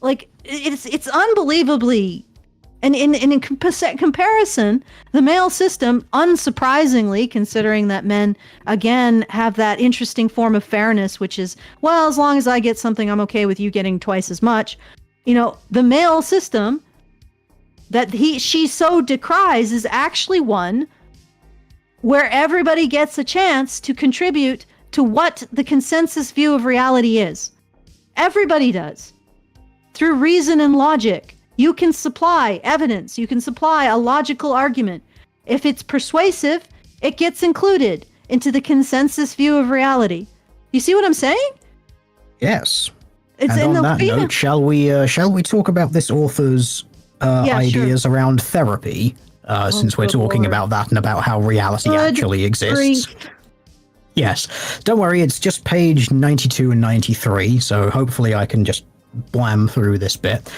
Like, it's unbelievably, and in comparison, the male system, unsurprisingly, considering that men, again, have that interesting form of fairness, which is, well, as long as I get something, I'm okay with you getting twice as much. You know, the male system that she so decries is actually one where everybody gets a chance to contribute to what the consensus view of reality is. Everybody does. Through reason and logic. You can supply evidence. You can supply a logical argument. If it's persuasive, it gets included into the consensus view of reality. You see what I'm saying? Yes. And on that note, shall we talk about this author's ideas around therapy? Since we're talking about that and about how reality actually exists. Yes. Don't worry, it's just page 92 and 93, so hopefully I can just blam through this bit.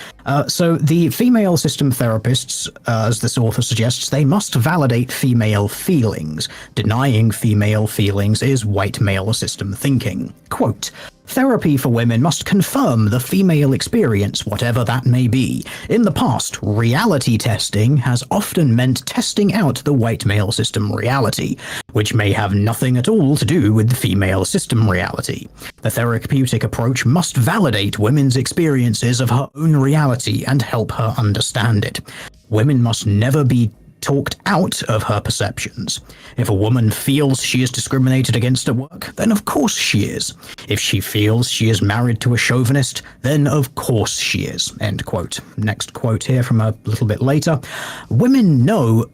So the female system therapists, as this author suggests, they must validate female feelings. Denying female feelings is white male system thinking. Quote, therapy for women must confirm the female experience, whatever that may be. In the past, reality testing has often meant testing out the white male system reality, which may have nothing at all to do with the female system reality. The therapeutic approach must validate women's experiences of her own reality and help her understand it. Women must never be talked out of her perceptions. If a woman feels she is discriminated against at work, then of course she is. If she feels she is married to a chauvinist, then of course she is. End quote. Next quote here from a little bit later. Women know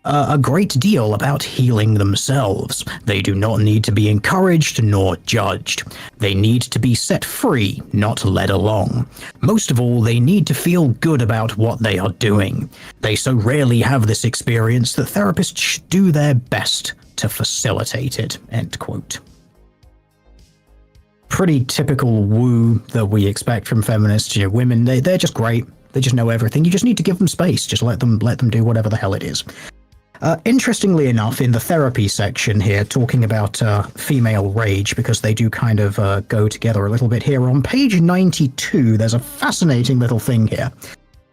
a great deal about healing themselves. They do not need to be encouraged nor judged. They need to be set free, not led along. Most of all, they need to feel good about what they are doing. They so rarely have this experience that therapists should do their best to facilitate it. End quote. Pretty typical woo that we expect from feminists. You know, women, they're just great. They just know everything. You just need to give them space. Just let them do whatever the hell it is. Interestingly enough, in the therapy section here, talking about female rage, because they do kind of go together a little bit here, on page 92, there's a fascinating little thing here.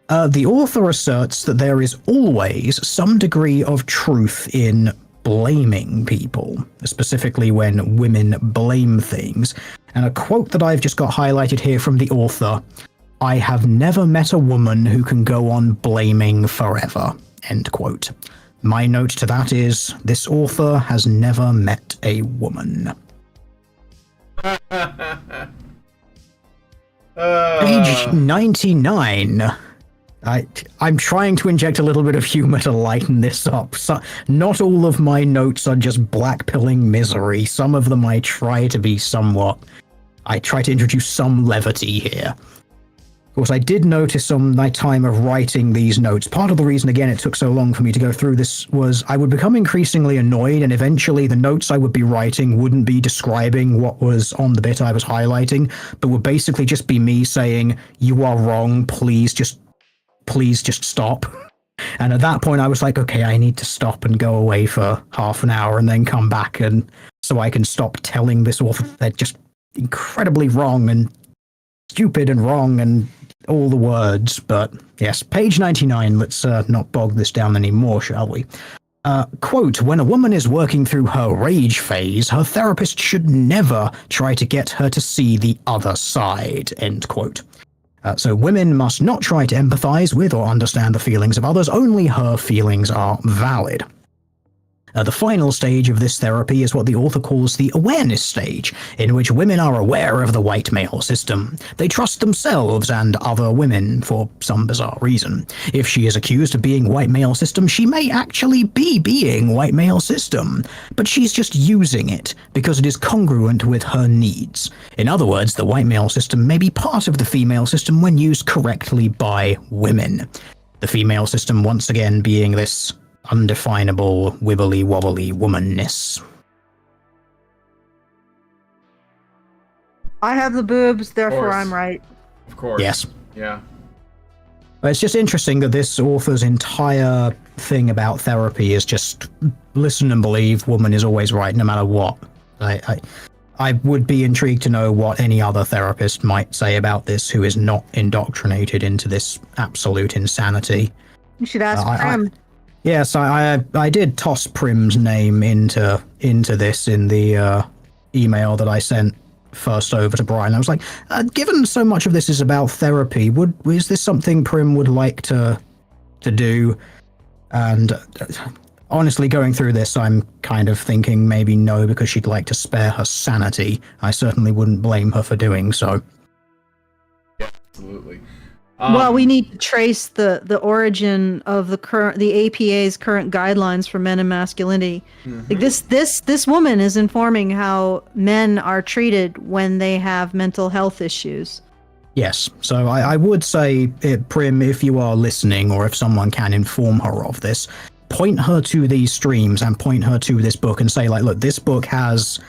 The author asserts that there is always some degree of truth in blaming people, specifically when women blame things. And a quote that I've just got highlighted here from the author, "I have never met a woman who can go on blaming forever." End quote. My note to that is, this author has never met a woman. Page 99. I'm trying to inject a little bit of humor to lighten this up. So, not all of my notes are just blackpilling misery. Some of them I try to introduce some levity here. Of course, I did notice on my time of writing these notes, part of the reason, again, it took so long for me to go through this was I would become increasingly annoyed, and eventually the notes I would be writing wouldn't be describing what was on the bit I was highlighting, but would basically just be me saying, "You are wrong, please just stop." And at that point, I was like, okay, I need to stop and go away for half an hour and then come back, and so I can stop telling this author they're just incredibly wrong and stupid and wrong and all the words. But yes, page 99, let's not bog this down anymore, shall we? Quote, "When a woman is working through her rage phase, her therapist should never try to get her to see the other side." End quote. So women must not try to empathize with or understand the feelings of others, only her feelings are valid. The final stage of this therapy is what the author calls the awareness stage, in which women are aware of the white male system. They trust themselves and other women for some bizarre reason. If she is accused of being white male system, she may actually be being white male system, but she's just using it because it is congruent with her needs. In other words, the white male system may be part of the female system when used correctly by women. The female system once again being this undefinable, wibbly-wobbly womanness. I have the boobs, therefore I'm right. Of course. Yes. Yeah. It's just interesting that this author's entire thing about therapy is just listen and believe, woman is always right no matter what. I would be intrigued to know what any other therapist might say about this who is not indoctrinated into this absolute insanity. You should ask Prim. Yes, I did toss Prim's name into this in the email that I sent first over to Brian. I was like, given so much of this is about therapy, is this something Prim would like to do? And honestly, going through this, I'm kind of thinking maybe no, because she'd like to spare her sanity. I certainly wouldn't blame her for doing so. Yeah, absolutely. Well, we need to trace the origin of the APA's current guidelines for men and masculinity. Mm-hmm. Like this woman is informing how men are treated when they have mental health issues. Yes, so I would say, Prim, if you are listening, or if someone can inform her of this, point her to these streams and point her to this book and say, like, look, this book has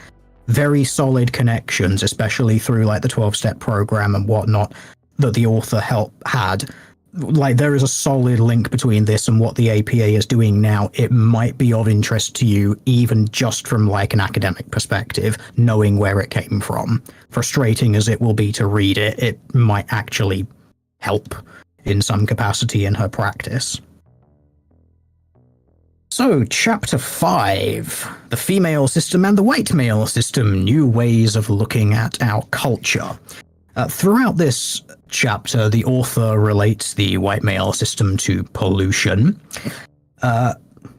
very solid connections, especially through like the 12-step program and whatnot that the author had. Like, there is a solid link between this and what the APA is doing now. It might be of interest to you, even just from like an academic perspective, knowing where it came from. Frustrating as it will be to read it, it might actually help in some capacity in her practice. So, Chapter 5, The Female System and the White Male System, New Ways of Looking at Our Culture. Throughout this chapter, the author relates the white male system to pollution.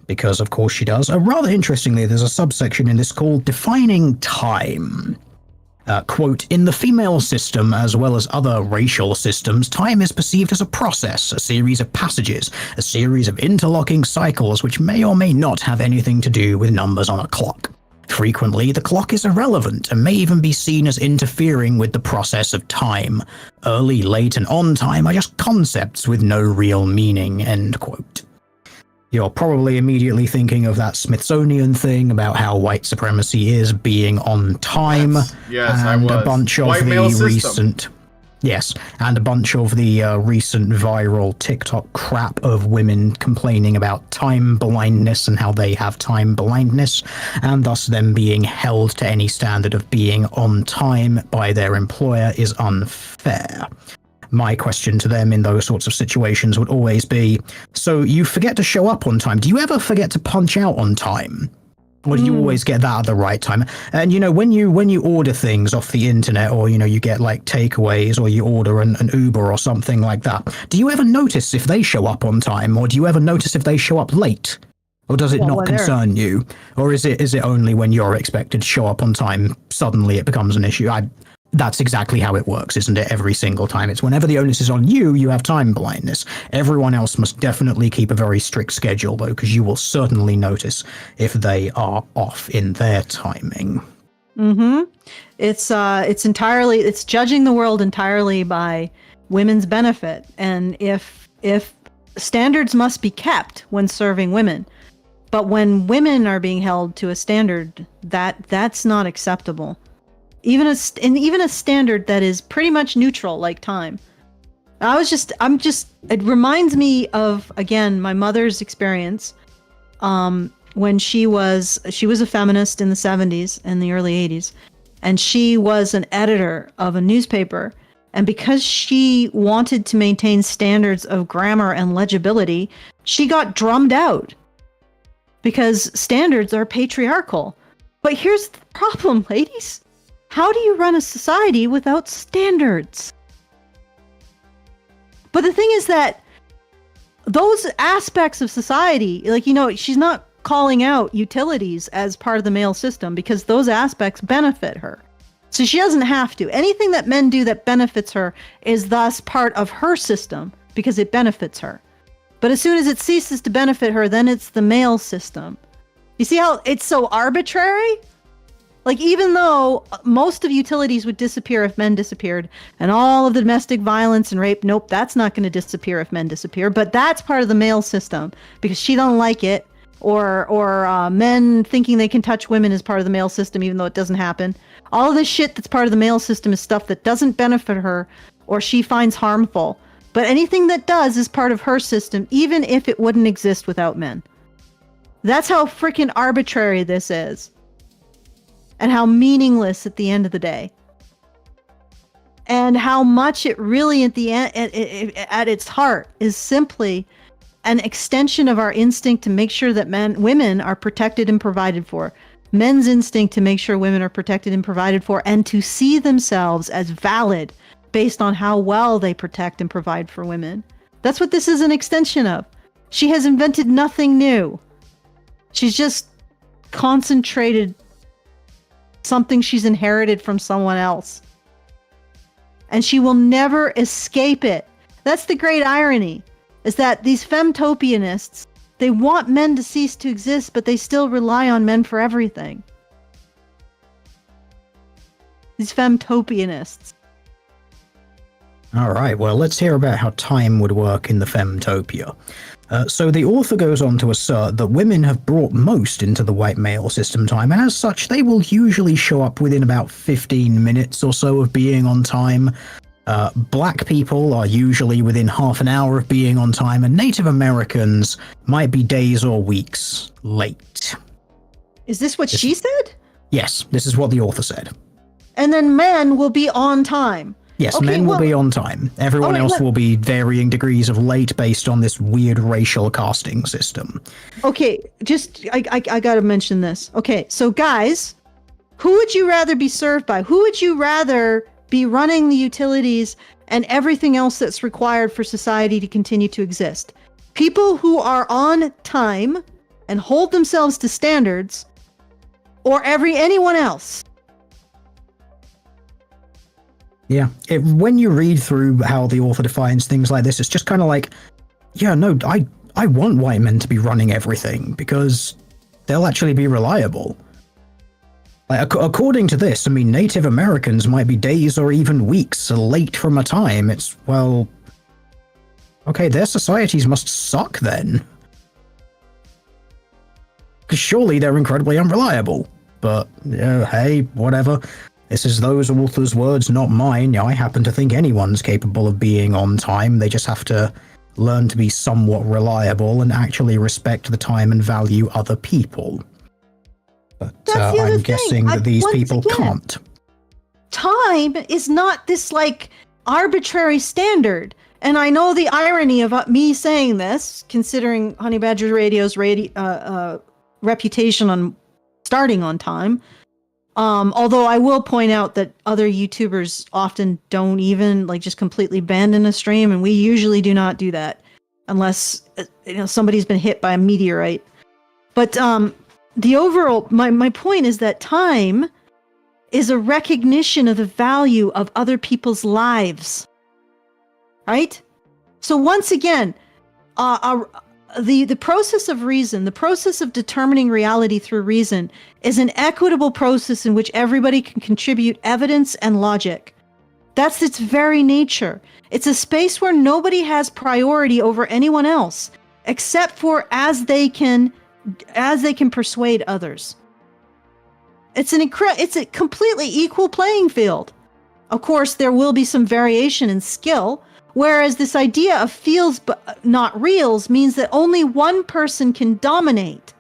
Because of course she does. Rather interestingly, there's a subsection in this called Defining Time. Quote, in the female system, as well as other racial systems, time is perceived as a process, a series of passages, a series of interlocking cycles which may or may not have anything to do with numbers on a clock. Frequently, the clock is irrelevant and may even be seen as interfering with the process of time. Early, late, and on time are just concepts with no real meaning, end quote. You're probably immediately thinking of that Smithsonian thing about how white supremacy is being on time. Yes, and I was. a bunch of White the male system. recent and a bunch of the recent viral TikTok crap of women complaining about time blindness and how they have time blindness, and thus them being held to any standard of being on time by their employer is unfair. My question to them in those sorts of situations would always be, so you forget to show up on time. Do you ever forget to punch out on time? Or do you always get that at the right time? And, when you order things off the internet, or, you get like takeaways, or you order an Uber or something like that, do you ever notice if they show up on time, or do you ever notice if they show up late? Or does it not concern you? Or is it only when you're expected to show up on time, suddenly it becomes an issue? That's exactly how it works, isn't it? Every single time. It's whenever the onus is on you, you have time blindness. Everyone else must definitely keep a very strict schedule, though, because you will certainly notice if they are off in their timing. Mm-hmm. It's judging the world entirely by women's benefit. And if standards must be kept when serving women, but when women are being held to a standard, that's not acceptable. Even a standard that is pretty much neutral, like time. It reminds me of, again, my mother's experience when she was a feminist in the 70s and the early 80s, and she was an editor of a newspaper, and because she wanted to maintain standards of grammar and legibility, she got drummed out because standards are patriarchal. But here's the problem, ladies. How do you run a society without standards? But the thing is that those aspects of society, she's not calling out utilities as part of the male system because those aspects benefit her. So she doesn't have to. Anything that men do that benefits her is thus part of her system because it benefits her. But as soon as it ceases to benefit her, then it's the male system. You see how it's so arbitrary? Even though most of utilities would disappear if men disappeared, and all of the domestic violence and rape, nope, that's not going to disappear if men disappear, but that's part of the male system because she don't like it, or men thinking they can touch women is part of the male system even though it doesn't happen. All of this shit that's part of the male system is stuff that doesn't benefit her or she finds harmful, but anything that does is part of her system even if it wouldn't exist without men. That's how freaking arbitrary this is. And how meaningless at the end of the day. And how much it really at the end, at its heart, is simply an extension of our instinct to make sure that women are protected and provided for. Men's instinct to make sure women are protected and provided for, and to see themselves as valid based on how well they protect and provide for women. That's what this is an extension of. She has invented nothing new. She's just concentrated something she's inherited from someone else. And she will never escape it. That's the great irony, is that these femtopianists, they want men to cease to exist, but they still rely on men for everything. These femtopianists. All right, well, let's hear about how time would work in the femtopia. So the author goes on to assert that women have brought most into the white male system time, and as such, they will usually show up within about 15 minutes or so of being on time. Black people are usually within half an hour of being on time, and Native Americans might be days or weeks late. Is this what she said? Yes, this is what the author said. And then men will be on time. Yes, okay, men will be on time. Everyone else will be varying degrees of late based on this weird racial casting system. Okay, I gotta mention this. Okay, so guys, who would you rather be served by? Who would you rather be running the utilities and everything else that's required for society to continue to exist? People who are on time and hold themselves to standards, or anyone else. Yeah, when you read through how the author defines things like this, it's just kind of like, yeah, no, I want white men to be running everything because they'll actually be reliable. Like, according to this, I mean, Native Americans might be days or even weeks late from a time. It's, well, okay, their societies must suck then. Because surely they're incredibly unreliable. But, hey, whatever. This is those authors' words, not mine. I happen to think anyone's capable of being on time. They just have to learn to be somewhat reliable and actually respect the time and value other people. But I'm guessing that these people can't. Time is not this, like, arbitrary standard. And I know the irony of me saying this, considering Honey Badger Radio's reputation on starting on time. Although I will point out that other YouTubers often don't even, like, just completely abandon a stream, and we usually do not do that unless somebody's been hit by a meteorite. But the overall, my point is that time is a recognition of the value of other people's lives, right? So once again, the process of reason, the process of determining reality through reason, is an equitable process in which everybody can contribute evidence and logic. That's its very nature. It's a space where nobody has priority over anyone else, except for as they can persuade others. It's a completely equal playing field. Of course, there will be some variation in skill. Whereas this idea of feels but not reals means that only one person can dominate.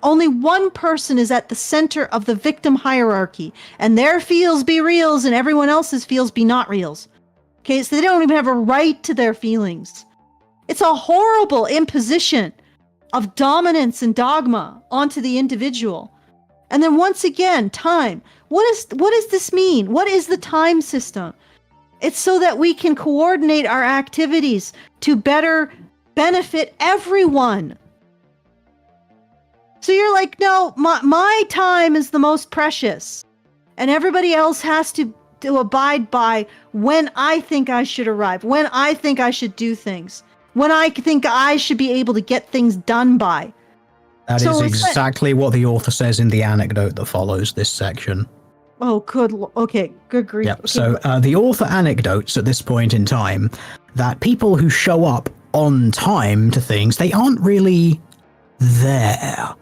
Only one person is at the center of the victim hierarchy, and their feels be reals and everyone else's feels be not reals. Okay, so they don't even have a right to their feelings. It's a horrible imposition of dominance and dogma onto the individual. And then once again, time. What does this mean? What is the time system? It's so that we can coordinate our activities to better benefit everyone. So you're like, no, my time is the most precious. And everybody else has to abide by when I think I should arrive, when I think I should do things, when I think I should be able to get things done by. That is exactly what the author says in the anecdote that follows this section. Oh, good. Okay, good grief. Yep. Okay. So the author anecdotes at this point in time that people who show up on time to things, they aren't really there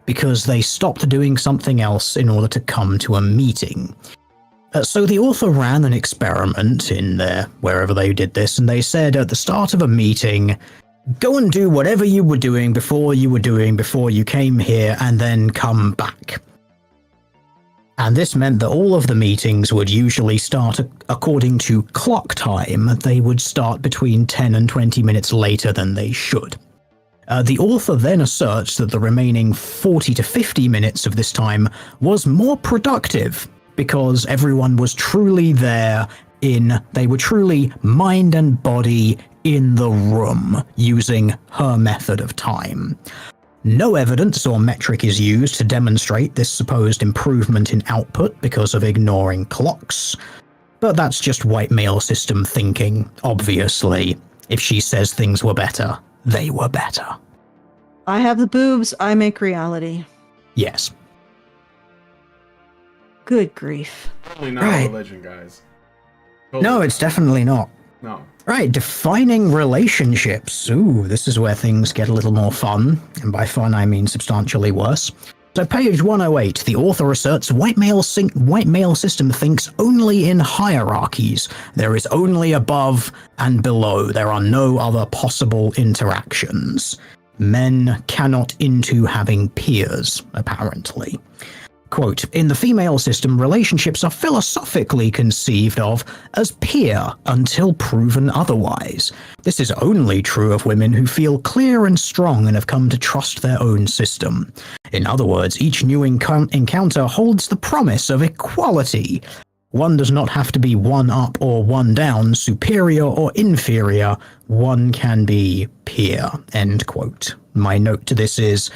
because they stopped doing something else in order to come to a meeting. So the author ran an experiment in there, wherever they did this, and they said at the start of a meeting, go and do whatever you were doing before you came here, and then come back. And this meant that all of the meetings would usually start according to clock time. They would start between 10 and 20 minutes later than they should. The author then asserts that the remaining 40 to 50 minutes of this time was more productive because everyone was truly there they were truly mind and body in the room using her method of time. No evidence or metric is used to demonstrate this supposed improvement in output because of ignoring clocks, but that's just white male system thinking, obviously. If she says things were better, they were better. I have the boobs, I make reality. Yes. Good grief. Totally not a religion, guys. Totally. No, it's definitely not. No. Right, defining relationships. Ooh, this is where things get a little more fun, and by fun I mean substantially worse. So page 108, the author asserts white male system thinks only in hierarchies. There is only above and below. There are no other possible interactions. Men cannot into having peers, apparently. Quote, in the female system, relationships are philosophically conceived of as peer until proven otherwise. This is only true of women who feel clear and strong and have come to trust their own system. In other words, each new encounter holds the promise of equality. One does not have to be one up or one down, superior or inferior. One can be peer. End quote. My note to this is,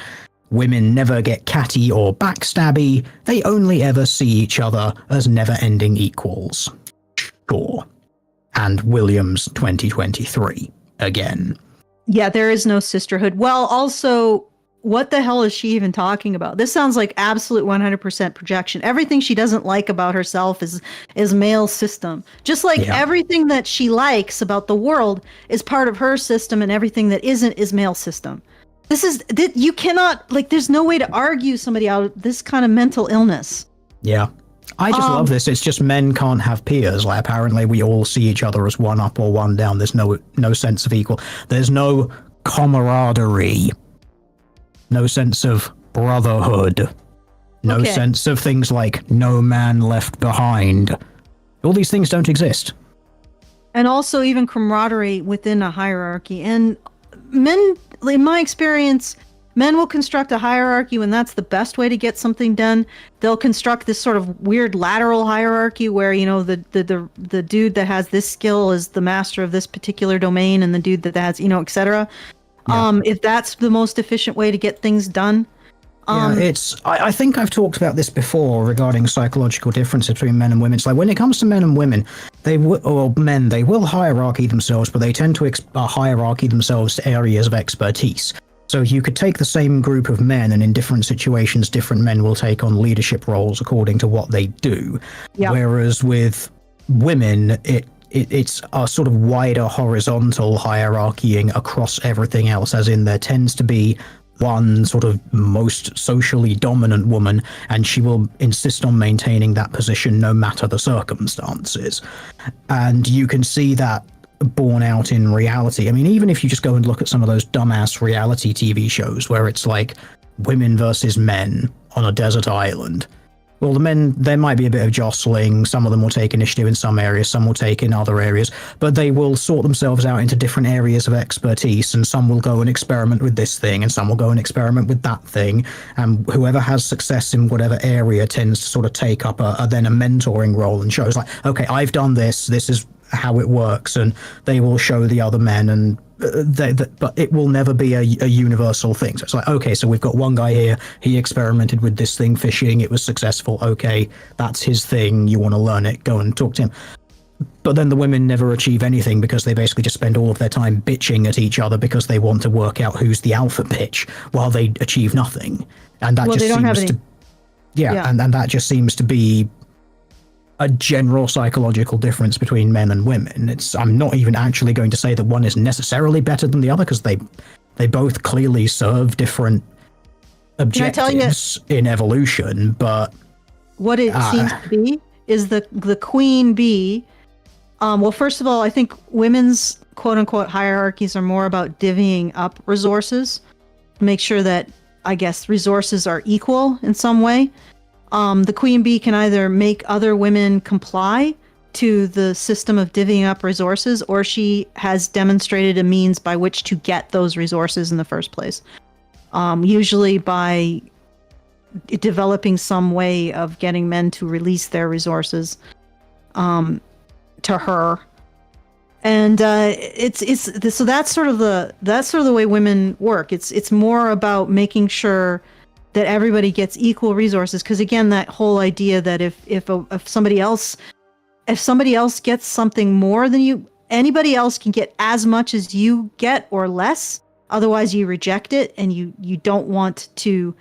women never get catty or backstabby. They only ever see each other as never-ending equals. Sure. And Williams 2023. Again. Yeah, there is no sisterhood. Well, also, what the hell is she even talking about? This sounds like absolute 100% projection. Everything she doesn't like about herself is male system. Just like everything that she likes about the world is part of her system, and everything that isn't is male system. You cannot, like, there's no way to argue somebody out of this kind of mental illness. Yeah. I just love this. It's just men can't have peers. Like, apparently we all see each other as one up or one down. There's no sense of equal. There's no camaraderie. No sense of brotherhood. No sense of things like no man left behind. All these things don't exist. And also even camaraderie within a hierarchy. And men, in my experience, men will construct a hierarchy when that's the best way to get something done. They'll construct this sort of weird lateral hierarchy where, you know, the dude that has this skill is the master of this particular domain, and the dude that has, you know, etc. If that's the most efficient way to get things done. I think I've talked about this before regarding psychological differences between men and women. It's like, when it comes to men and women, they will hierarchy themselves, but they tend to hierarchy themselves to areas of expertise. So you could take the same group of men, and in different situations, different men will take on leadership roles according to what they do. Yep. Whereas with women, it's a sort of wider horizontal hierarchying across everything else, as in there tends to be one sort of most socially dominant woman, and she will insist on maintaining that position no matter the circumstances. And you can see that borne out in reality. I mean, even if you just go and look at some of those dumbass reality TV shows where it's like women versus men on a desert island. Well, the men, there might be a bit of jostling. Some of them will take initiative in some areas, some will take in other areas, but they will sort themselves out into different areas of expertise, and some will go and experiment with this thing, and some will go and experiment with that thing, and whoever has success in whatever area tends to sort of take up a mentoring role and shows like, okay, I've done this is how it works, and they will show the other men, and but it will never be a universal thing. So it's like, okay, so we've got one guy here, he experimented with this thing, fishing, it was successful, okay, that's his thing, you want to learn it, go and talk to him. But then the women never achieve anything because they basically just spend all of their time bitching at each other because they want to work out who's the alpha bitch while they achieve nothing. And that just seems to... Yeah, and that just seems to be a general psychological difference between men and women. I'm not even actually going to say that one is necessarily better than the other, because they both clearly serve different objectives in evolution, but what it seems to be is the queen bee. Well, first of all, I think women's quote-unquote hierarchies are more about divvying up resources, make sure that, I guess, resources are equal in some way. The queen bee can either make other women comply to the system of divvying up resources, or she has demonstrated a means by which to get those resources in the first place. Usually by developing some way of getting men to release their resources to her. And so that's sort of the way women work. It's more about making sure that everybody gets equal resources, because again, that whole idea that if somebody else gets something more than you, anybody else can get as much as you get or less, otherwise you reject it, and you don't want to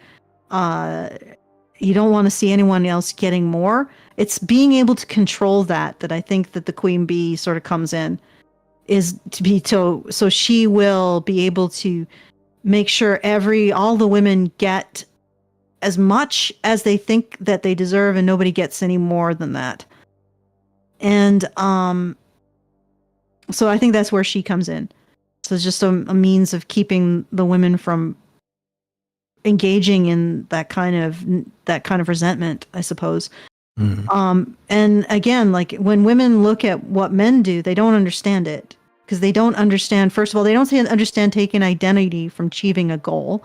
see anyone else getting more. It's being able to control that I think that the queen bee sort of comes in, is to be so she will be able to make sure all the women get as much as they think that they deserve, and nobody gets any more than that. And so I think that's where she comes in. So it's just a means of keeping the women from engaging in that kind of resentment, I suppose. Mm. And again, like when women look at what men do, they don't understand it, because they don't understand. First of all, they don't understand taking identity from achieving a goal.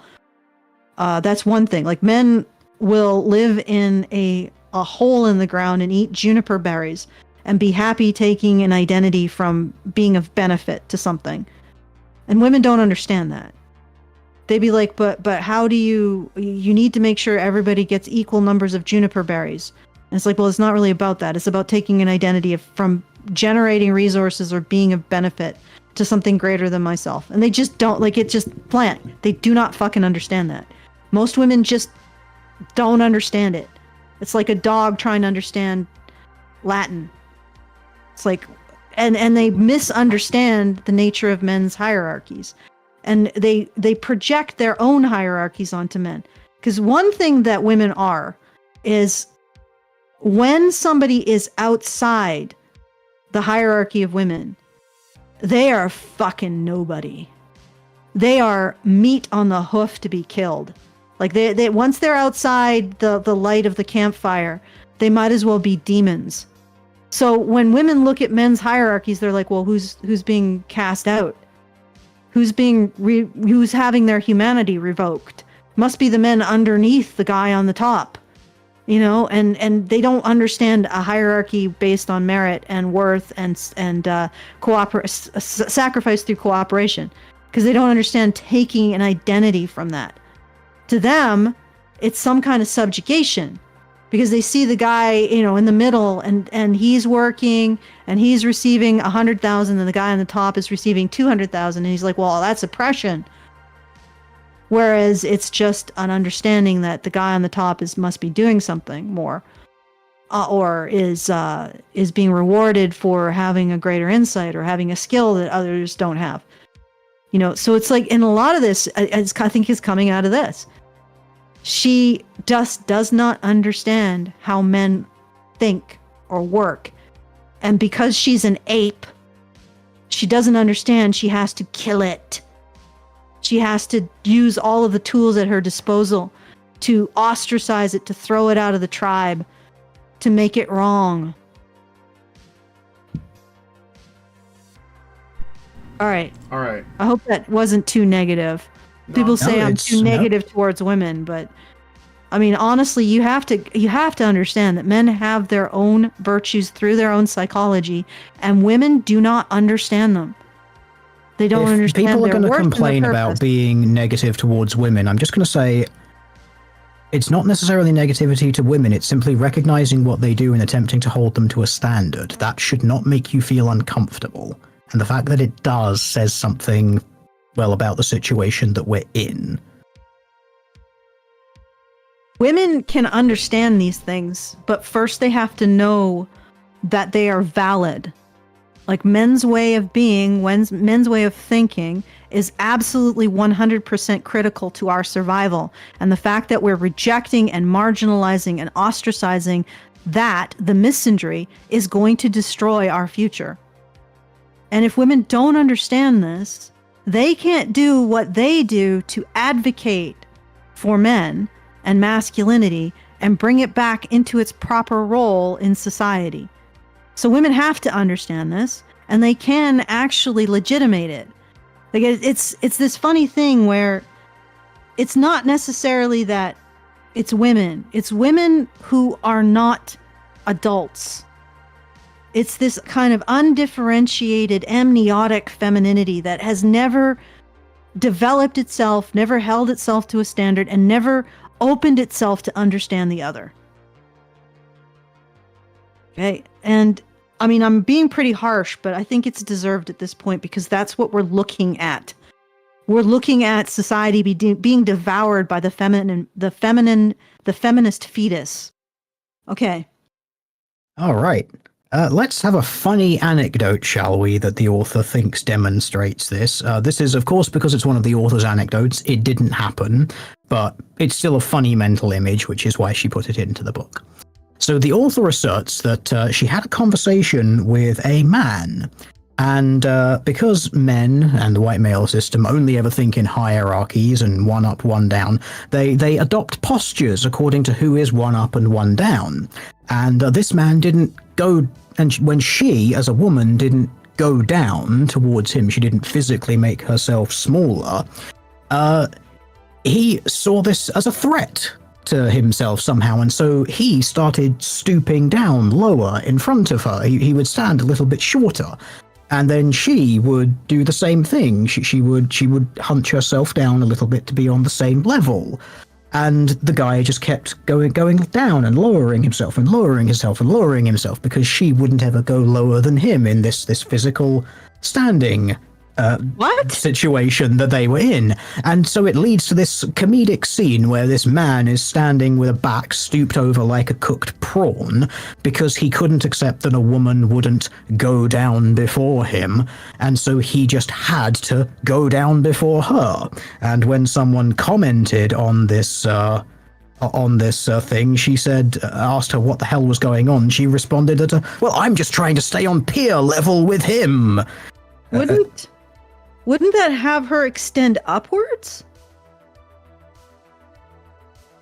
That's one thing. Like, men will live in a a hole in the ground and eat juniper berries and be happy taking an identity from being of benefit to something. And women don't understand that. They'd be like, but how do you need to make sure everybody gets equal numbers of juniper berries. And it's like, well, it's not really about that. It's about taking an identity from generating resources or being of benefit to something greater than myself. And they just don't, like, it's just blank. They do not fucking understand that. Most women just don't understand it. It's like a dog trying to understand Latin. It's like, and they misunderstand the nature of men's hierarchies. And they project their own hierarchies onto men. Because one thing that women are is when somebody is outside the hierarchy of women, they are fucking nobody. They are meat on the hoof to be killed. Like they once they're outside the light of the campfire, they might as well be demons. So when women look at men's hierarchies, they're like, well, who's being cast out? Who's having their humanity revoked? Must be the men underneath the guy on the top, you know. And they don't understand a hierarchy based on merit and worth and sacrifice through cooperation, because they don't understand taking an identity from that. To them, it's some kind of subjugation, because they see the guy, you know, in the middle and he's working and he's receiving 100,000 and the guy on the top is receiving 200,000, and he's like, well, that's oppression. Whereas it's just an understanding that the guy on the top must be doing something more, or is being rewarded for having a greater insight or having a skill that others don't have. You know, so it's like, in a lot of this, I think is coming out of this. She just does not understand how men think or work. And because she's an ape, she doesn't understand she has to kill it. She has to use all of the tools at her disposal to ostracize it, to throw it out of the tribe, to make it wrong. All right. I hope that wasn't too negative. People say I'm too negative towards women, but I mean, honestly, you have to understand that men have their own virtues through their own psychology, and women do not understand them. They don't understand their worth. People are going to complain about being negative towards women. I'm just going to say, it's not necessarily negativity to women. It's simply recognizing what they do and attempting to hold them to a standard. That should not make you feel uncomfortable. And the fact that it does says something, well, about the situation that we're in. Women can understand these things, but first they have to know that they are valid. Like, men's way of being, men's way of thinking is absolutely 100% critical to our survival. And the fact that we're rejecting and marginalizing and ostracizing that, the misandry, is going to destroy our future. And if women don't understand this, they can't do what they do to advocate for men and masculinity and bring it back into its proper role in society. So women have to understand this, and they can actually legitimate it. Like, it's this funny thing where it's not necessarily that it's women who are not adults. It's this kind of undifferentiated amniotic femininity that has never developed itself, never held itself to a standard, and never opened itself to understand the other. Okay, and I mean, I'm being pretty harsh, but I think it's deserved at this point, because that's what we're looking at. We're looking at society being devoured by the feminist fetus. Okay. All right. Let's have a funny anecdote, shall we, that the author thinks demonstrates this. This is, of course, because it's one of the author's anecdotes. It didn't happen, but it's still a funny mental image, which is why she put it into the book. So the author asserts that she had a conversation with a man, and because men and the white male system only ever think in hierarchies and one up, one down, they adopt postures according to who is one up and one down. And this man didn't go, and when she, as a woman, didn't go down towards him, she didn't physically make herself smaller, he saw this as a threat. to himself somehow, and so he started stooping down lower in front of her. He would stand a little bit shorter, and then she would do the same thing. She would hunch herself down a little bit to be on the same level. And the guy just kept going down and lowering himself and lowering himself and lowering himself, because she wouldn't ever go lower than him in this physical standing situation that they were in. And so it leads to this comedic scene where this man is standing with a back stooped over like a cooked prawn, because he couldn't accept that a woman wouldn't go down before him, and so he just had to go down before her. And when someone commented on this thing, she said, asked her what the hell was going on, she responded that, well, I'm just trying to stay on peer level with him. Wouldn't that have her extend upwards?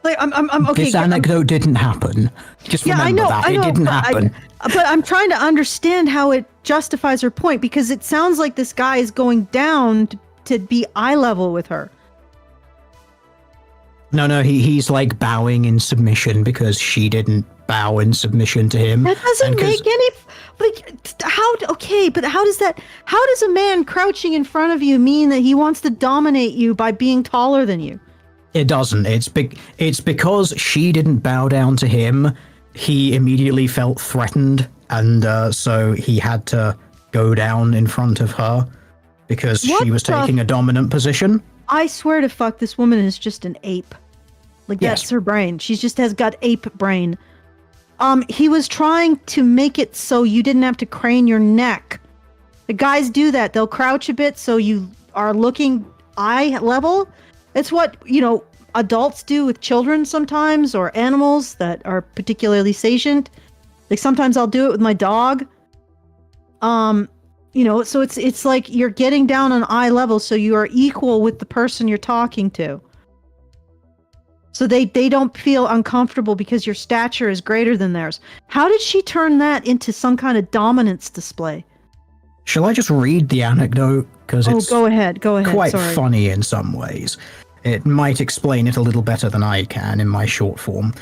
Like, I'm okay. This anecdote didn't happen. Just remember that. It didn't happen. But I'm trying to understand how it justifies her point, because it sounds like this guy is going down to be eye level with her. No, he's like bowing in submission because she didn't bow in submission to him. That doesn't make any. But how? Okay, but how does that? How does a man crouching in front of you mean that he wants to dominate you by being taller than you? It doesn't. It's because she didn't bow down to him. He immediately felt threatened, and so he had to go down in front of her because she was taking a dominant position. I swear to fuck, this woman is just an ape. Like, that's her brain. She just has got ape brain. He was trying to make it so you didn't have to crane your neck. The guys do that. They'll crouch a bit so you are looking eye level. It's what, adults do with children sometimes, or animals that are particularly sentient. Like, sometimes I'll do it with my dog. So it's like you're getting down on eye level so you are equal with the person you're talking to. So they don't feel uncomfortable because your stature is greater than theirs. How did she turn that into some kind of dominance display? Shall I just read the anecdote? Because it's go ahead. Quite Sorry. funny in some ways. It might explain it a little better than I can in my short form.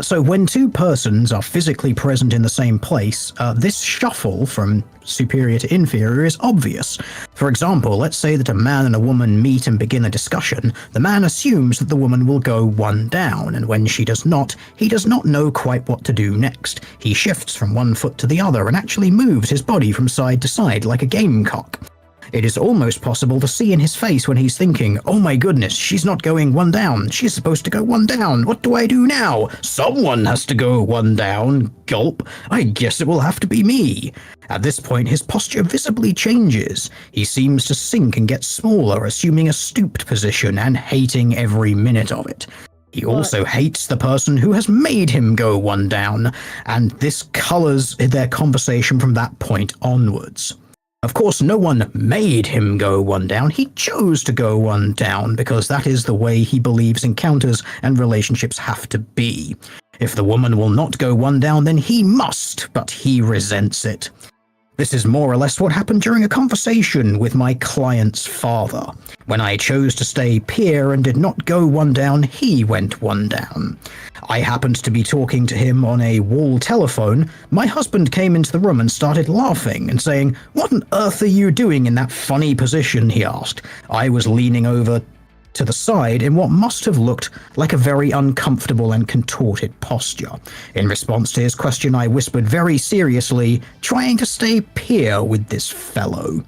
So when two persons are physically present in the same place, this shuffle from superior to inferior is obvious. For example, let's say that a man and a woman meet and begin a discussion. The man assumes that the woman will go one down, and when she does not, he does not know quite what to do next. He shifts from one foot to the other and actually moves his body from side to side like a gamecock. It is almost possible to see in his face when he's thinking, oh my goodness, she's not going one down. She's supposed to go one down. What do I do now? Someone has to go one down. Gulp. I guess it will have to be me. At this point, his posture visibly changes. He seems to sink and get smaller, assuming a stooped position and hating every minute of it. He also hates the person who has made him go one down, and this colors their conversation from that point onwards. Of course, no one made him go one down. He chose to go one down because that is the way he believes encounters and relationships have to be. If the woman will not go one down, then he must, but he resents it. This is more or less what happened during a conversation with my client's father. When I chose to stay peer and did not go one down, he went one down. I happened to be talking to him on a wall telephone. My husband came into the room and started laughing and saying, "What on earth are you doing in that funny position?" he asked. I was leaning over to the side in what must have looked like a very uncomfortable and contorted posture. In response to his question, I whispered very seriously, trying to stay peer with this fellow.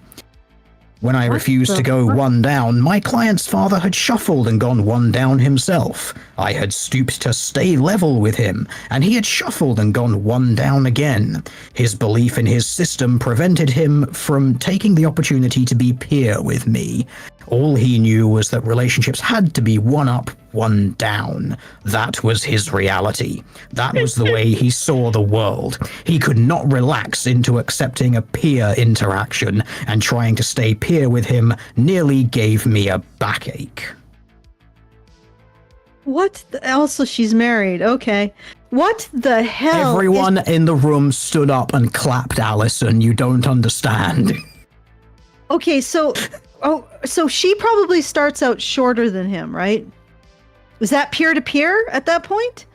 When I refused to go one down, my client's father had shuffled and gone one down himself. I had stooped to stay level with him, and he had shuffled and gone one down again. His belief in his system prevented him from taking the opportunity to be peer with me. All he knew was that relationships had to be one up, one down. That was his reality. That was the way he saw the world. He could not relax into accepting a peer interaction, and trying to stay peer with him nearly gave me a backache. Also, she's married. Okay. What the hell? Everyone in the room stood up and clapped Allison. You don't understand. Okay, so she probably starts out shorter than him, right? Was that peer-to-peer at that point?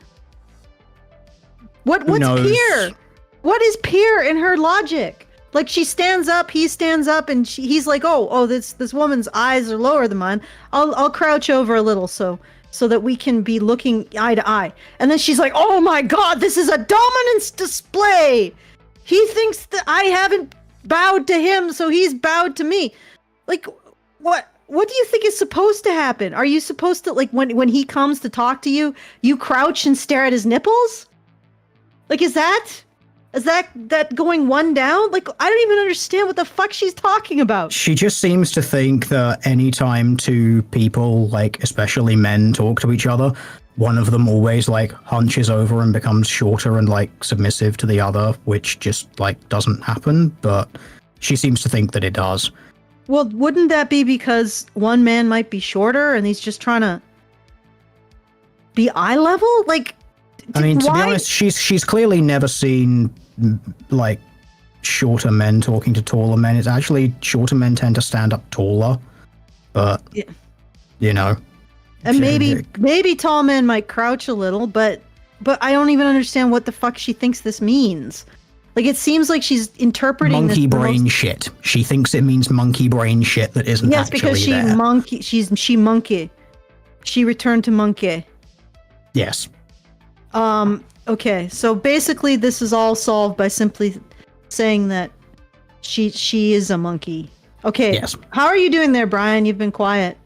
What's knows? peer? What is peer in her logic? Like, she stands up, he stands up, and he's like, oh, this woman's eyes are lower than mine. I'll crouch over a little so that we can be looking eye to eye. And then she's like, oh my God, this is a dominance display. He thinks that I haven't bowed to him, so he's bowed to me. Like, what do you think is supposed to happen? Are you supposed to, like, when he comes to talk to you, you crouch and stare at his nipples? Like, is that going one down? Like, I don't even understand what the fuck she's talking about. She just seems to think that anytime two people, like especially men, talk to each other, one of them always like hunches over and becomes shorter and like submissive to the other, which just like doesn't happen, but she seems to think that it does. Well, wouldn't that be because one man might be shorter and he's just trying to be eye level? Like, I mean, to be honest, she's clearly never seen like shorter men talking to taller men. It's actually shorter men tend to stand up taller, but you know. And maybe tall men might crouch a little, but I don't even understand what the fuck she thinks this means. Like, it seems like she's interpreting monkey brain shit. She thinks it means monkey brain shit that isn't actually there. Yes, because she monkey. She returned to monkey. Yes. Okay, so basically this is all solved by simply saying that she is a monkey. Okay. Yes. How are you doing there, Brian? You've been quiet.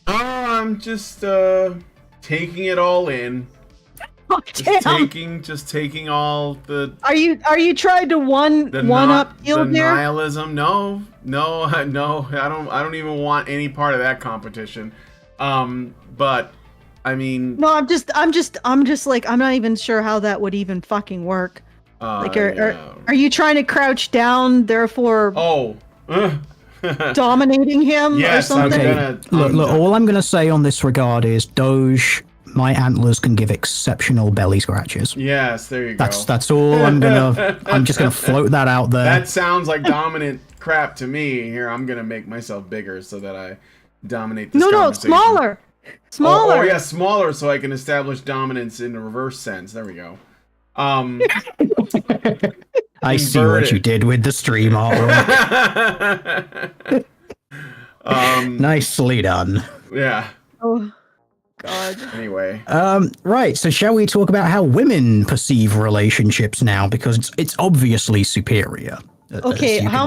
I'm just taking it all in. Oh, damn. Just taking all the. Are you trying to one up Field the here? nihilism? No. I don't even want any part of that competition. But I mean. No, I'm just like, I'm not even sure how that would even fucking work. Like, are you trying to crouch down, therefore? Oh. Dominating him or something? Okay. Look, all I'm gonna say on this regard is, Doge, my antlers can give exceptional belly scratches. Yes, there you go. That's all I'm just gonna float that out there. That sounds like dominant crap to me. Here, I'm gonna make myself bigger so that I dominate this conversation. No, smaller. Oh yeah, smaller, so I can establish dominance in the reverse sense. There we go. I see what you did with the stream artwork. Nicely done. Yeah. Oh, God. Anyway. Right, so shall we talk about how women perceive relationships now? Because it's obviously superior. Okay, how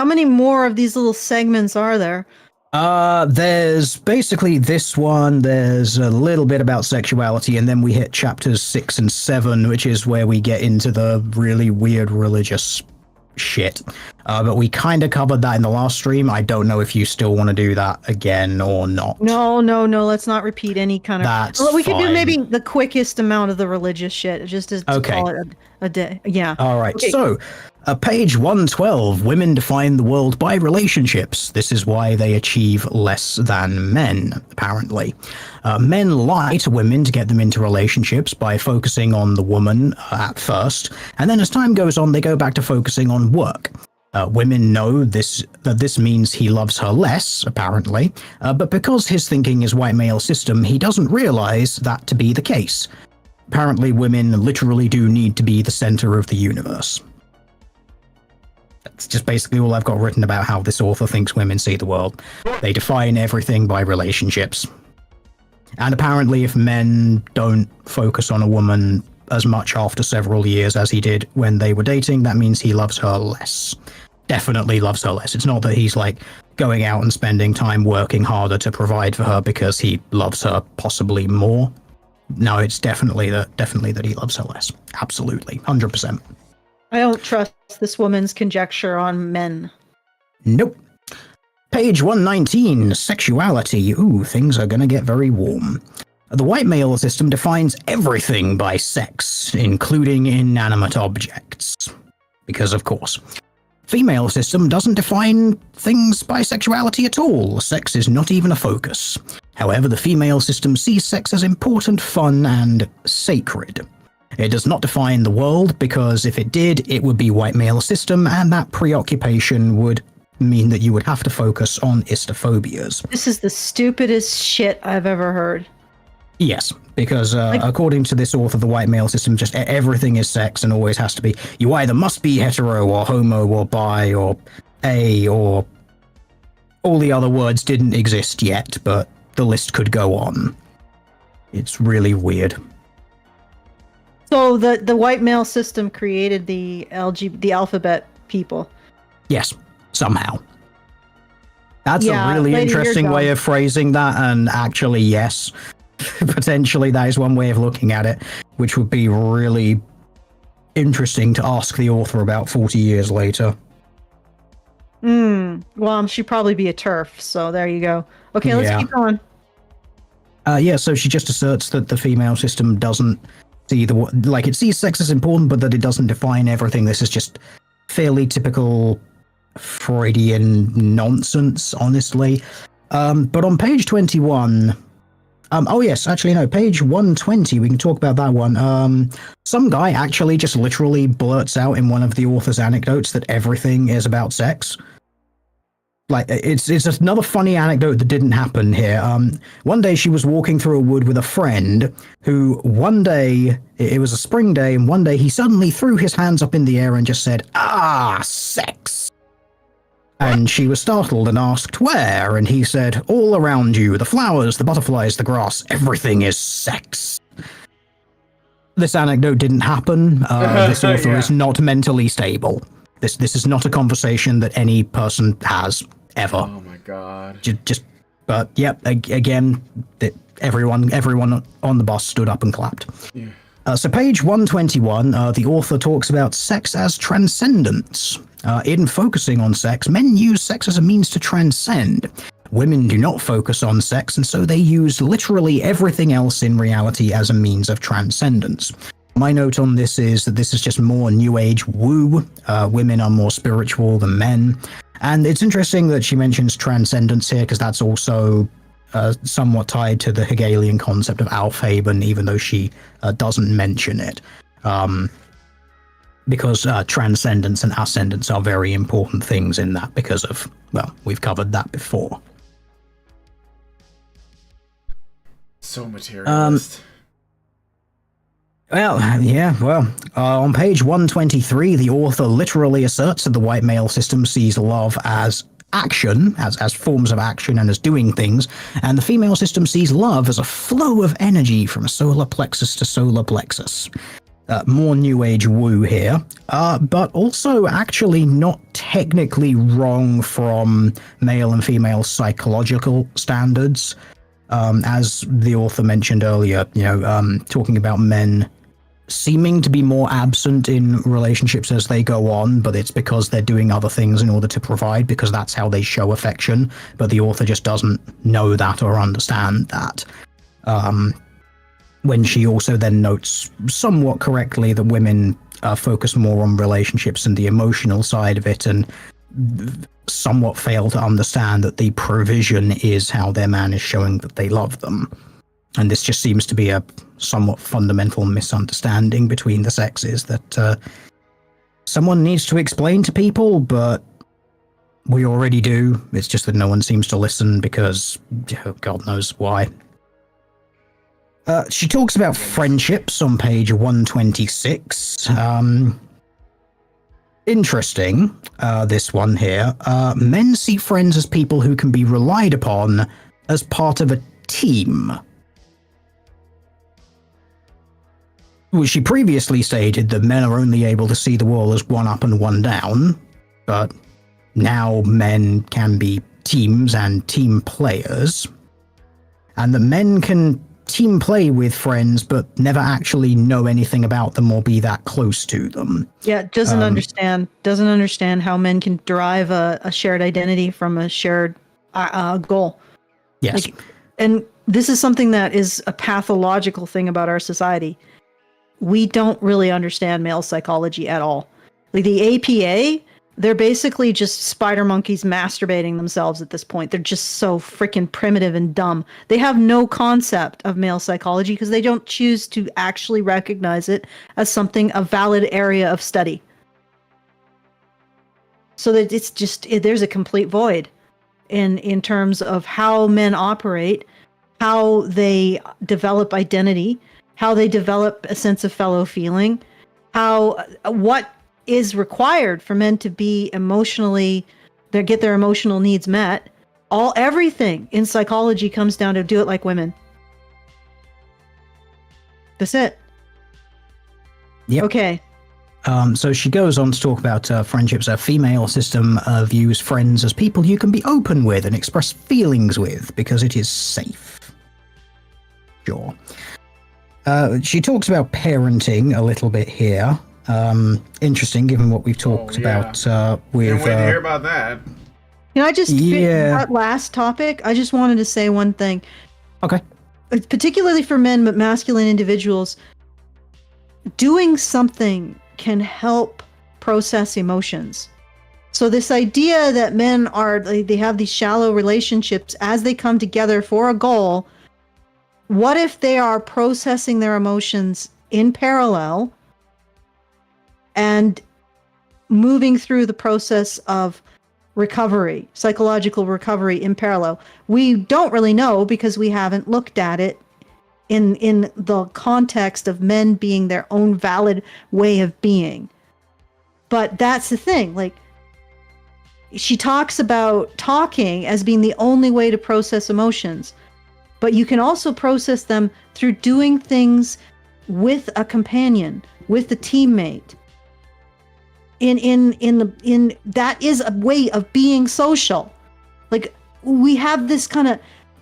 many more of these little segments are there? There's basically this one, there's a little bit about sexuality, and then we hit chapters 6 and 7, which is where we get into the really weird religious shit. But we kind of covered that in the last stream. I don't know if you still want to do that again or not. No, let's not repeat any kind of... That's we could do fine. maybe the quickest amount of the religious shit, just as to call it a day. Yeah. All right, okay. So... page 112, women define the world by relationships. This is why they achieve less than men, apparently. Men lie to women to get them into relationships by focusing on the woman at first, and then as time goes on, they go back to focusing on work. Women know that this means he loves her less, apparently, but because his thinking is white male system, he doesn't realize that to be the case. Apparently, women literally do need to be the center of the universe. That's just basically all I've got written about how this author thinks women see the world. They define everything by relationships. And apparently if men don't focus on a woman as much after several years as he did when they were dating, that means he loves her less. Definitely loves her less. It's not that he's like going out and spending time working harder to provide for her because he loves her possibly more. No, it's definitely that he loves her less. Absolutely. 100%. I don't trust this woman's conjecture on men. Nope. Page 119, sexuality. Ooh, things are gonna get very warm. The white male system defines everything by sex, including inanimate objects. Because of course. Female system doesn't define things by sexuality at all. Sex is not even a focus. However, the female system sees sex as important, fun, and sacred. It does not define the world, because if it did, it would be white male system, and that preoccupation would mean that you would have to focus on istophobias. This is the stupidest shit I've ever heard. Yes, because according to this author, the white male system, just everything is sex and always has to be. You either must be hetero or homo or bi or a or all the other words didn't exist yet, but the list could go on. It's really weird. So the white male system created the the alphabet people. Yes, somehow. That's Yeah, a really lady, you're interesting way dumb. of phrasing that, and actually, yes. Potentially, that is one way of looking at it, which would be really interesting to ask the author about 40 years later. Well, she'd probably be a TERF, so there you go. Okay, let's Yeah. keep going. Yeah, so she just asserts that the female system doesn't see it sees sex as important, but that it doesn't define everything. This is just fairly typical Freudian nonsense, honestly. But on page 21, oh yes, actually no, page 120, we can talk about that one. Some guy actually just literally blurts out in one of the author's anecdotes that everything is about sex. Like, it's another funny anecdote that didn't happen here. One day she was walking through a wood with a friend who one day, it was a spring day, and one day he suddenly threw his hands up in the air and just said, "Ah, sex." And she was startled and asked where, and he said, "All around you, the flowers, the butterflies, the grass, everything is sex." This anecdote didn't happen. This author is not mentally stable. This is not a conversation that any person has ever. Oh my god. But yep, again, everyone on the bus stood up and clapped. Yeah. So page 121, the author talks about sex as transcendence. In focusing on sex, men use sex as a means to transcend. Women do not focus on sex, and so they use literally everything else in reality as a means of transcendence. My note on this is that this is just more New Age woo. Women are more spiritual than men. And it's interesting that she mentions transcendence here, because that's also somewhat tied to the Hegelian concept of Aufheben, even though she doesn't mention it. Because transcendence and ascendance are very important things in that, because of, well, we've covered that before. So materialist. On page 123, the author literally asserts that the white male system sees love as action, as forms of action and as doing things, and the female system sees love as a flow of energy from solar plexus to solar plexus. More New Age woo here, but also actually not technically wrong from male and female psychological standards. As the author mentioned earlier, talking about men seeming to be more absent in relationships as they go on, but it's because they're doing other things in order to provide, because that's how they show affection, but the author just doesn't know that or understand that. When she also then notes somewhat correctly that women focus more on relationships and the emotional side of it, and somewhat fail to understand that the provision is how their man is showing that they love them. And this just seems to be a somewhat fundamental misunderstanding between the sexes that someone needs to explain to people, but we already do. It's just that no one seems to listen because God knows why. She talks about friendships on page 126. Interesting, this one here. Men see friends as people who can be relied upon as part of a team. Well, she previously stated that men are only able to see the world as one up and one down, but now men can be teams and team players, and that men can team play with friends but never actually know anything about them or be that close to them. Yeah, doesn't understand how men can derive a shared identity from a shared goal. Yes. And this is something that is a pathological thing about our society. We don't really understand male psychology at all. Like the APA, they're basically just spider monkeys masturbating themselves at this point. They're just so freaking primitive and dumb. They have no concept of male psychology because they don't choose to actually recognize it as something, a valid area of study. So that it's just, there's a complete void in terms of how men operate how they develop identity, how they develop a sense of fellow feeling, what is required for men to be emotionally, get their emotional needs met. Everything in psychology comes down to do it like women. That's it. Yep. Okay. So she goes on to talk about friendships. A female system views friends as people you can be open with and express feelings with because it is safe. Sure. She talks about parenting a little bit here. Interesting, given what we've talked about with... Can't wait to hear about that. Can I just fit that last topic? I just wanted to say one thing. Okay. Particularly for men, but masculine individuals, doing something can help process emotions. So this idea that men they have these shallow relationships as they come together for a goal, what if they are processing their emotions in parallel and moving through the process of recovery, psychological recovery in parallel? We don't really know because we haven't looked at it in the context of men being their own valid way of being. But that's the thing. Like, she talks about talking as being the only way to process emotions, but you can also process them through doing things with a companion, with a teammate. In that is a way of being social. Like, we have this kind of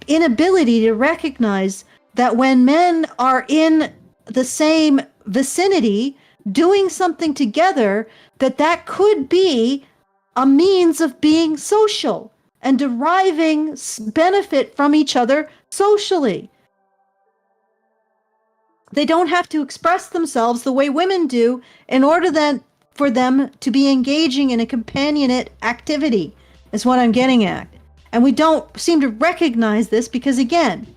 inability to recognize that when men are in the same vicinity doing something together, that could be a means of being social and deriving benefit from each other socially. They don't have to express themselves the way women do in order then for them to be engaging in a companionate activity, is what I'm getting at. And we don't seem to recognize this because, again,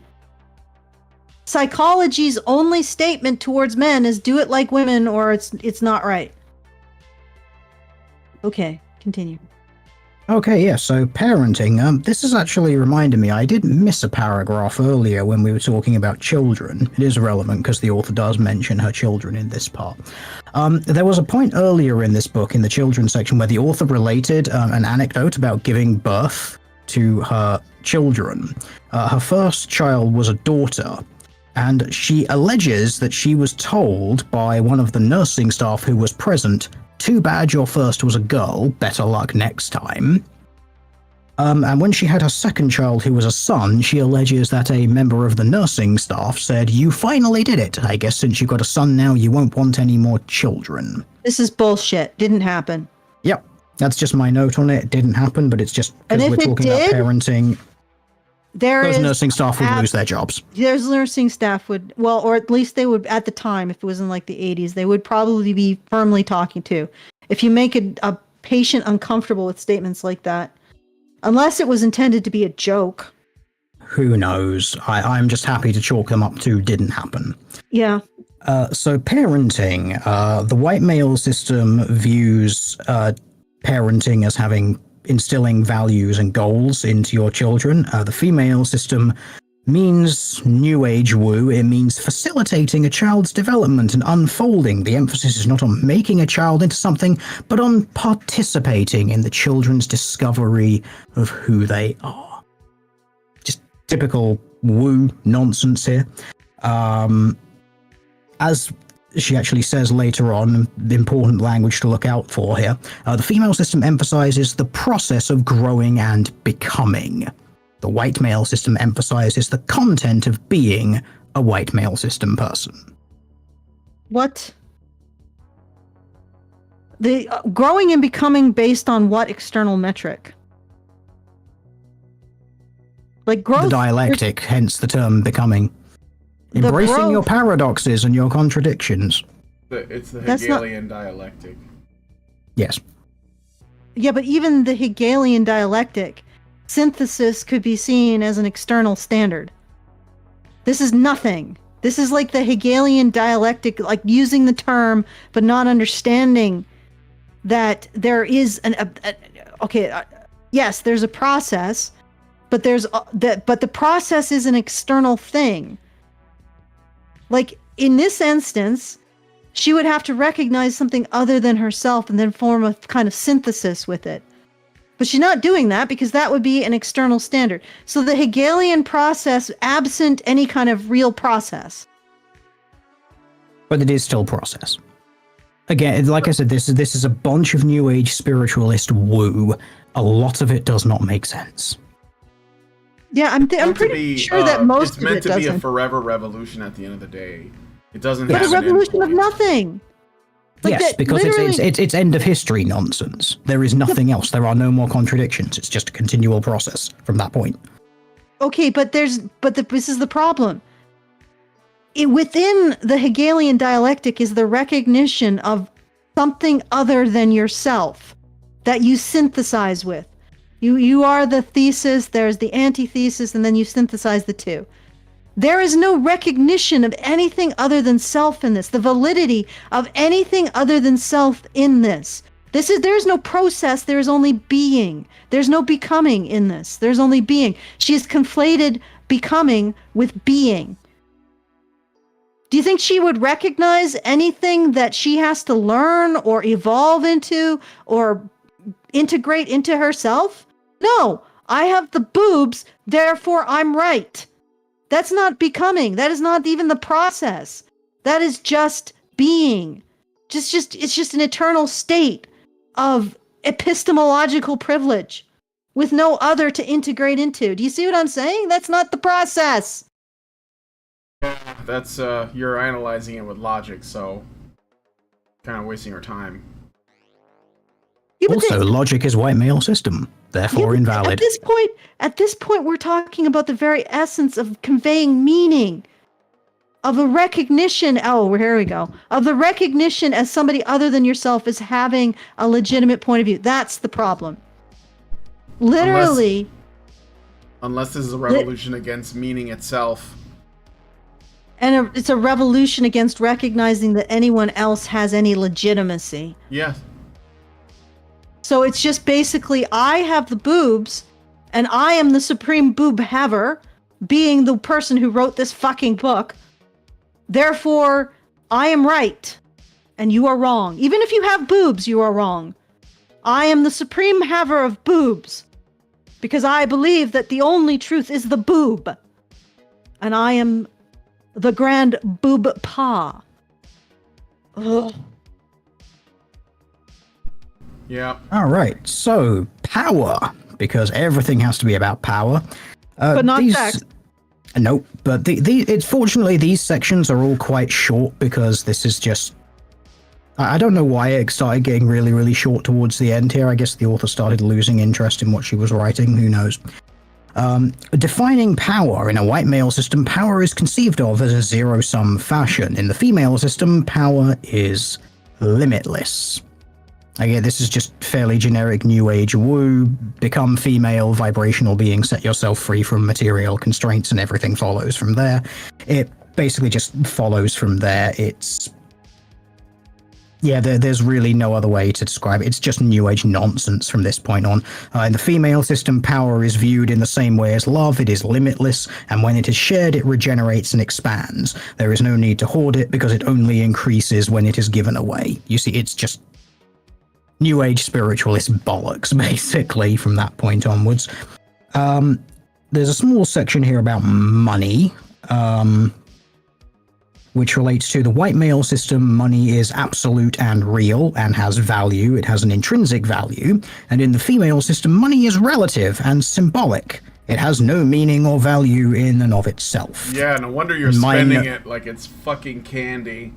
psychology's only statement towards men is do it like women or it's not right. Okay, continue. Okay, yeah, so parenting. This has actually reminded me, I did miss a paragraph earlier when we were talking about children. It is relevant because the author does mention her children in this part. There was a point earlier in this book, in the children's section, where the author related an anecdote about giving birth to her children. Her first child was a daughter, and she alleges that she was told by one of the nursing staff who was present, "Too bad your first was a girl, better luck next time." And when she had her second child, who was a son, she alleges that a member of the nursing staff said, "You finally did it. I guess since you've got a son now, you won't want any more children." This is bullshit. Didn't happen. Yep, that's just my note on it. It didn't happen, but it's just because we're talking about parenting. Those nursing staff would lose their jobs. There's nursing staff would, well, or at least they would, at the time, if it was in like the 80s, they would probably be firmly talking to. If you make a patient uncomfortable with statements like that, unless it was intended to be a joke. Who knows? I'm just happy to chalk them up to didn't happen. Yeah. So parenting, the white male system views parenting as instilling values and goals into your children. The female system means new age woo. It means facilitating a child's development and unfolding. The emphasis is not on making a child into something, but on participating in the children's discovery of who they are. Just typical woo nonsense here. As she actually says later on, the important language to look out for here, the female system emphasizes the process of growing and becoming. The white male system emphasizes the content of being a white male system person. What? The growing and becoming based on what external metric? Like growth. The dialectic, hence the term becoming. Embracing your paradoxes and your contradictions. It's the Hegelian dialectic. Yes. Yeah, but even the Hegelian dialectic, synthesis could be seen as an external standard. This is nothing. This is like the Hegelian dialectic, like using the term, but not understanding that there is yes, there's a process, but there's but the process is an external thing. Like in this instance, she would have to recognize something other than herself and then form a kind of synthesis with it. But she's not doing that because that would be an external standard. So the Hegelian process, absent any kind of real process. But it is still process. Again, like I said, this is a bunch of New Age spiritualist woo. A lot of it does not make sense. Yeah, I'm pretty sure that most of it doesn't. It's meant to be a forever revolution at the end of the day. It doesn't But have a an revolution of endpoint. nothing. Like yes, because it's end of history nonsense. There is nothing else. There are no more contradictions. It's just a continual process from that point. Okay, but this is the problem. Within the Hegelian dialectic is the recognition of something other than yourself that you synthesize with. You are the thesis, there's the antithesis, and then you synthesize the two. There is no recognition of anything other than self in this, the validity of anything other than self in this. There's no process, there's only being. There's no becoming in this. There's only being. She has conflated becoming with being. Do you think she would recognize anything that she has to learn or evolve into or integrate into herself? No, I have the boobs, therefore I'm right. That's not becoming. That is not even the process. That is just being. It's just an eternal state of epistemological privilege with no other to integrate into. Do you see what I'm saying? That's not the process. That's you're analyzing it with logic, so kind of wasting our time. Yeah, also, logic is white male system, therefore invalid. At this point, we're talking about the very essence of conveying meaning, of a recognition. Oh, here we go. Of the recognition as somebody other than yourself as having a legitimate point of view. That's the problem. Literally. Unless this is a revolution against meaning itself. And it's a revolution against recognizing that anyone else has any legitimacy. Yeah. So it's just basically, I have the boobs, and I am the supreme boob haver, being the person who wrote this fucking book. Therefore, I am right, and you are wrong. Even if you have boobs, you are wrong. I am the supreme haver of boobs, because I believe that the only truth is the boob. And I am the grand boob pa. Ugh. Yeah. All right, so power, because everything has to be about power. But not sex. Nope, but it's fortunately these sections are all quite short because this is just. I don't know why it started getting really, really short towards the end here. I guess the author started losing interest in what she was writing. Who knows? Defining power in a white male system, power is conceived of as a zero-sum fashion. In the female system, power is limitless. Again, this is just fairly generic new age woo. Become female, vibrational being, set yourself free from material constraints, and everything follows from there. It basically just follows from there. There's really no other way to describe it. It's just new age nonsense from this point on. In the female system, power is viewed in the same way as love. It is limitless, and when it is shared, it regenerates and expands. There is no need to hoard it because it only increases when it is given away. You see, it's just new age spiritualist bollocks, basically, from that point onwards. There's a small section here about money, which relates to the white male system. Money is absolute and real and has value. It has an intrinsic value. And in the female system, money is relative and symbolic. It has no meaning or value in and of itself. Yeah, no wonder you're spending it like it's fucking candy.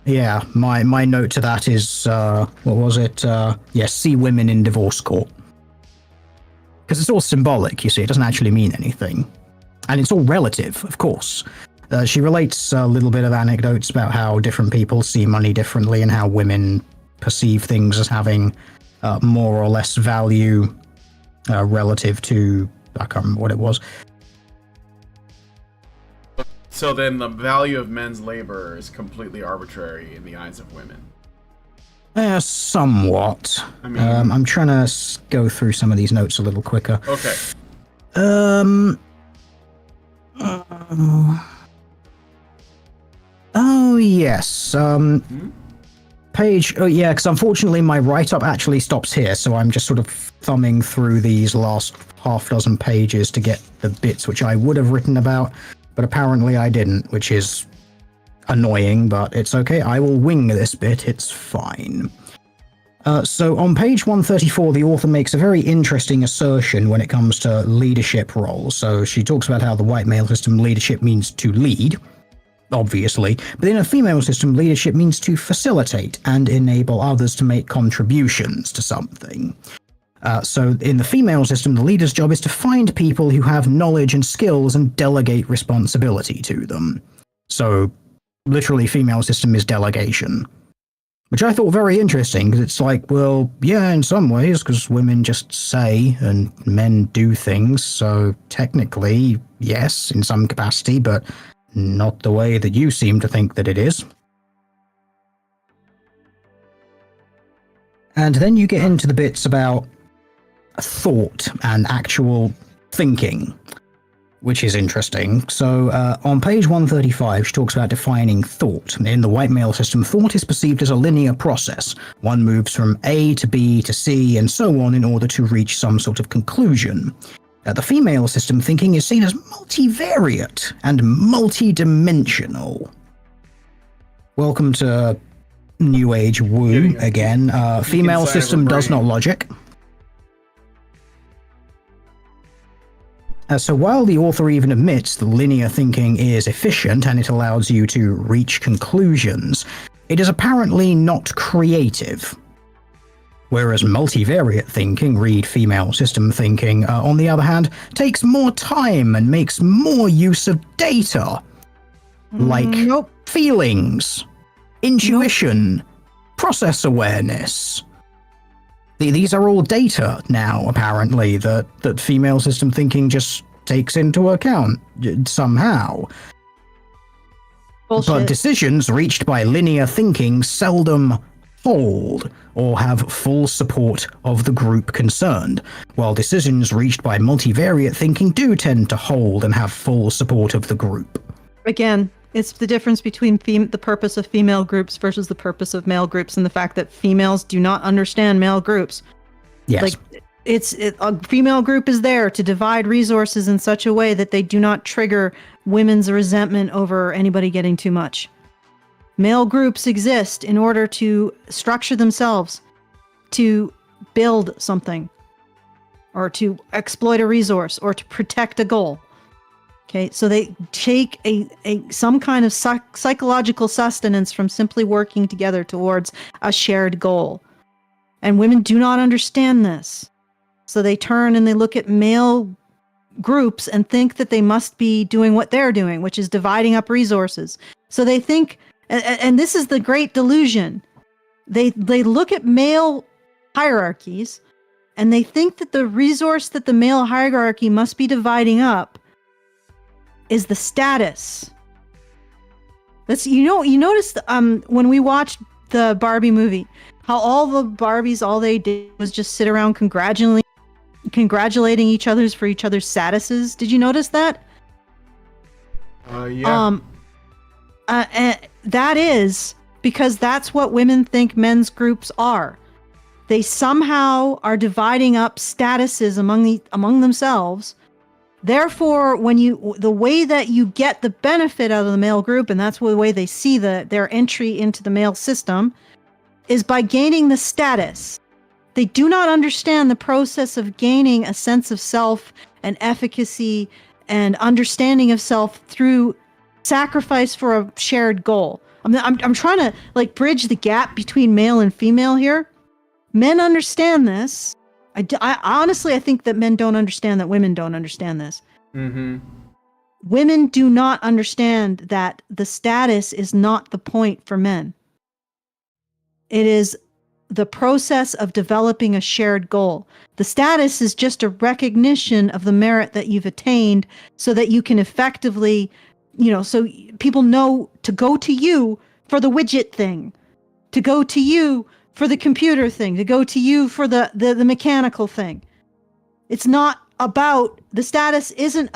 Yeah, my note to that is, what was it? See women in divorce court. Because it's all symbolic, you see, it doesn't actually mean anything. And it's all relative, of course. She relates a little bit of anecdotes about how different people see money differently and how women perceive things as having more or less value relative to, I can't remember what it was. So then the value of men's labor is completely arbitrary in the eyes of women. Somewhat. I mean, I'm trying to go through some of these notes a little quicker. Okay. Um. Oh yes. Page. Oh yeah, because unfortunately my write-up actually stops here, so I'm just sort of thumbing through these last half dozen pages to get the bits which I would have written about, but apparently I didn't, which is annoying, but it's okay. I will wing this bit. It's fine. So on page 134, the author makes a very interesting assertion when it comes to leadership roles. So she talks about how the white male system leadership means to lead, obviously, but in a female system, leadership means to facilitate and enable others to make contributions to something. So in the female system, the leader's job is to find people who have knowledge and skills and delegate responsibility to them. So literally, female system is delegation. Which I thought very interesting, because it's like, well, yeah, in some ways, because women just say and men do things, so technically, yes, in some capacity, but not the way that you seem to think that it is. And then you get into the bits about thought and actual thinking, which is interesting. So on page 135, she talks about defining thought. In the white male system, thought is perceived as a linear process. One moves from A to B to C and so on in order to reach some sort of conclusion. The female system, thinking is seen as multivariate and multidimensional. Welcome to New Age woo again. Female system does not logic. So while the author even admits that linear thinking is efficient and it allows you to reach conclusions, it is apparently not creative. Whereas multivariate thinking, read female system thinking, on the other hand, takes more time and makes more use of data. Like feelings, intuition, process awareness. These are all data now, apparently, that female system thinking just takes into account somehow. Bullshit. But decisions reached by linear thinking seldom hold or have full support of the group concerned, while decisions reached by multivariate thinking do tend to hold and have full support of the group. Again, it's the difference between the purpose of female groups versus the purpose of male groups, and the fact that females do not understand male groups. Yes. Like, a female group is there to divide resources in such a way that they do not trigger women's resentment over anybody getting too much. Male groups exist in order to structure themselves to build something, or to exploit a resource, or to protect a goal. Okay, so they take some kind of psychological sustenance from simply working together towards a shared goal. And women do not understand this. So they turn and they look at male groups and think that they must be doing what they're doing, which is dividing up resources. So they think, and this is the great delusion, they look at male hierarchies and they think that the resource that the male hierarchy must be dividing up is the status. You noticed when we watched the Barbie movie, how all the Barbies, all they did was just sit around congratulating each other's for each other's statuses. Did you notice that? Yeah. That is because that's what women think men's groups are. They somehow are dividing up statuses among themselves. Therefore, the way that you get the benefit out of the male group, and that's the way they see their entry into the male system, is by gaining the status. They do not understand the process of gaining a sense of self and efficacy and understanding of self through sacrifice for a shared goal. I'm trying to bridge the gap between male and female here. Men understand this. I honestly, I think that men don't understand that women don't understand this. Mm-hmm. Women do not understand that the status is not the point for men. It is the process of developing a shared goal. The status is just a recognition of the merit that you've attained so that you can effectively, so people know to go to you for the widget thing, to go to you for the computer thing, to go to you for the mechanical thing. It's not isn't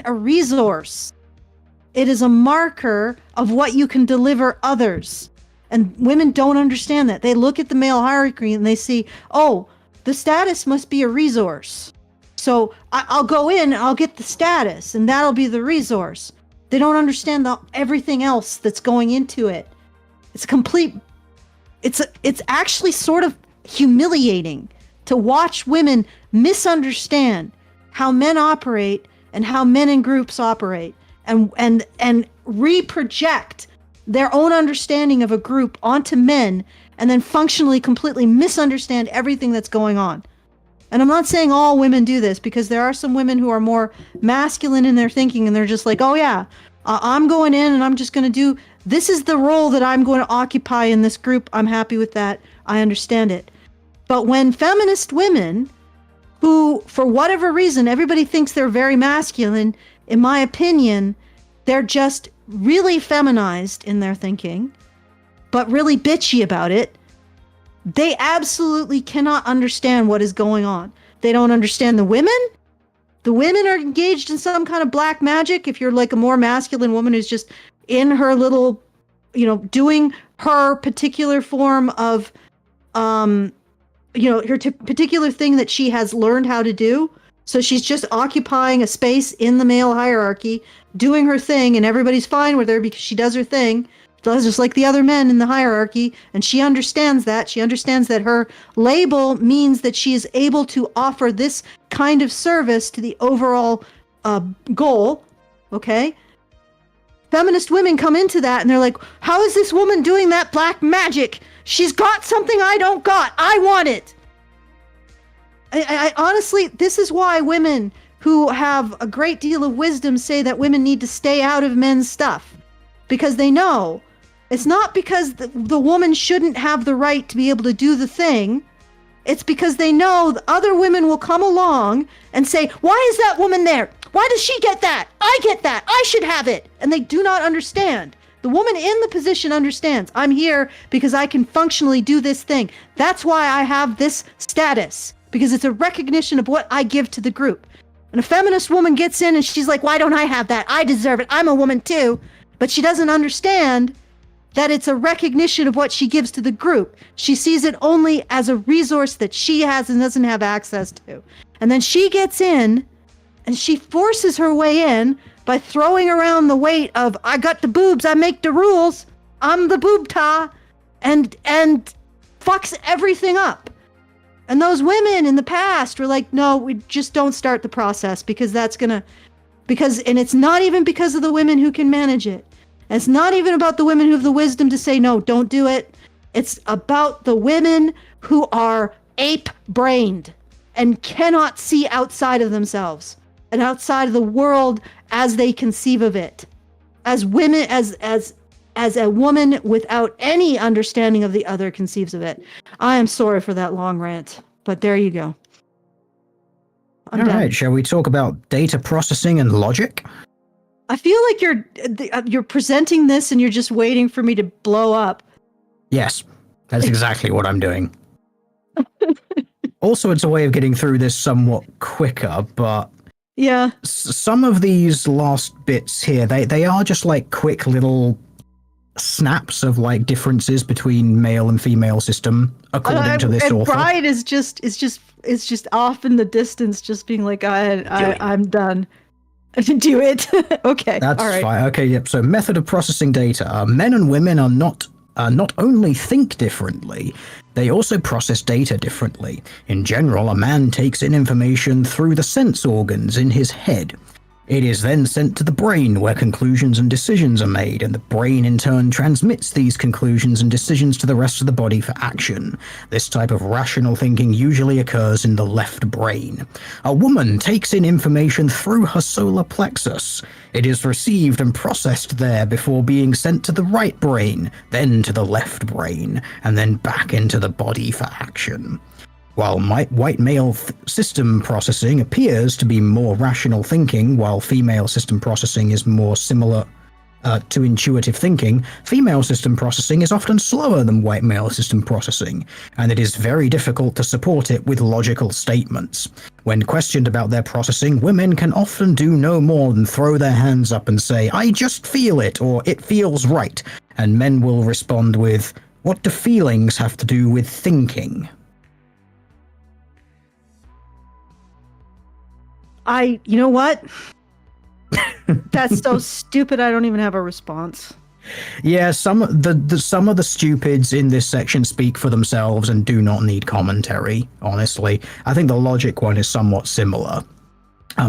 a resource. It is a marker of what you can deliver others. And women don't understand that. They look at the male hierarchy and they see, oh, the status must be a resource. So I'll go in and I'll get the status and that'll be the resource. They don't understand everything else that's going into it. It's actually sort of humiliating to watch women misunderstand how men operate and how men in groups operate and reproject their own understanding of a group onto men and then functionally completely misunderstand everything that's going on. And I'm not saying all women do this, because there are some women who are more masculine in their thinking and they're just like, oh yeah, I'm going in and I'm just going to do, this is the role that I'm going to occupy in this group. I'm happy with that. I understand it. But when feminist women, who for whatever reason, everybody thinks they're very masculine, in my opinion, they're just really feminized in their thinking, but really bitchy about it. They absolutely cannot understand what is going on. They don't understand the women. The women are engaged in some kind of black magic. If you're like a more masculine woman who's just in her little, doing her particular form of, particular thing that she has learned how to do. So she's just occupying a space in the male hierarchy, doing her thing, and everybody's fine with her because she does her thing, does just like the other men in the hierarchy, and she understands that. She understands that her label means that she is able to offer this kind of service to the overall goal, okay? Feminist women come into that and they're like, how is this woman doing that black magic? She's got something I don't got. I want it. I honestly, this is why women who have a great deal of wisdom say that women need to stay out of men's stuff. Because they know it's not because the woman shouldn't have the right to be able to do the thing. It's because they know the other women will come along and say, why is that woman there? Why does she get that? I get that. I should have it. And they do not understand. The woman in the position understands. I'm here because I can functionally do this thing. That's why I have this status. Because it's a recognition of what I give to the group. And a feminist woman gets in and she's like, why don't I have that? I deserve it. I'm a woman too. But she doesn't understand that it's a recognition of what she gives to the group. She sees it only as a resource that she has and doesn't have access to. And then she gets in and she forces her way in by throwing around the weight of, I got the boobs, I make the rules, I'm the boob ta, and fucks everything up. And those women in the past were like, no, we just don't start the process because and it's not even because of the women who can manage it. And it's not even about the women who have the wisdom to say, no, don't do it. It's about the women who are ape-brained and cannot see outside of themselves and outside of the world as they conceive of it. As women, as a woman without any understanding of the other conceives of it. I am sorry for that long rant, but there you go. All right, shall we talk about data processing and logic? I feel like you're presenting this and you're just waiting for me to blow up. Yes, that's exactly what I'm doing. Also, it's a way of getting through this somewhat quicker, but yeah, some of these last bits here, they are just like quick little snaps of like differences between male and female system according to this author. Bride is just off in the distance, just being like, I'm done. Do it. Okay. That's all right. fine. Okay. Yep. So method of processing data. Men and women are not only think differently, they also process data differently. In general, a man takes in information through the sense organs in his head. It is then sent to the brain where conclusions and decisions are made, and the brain in turn transmits these conclusions and decisions to the rest of the body for action. This type of rational thinking usually occurs in the left brain. A woman takes in information through her solar plexus. It is received and processed there before being sent to the right brain, then to the left brain, and then back into the body for action. While white male system processing appears to be more rational thinking, while female system processing is more similar to intuitive thinking, female system processing is often slower than white male system processing, and it is very difficult to support it with logical statements. When questioned about their processing, women can often do no more than throw their hands up and say, "I just feel it," or "it feels right," and men will respond with, "What do feelings have to do with thinking?" You know what? That's so stupid. I don't even have a response. Yeah, some of the stupids in this section speak for themselves and do not need commentary, honestly. I think the logic one is somewhat similar.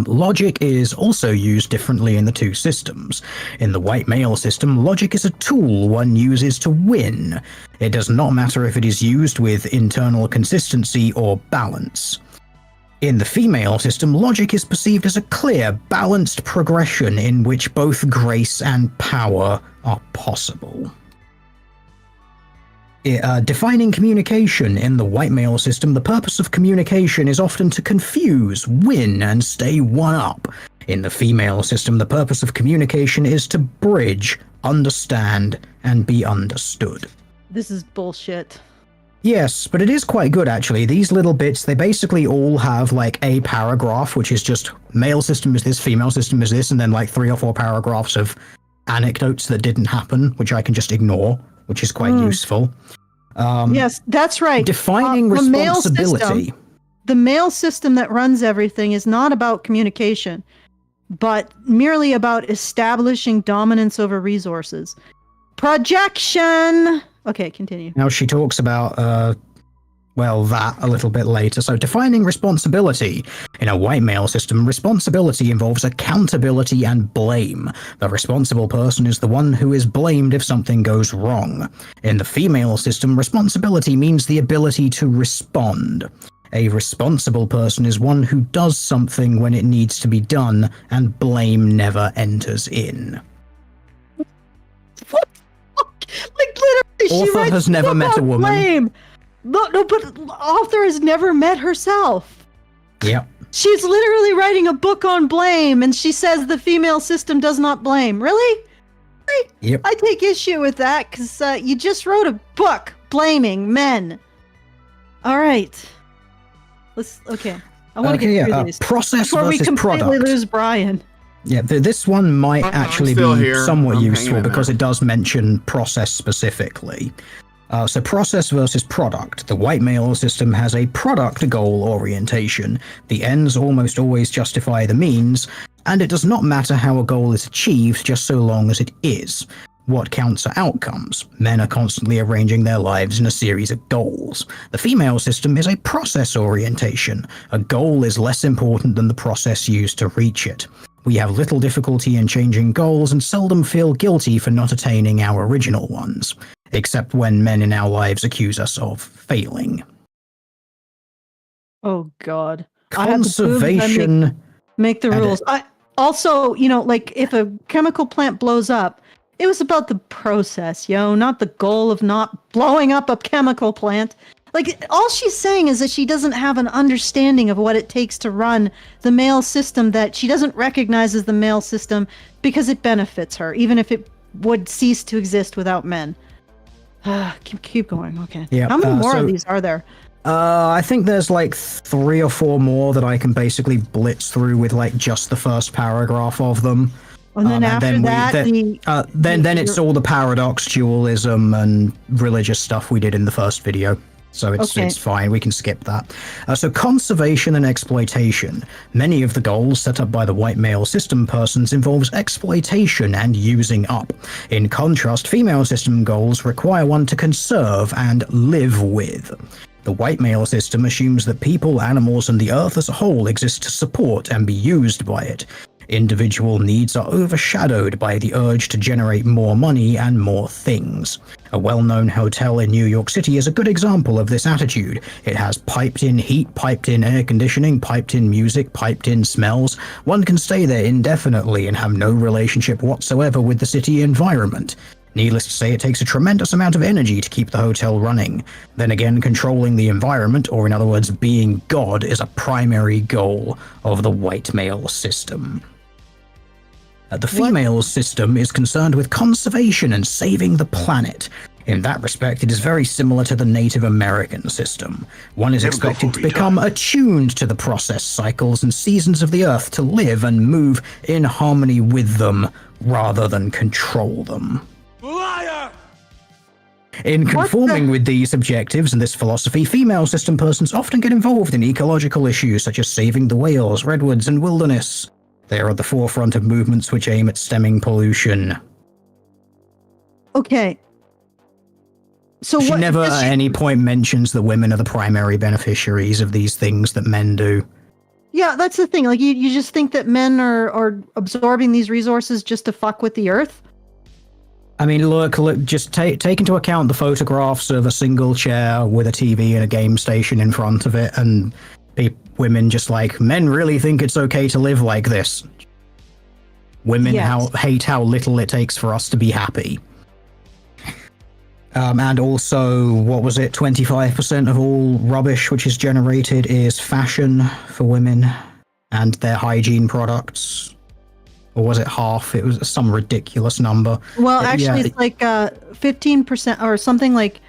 Logic is also used differently in the two systems. In the white male system, logic is a tool one uses to win. It does not matter if it is used with internal consistency or balance. In the female system, logic is perceived as a clear, balanced progression in which both grace and power are possible. Defining communication in the white male system, the purpose of communication is often to confuse, win, and stay one up. In the female system, the purpose of communication is to bridge, understand, and be understood. This is bullshit. Yes, but it is quite good actually. These little bits, they basically all have like a paragraph, which is just male system is this, female system is this, and then like 3 or 4 paragraphs of anecdotes that didn't happen, which I can just ignore, which is quite useful. Yes, that's right. Defining responsibility. The male system that runs everything is not about communication, but merely about establishing dominance over resources. Projection! Okay, continue. Now she talks about, that a little bit later. So defining responsibility. In a white male system, responsibility involves accountability and blame. The responsible person is the one who is blamed if something goes wrong. In the female system, responsibility means the ability to respond. A responsible person is one who does something when it needs to be done, and blame never enters in. What? Like literally, Author has never met a woman. Blame. No, but author has never met herself. Yep. She's literally writing a book on blame, and she says the female system does not blame. Really? Yep. I take issue with that because you just wrote a book blaming men. All right. Okay. I want to get through these process before we versus completely product. lose Brian. Yeah, this one might actually still be here. somewhat I'm useful hanging in because there. it does mention process specifically. So process versus product. The white male system has a product goal orientation. The ends almost always justify the means, and it does not matter how a goal is achieved just so long as it is. What counts are outcomes. Men are constantly arranging their lives in a series of goals. The female system is a process orientation. A goal is less important than the process used to reach it. We have little difficulty in changing goals and seldom feel guilty for not attaining our original ones, except when men in our lives accuse us of failing. Oh God. Conservation. Make the rules. Also, like if a chemical plant blows up, it was about the process, not the goal of not blowing up a chemical plant. Like, all she's saying is that she doesn't have an understanding of what it takes to run the male system that she doesn't recognize as the male system because it benefits her, even if it would cease to exist without men. Keep going, okay. Yeah, How many more of these are there? I think there's like 3 or 4 more that I can basically blitz through with like just the first paragraph of them. And then then it's all the paradox, dualism, and religious stuff we did in the first video. So it's fine, we can skip that. So conservation and exploitation. Many of the goals set up by the white male system persons involves exploitation and using up. In contrast, female system goals require one to conserve and live with. The white male system assumes that people, animals, and the earth as a whole exist to support and be used by it. Individual needs are overshadowed by the urge to generate more money and more things. A well-known hotel in New York City is a good example of this attitude. It has piped-in heat, piped-in air conditioning, piped-in music, piped-in smells. One can stay there indefinitely and have no relationship whatsoever with the city environment. Needless to say, it takes a tremendous amount of energy to keep the hotel running. Then again, controlling the environment, or in other words, being God, is a primary goal of the white male system. The female system is concerned with conservation and saving the planet. In that respect, it is very similar to the Native American system. One is expected to become attuned to the process cycles and seasons of the earth to live and move in harmony with them rather than control them. Liar! In conforming with these objectives and this philosophy, female system persons often get involved in ecological issues such as saving the whales, redwoods, and wilderness. They are at the forefront of movements which aim at stemming pollution. Okay. So She what, never at any point mentions that women are the primary beneficiaries of these things that men do. Yeah, that's the thing. Like, you just think that men are absorbing these resources just to fuck with the earth? I mean, look, just take into account the photographs of a single chair with a TV and a game station in front of it, and women just like, men really think it's okay to live like this. Women hate how little it takes for us to be happy. And also, what was it? 25% of all rubbish which is generated is fashion for women and their hygiene products. Or was it half? It was some ridiculous number. Well, actually, it's like 15% or something like,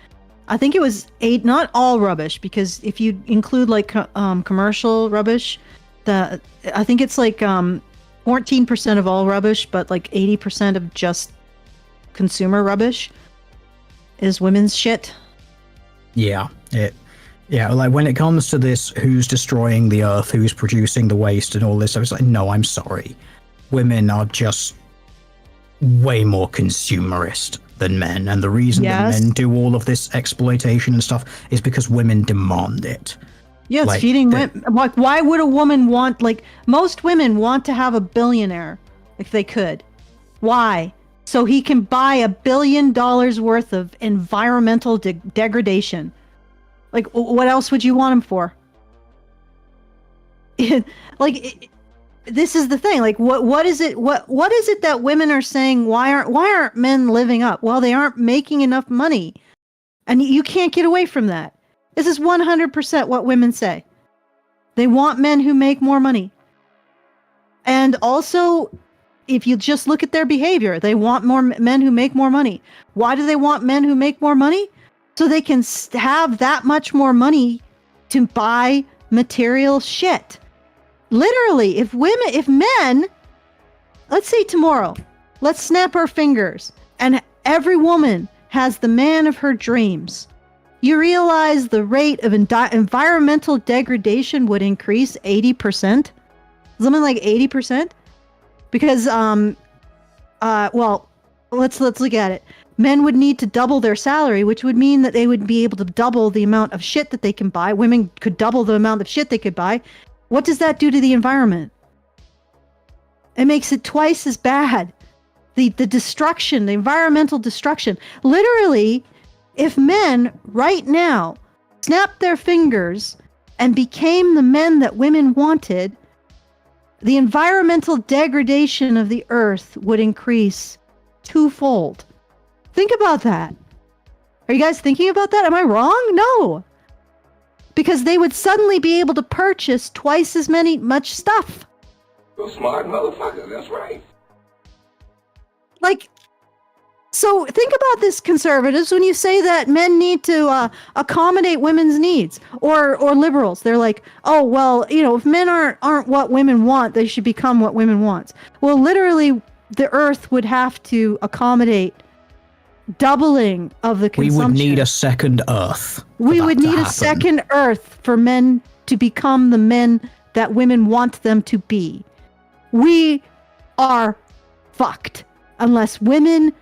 I think it was 8, not all rubbish, because if you include like commercial rubbish, I think it's like 14% of all rubbish, but like 80% of just consumer rubbish is women's shit. Yeah, like when it comes to this, who's destroying the earth, who's producing the waste and all this, I was like, no, I'm sorry. Women are just way more consumerist than men, and the reason that men do all of this exploitation and stuff is because women demand it. Yeah, it's like, feeding women. Like, why would a woman want, like, most women want to have a billionaire if they could. Why? So he can buy $1 billion worth of environmental degradation. Like, what else would you want him for? This is the thing. Like, what is it? What is it that women are saying? Why aren't men living up? Well, they aren't making enough money, and you can't get away from that. This is 100% what women say. They want men who make more money, and also, if you just look at their behavior, they want more men who make more money. Why do they want men who make more money? So they can have that much more money to buy material shit. Literally, if men, let's say tomorrow, let's snap our fingers and every woman has the man of her dreams, you realize the rate of environmental degradation would increase 80%? Something like 80%? Because, well, let's look at it. Men would need to double their salary, which would mean that they would be able to double the amount of shit that they can buy. Women could double the amount of shit they could buy. What does that do to the environment? It makes it twice as bad. The destruction, the environmental destruction. Literally, if men right now snapped their fingers and became the men that women wanted, the environmental degradation of the earth would increase twofold. Think about that. Are you guys thinking about that? Am I wrong? No. Because they would suddenly be able to purchase twice as much stuff. You're smart motherfucker, that's right. Like, so think about this, conservatives, when you say that men need to accommodate women's needs, or liberals. They're like, oh, well, you know, if men aren't what women want, they should become what women want. Well, literally, the earth would have to accommodate doubling of the consumption. We would need a second earth. We would need a second earth for men to become the men that women want them to be. We are fucked unless women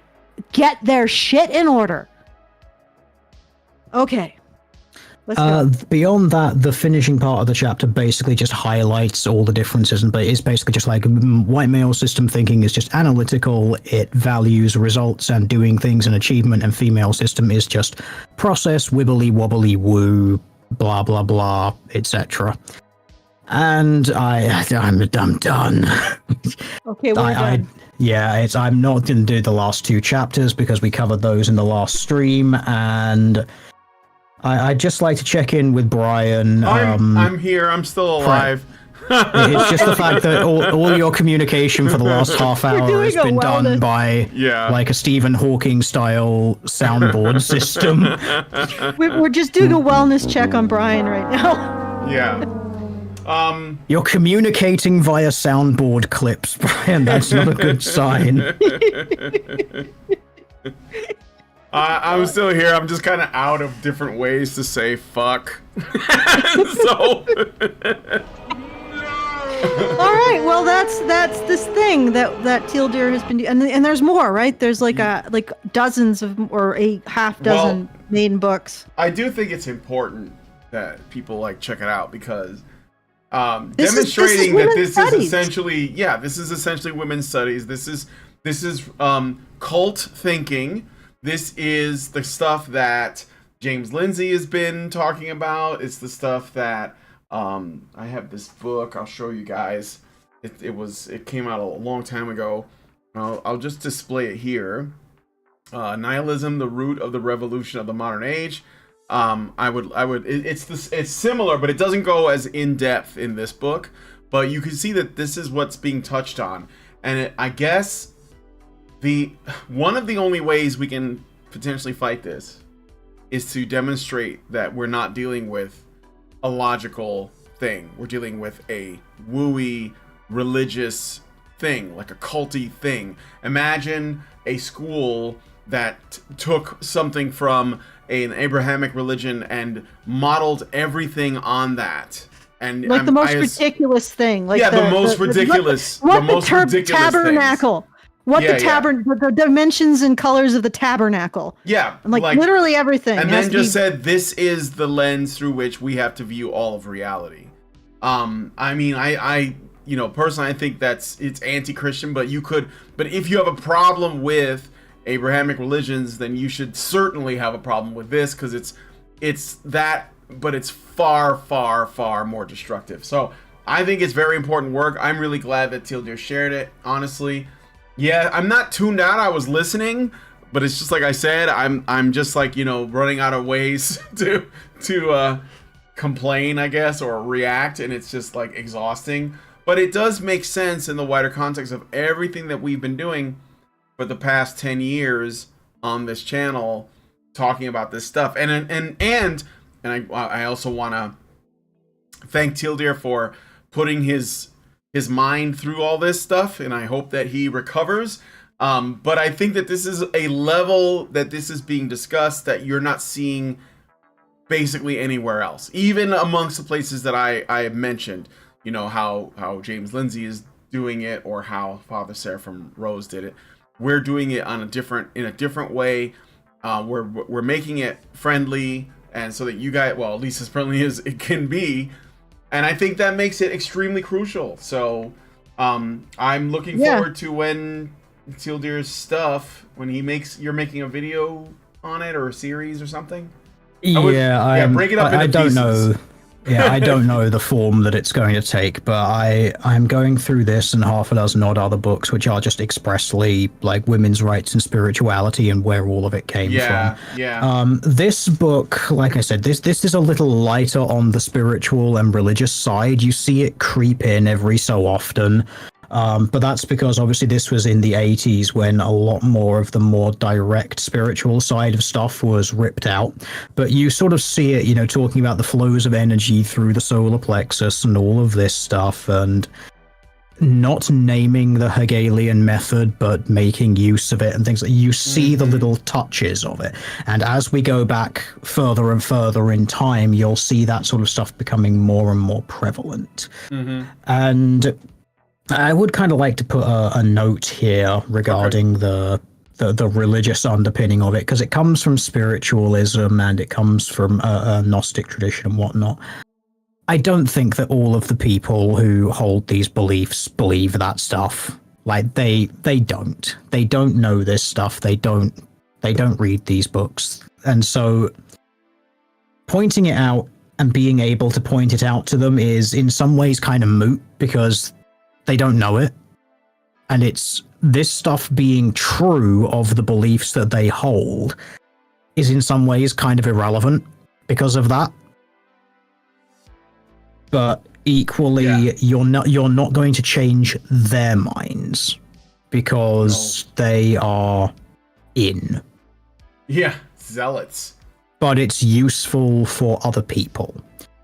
get their shit in order. Okay. Let's go. Beyond that, the finishing part of the chapter basically just highlights all the differences, but it's basically just like white male system thinking is just analytical, it values results and doing things and achievement, and female system is just process, wibbly wobbly woo, blah blah blah, etc. And I'm done. Okay, we're done. I'm not going to do the last 2 chapters because we covered those in the last stream, and I'd just like to check in with Brian. I'm here. I'm still alive. It's just the fact that all your communication for the last half hour has been done by like a Stephen Hawking style soundboard system. We're just doing a wellness check on Brian right now. Yeah. You're communicating via soundboard clips, Brian. That's not a good sign. I'm still here. I'm just kind of out of different ways to say fuck. So. All right, well that's this thing that Teal Deer has been doing, and there's more, right? There's like dozens of or a half dozen main books. I do think it's important that people like check it out because this demonstrating that this studies. is essentially women's studies. This is cult thinking. This is the stuff that James Lindsay has been talking about. It's the stuff that I have this book. I'll show you guys. It came out a long time ago. I'll just display it here. Nihilism: The Root of the Revolution of the Modern Age. It's similar, but it doesn't go as in depth in this book. But you can see that this is what's being touched on, and I guess one of the only ways we can potentially fight this is to demonstrate that we're not dealing with a logical thing. We're dealing with a wooey religious thing, like a culty thing. Imagine a school that took something from an Abrahamic religion and modeled everything on that. And like the most ridiculous thing. Like the most ridiculous. Tabernacle. The dimensions and colors of the tabernacle. Yeah. And like literally everything. And then just said, this is the lens through which we have to view all of reality. I mean, I personally, I think it's anti-Christian, but if you have a problem with Abrahamic religions, then you should certainly have a problem with this, because it's that, but it's far, far, far more destructive. So I think it's very important work. I'm really glad that Teal Deer shared it, honestly. Yeah, I'm not tuned out. I was listening, but it's just like I said, I'm just like, running out of ways to complain, I guess, or react, and it's just like exhausting. But it does make sense in the wider context of everything that we've been doing for the past 10 years on this channel, talking about this stuff. And I also want to thank Teal Deer for putting his mind through all this stuff, and I hope that he recovers. But I think that this is a level that this is being discussed that you're not seeing basically anywhere else, even amongst the places that I have mentioned. How James Lindsay is doing it, or how Father Seraphim Rose did it. We're doing it in a different way. We're making it friendly, and so that you guys, well, at least as friendly as it can be. And I think that makes it extremely crucial. So I'm looking forward to when Teal Deer's stuff, when you're making a video on it or a series or something. Break it up into don't pieces. know. Yeah, I don't know the form that it's going to take, but I'm going through this and half a dozen odd other books, which are just expressly like women's rights and spirituality and where all of it came from. Yeah. This book, like I said, this is a little lighter on the spiritual and religious side. You see it creep in every so often. But that's because obviously this was in the 80s when a lot more of the more direct spiritual side of stuff was ripped out. But you sort of see it, talking about the flows of energy through the solar plexus and all of this stuff, and not naming the Hegelian method, but making use of it and things like you see the little touches of it. And as we go back further and further in time, you'll see that sort of stuff becoming more and more prevalent. And I would kind of like to put a note here regarding the religious underpinning of it, because it comes from spiritualism and it comes from a Gnostic tradition and whatnot. I don't think that all of the people who hold these beliefs believe that stuff. Like they don't. They don't know this stuff. They don't read these books. And so pointing it out and being able to point it out to them is in some ways kind of moot, because they don't know it. And it's this stuff being true of the beliefs that they hold is in some ways kind of irrelevant because of that. But equally, Yeah. you're not going to change their minds because they are in. Yeah, zealots. But it's useful for other people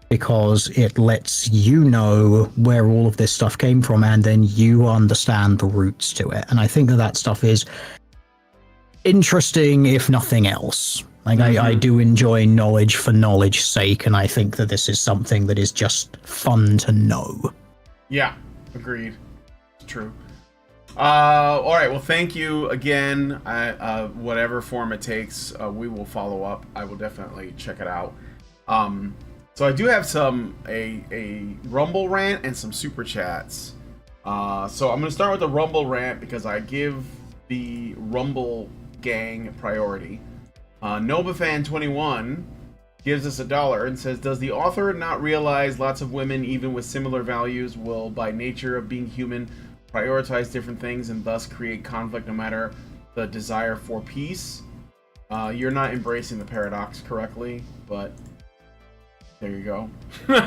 because it lets you know where all of this stuff came from, and then you understand the roots to it. And I think that stuff is interesting, if nothing else. Like, I do enjoy knowledge for knowledge's sake, and I think that this is something that is just fun to know. Yeah, agreed. It's true. All right, well, thank you again. Whatever form it takes, we will follow up. I will definitely check it out. So I do have a Rumble rant and some super chats. So I'm going to start with the Rumble rant because I give the Rumble gang priority. NobaFan21 gives us $1 and says, does the author not realize lots of women, even with similar values, will, by nature of being human, prioritize different things and thus create conflict no matter the desire for peace? You're not embracing the paradox correctly, but there you go.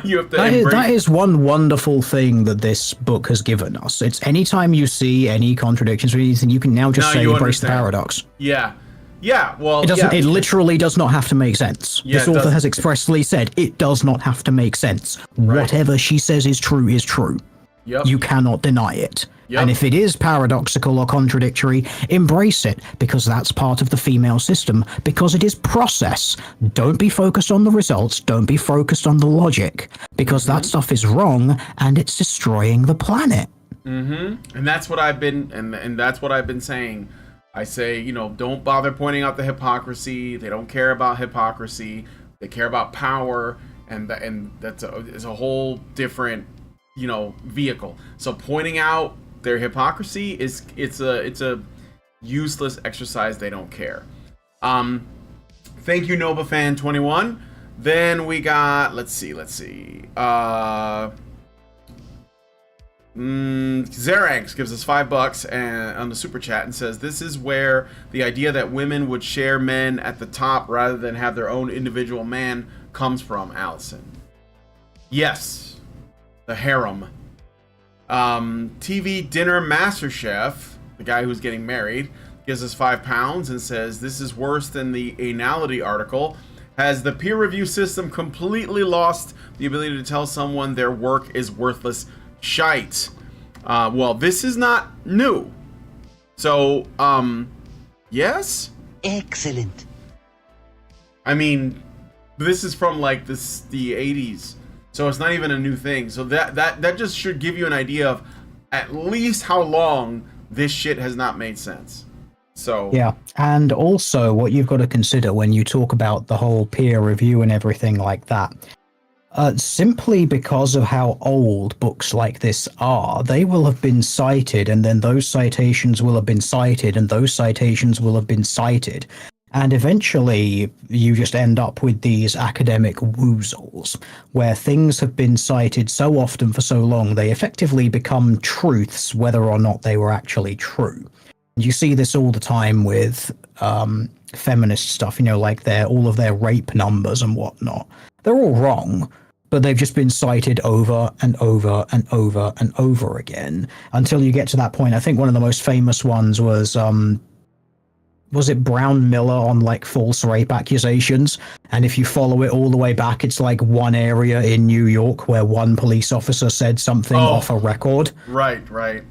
You have to that is one wonderful thing that this book has given us. It's anytime you see any contradictions or anything, you can now just say embrace the paradox. Yeah. Yeah, well, it literally does not have to make sense. Yeah, this author has expressly said it does not have to make sense. Right. Whatever she says is true is true. Yep. You cannot deny it. Yep. And if it is paradoxical or contradictory, embrace it, because that's part of the female system, because it is process. Don't be focused on the results, don't be focused on the logic, because that stuff is wrong and it's destroying the planet. And that's what I've been and that's what I've been saying. I say, don't bother pointing out the hypocrisy. They don't care about hypocrisy. They care about power, and that's a whole different, vehicle. So pointing out their hypocrisy it's a useless exercise. They don't care. Thank you, NobaFan21. Then we got let's see. Xerax gives us $5 and on the super chat and says, this is where the idea that women would share men at the top rather than have their own individual man comes from, Allison. Yes, the harem. TV dinner master chef, the guy who's getting married, gives us £5 and says, this is worse than the anality article. Has the peer review system completely lost the ability to tell someone their work is worthless shite? Well, this is not new. So, yes? Excellent. I mean, this is from like the 80s. So it's not even a new thing. So that just should give you an idea of at least how long this shit has not made sense. So yeah, and also what you've got to consider when you talk about the whole peer review and everything like that, simply because of how old books like this are, they will have been cited, and then those citations will have been cited, and those citations will have been cited. And eventually, you just end up with these academic woozles, where things have been cited so often for so long, they effectively become truths, whether or not they were actually true. You see this all the time with feminist stuff, like all of their rape numbers and whatnot. They're all wrong, but they've just been cited over and over and over and over again until you get to that point. I think one of the most famous ones was it Brown Miller on like false rape accusations? And if you follow it all the way back, it's like one area in New York where one police officer said something off a record. Right.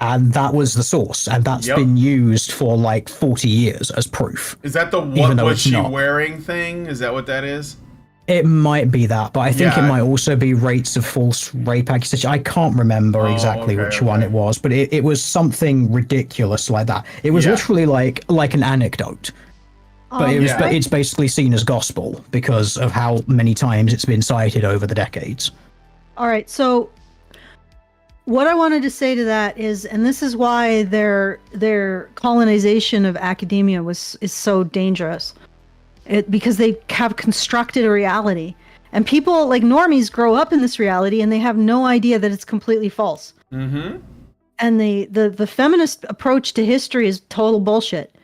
And that was the source, and that's been used for like 40 years as proof. Is that the what was she wearing thing? Is that what that is? It might be that, but I think it might also be rates of false rape accusations. I can't remember exactly which one it was, but it was something ridiculous like that. It was literally like an anecdote, but it's basically seen as gospel because of how many times it's been cited over the decades. All right, so what I wanted to say to that is, and this is why their colonization of academia is so dangerous. Because they have constructed a reality, and people like normies grow up in this reality and they have no idea that it's completely false. And the feminist approach to history is total bullshit.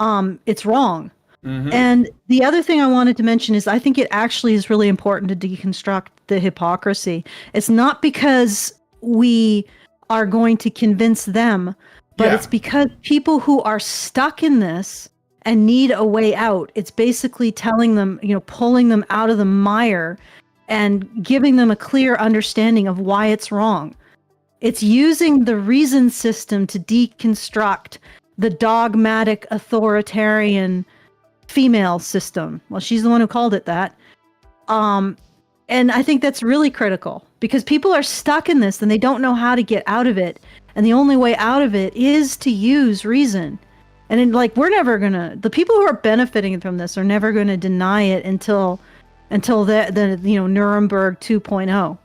It's wrong. And the other thing I wanted to mention is I think it actually is really important to deconstruct the hypocrisy. It's not because we are going to convince them, but Yeah. it's because people who are stuck in this and need a way out, it's basically telling them, pulling them out of the mire and giving them a clear understanding of why it's wrong. It's using the reason system to deconstruct the dogmatic authoritarian female system. Well, she's the one who called it that. And I think that's really critical because people are stuck in this and they don't know how to get out of it. And the only way out of it is to use reason. And we're never gonna, the people who are benefiting from this are never gonna deny it until the Nuremberg 2.0.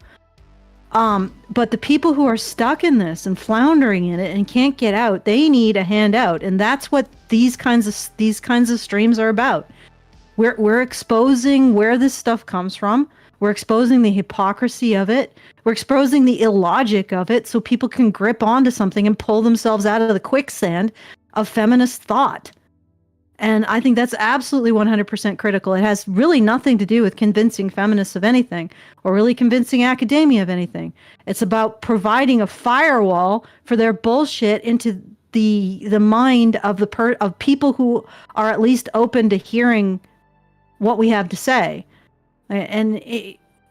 But the people who are stuck in this and floundering in it and can't get out, they need a handout, and that's what these kinds of streams are about. We're exposing where this stuff comes from. We're exposing the hypocrisy of it. We're exposing the illogic of it, so people can grip onto something and pull themselves out of the quicksand of feminist thought. And I think that's absolutely 100% critical. It has really nothing to do with convincing feminists of anything or really convincing academia of anything. It's about providing a firewall for their bullshit into the mind of of people who are at least open to hearing what we have to say. And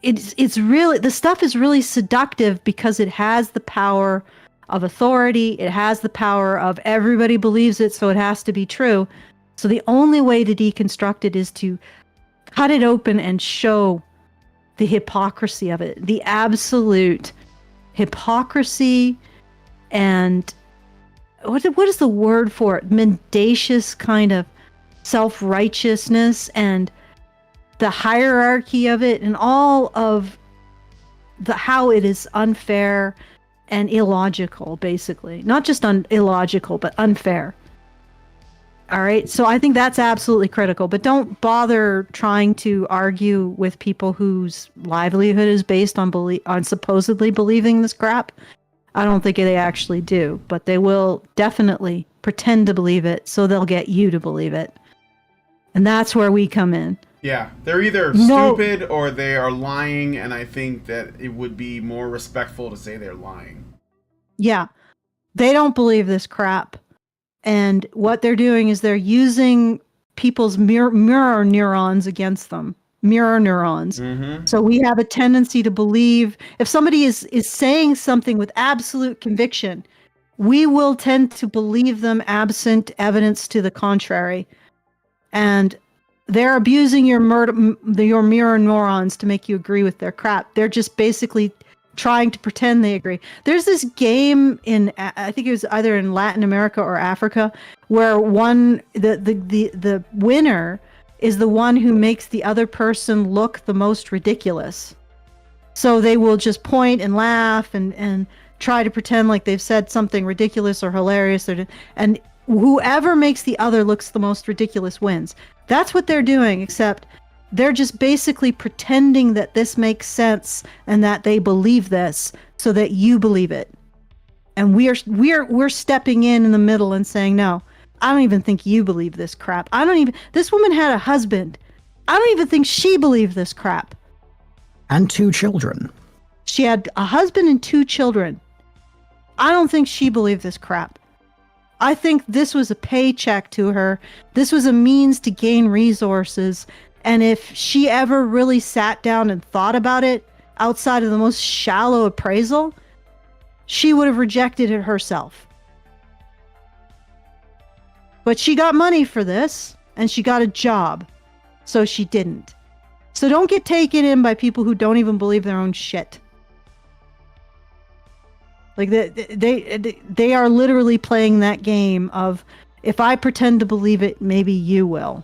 it's really, the stuff is really seductive because it has the power of authority. It has the power of everybody believes it, so it has to be true. So the only way to deconstruct it is to cut it open and show the hypocrisy of it, the absolute hypocrisy and what is the word for it? Mendacious kind of self-righteousness and the hierarchy of it and all of how it is unfair and illogical, basically. Not just illogical, but unfair. All right, so I think that's absolutely critical, but don't bother trying to argue with people whose livelihood is based on supposedly believing this crap. I don't think they actually do, but they will definitely pretend to believe it, so they'll get you to believe it. And that's where we come in. Yeah, they're either stupid or they are lying, and I think that it would be more respectful to say they're lying. Yeah, they don't believe this crap. And what they're doing is they're using people's mirror neurons against them. Mirror neurons. Mm-hmm. So we have a tendency to believe if somebody is saying something with absolute conviction, we will tend to believe them absent evidence to the contrary. And they're abusing your mirror neurons to make you agree with their crap. They're just basically trying to pretend they agree. There's this game in, I think it was either in Latin America or Africa, where the winner is the one who makes the other person look the most ridiculous. So they will just point and laugh and try to pretend like they've said something ridiculous or hilarious, and whoever makes the other looks the most ridiculous wins. That's what they're doing, except they're just basically pretending that this makes sense and that they believe this so that you believe it. And we're stepping in the middle and saying, no, I don't even think you believe this crap. This woman had a husband. I don't even think she believed this crap. And 2 children. She had a husband and 2 children. I don't think she believed this crap. I think this was a paycheck to her. This was a means to gain resources. And if she ever really sat down and thought about it outside of the most shallow appraisal, she would have rejected it herself. But she got money for this, and she got a job, so she didn't. So don't get taken in by people who don't even believe their own shit. Like they are literally playing that game of, if I pretend to believe it, maybe you will.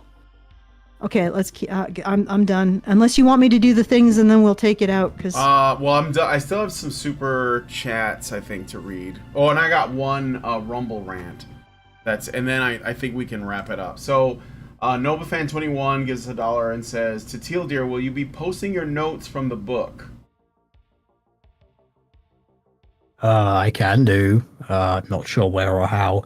Okay, let's keep. I'm done. Unless you want me to do the things, and then we'll take it out. Cause well, I'm done. I still have some super chats I think to read. Oh, and I got one Rumble rant. And then I think we can wrap it up. So, NovaFan21 gives us $1 and says, to Teal Deer, will you be posting your notes from the book? I can do. Not sure where or how.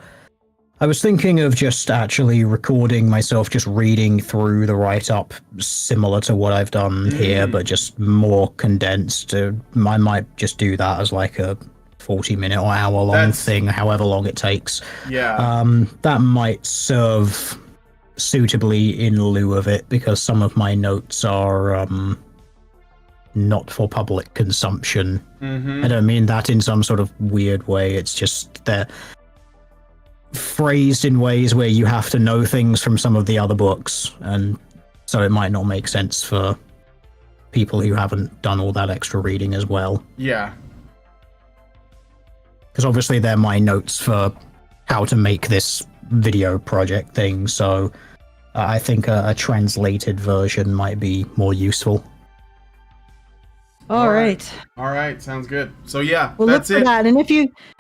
I was thinking of just actually recording myself just reading through the write-up, similar to what I've done here, but just more condensed. I might just do that as like a 40-minute or hour-long thing, however long it takes. Yeah. That might serve suitably in lieu of it, because some of my notes are not for public consumption. I don't mean that in some sort of weird way. It's just they're phrased in ways where you have to know things from some of the other books, and so it might not make sense for people who haven't done all that extra reading as well. Yeah. Because obviously they're my notes for how to make this video project thing, so I think a translated version might be more useful. All right. All right, sounds good. So yeah, Well, that's look for it. that. And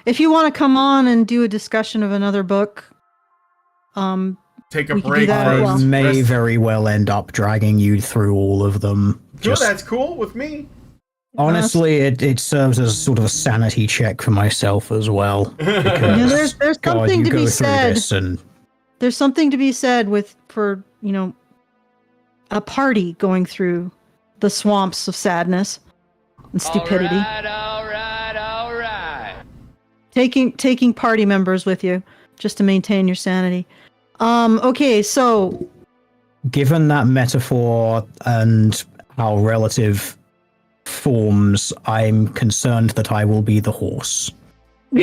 if you want to come on and do a discussion of another book, Take a we can do break that as I well. first. may very well end up dragging you through all of them. Sure, that's cool with me. Honestly, it serves as sort of a sanity check for myself as well. Yeah, Because, there's God, something you to go be through said. this and There's something to be said for a party going through the swamps of sadness and stupidity. All right. Taking party members with you just to maintain your sanity. Okay, so given that metaphor and how relative forms, I'm concerned that I will be the horse. well,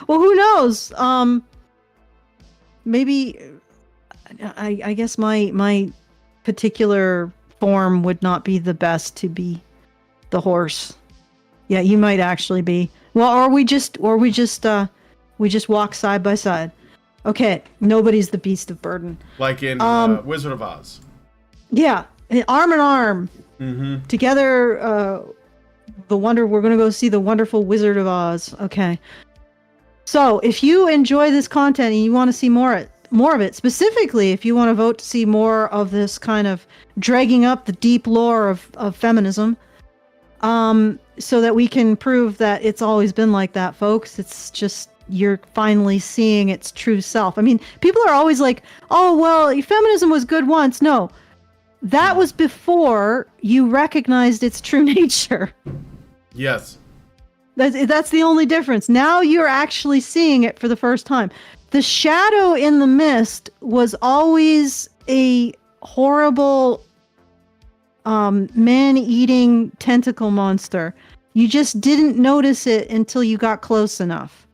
who knows? Maybe I guess my particular form would not be the best to be the horse. Yeah, you might actually be. Well, or we just walk side by side. Okay, nobody's the beast of burden. Like in Wizard of Oz. Yeah, arm in arm together. We're gonna go see the wonderful Wizard of Oz. Okay. So if you enjoy this content and you want to see more of it, specifically if you want to vote to see more of this kind of dragging up the deep lore of feminism, so that we can prove that it's always been like that, folks. It's just you're finally seeing its true self. I mean, people are always like, oh, well, feminism was good once. No, that was before you recognized its true nature. Yes. That's the only difference. Now you're actually seeing it for the first time. The shadow in the mist was always a horrible man-eating tentacle monster. You just didn't notice it until you got close enough.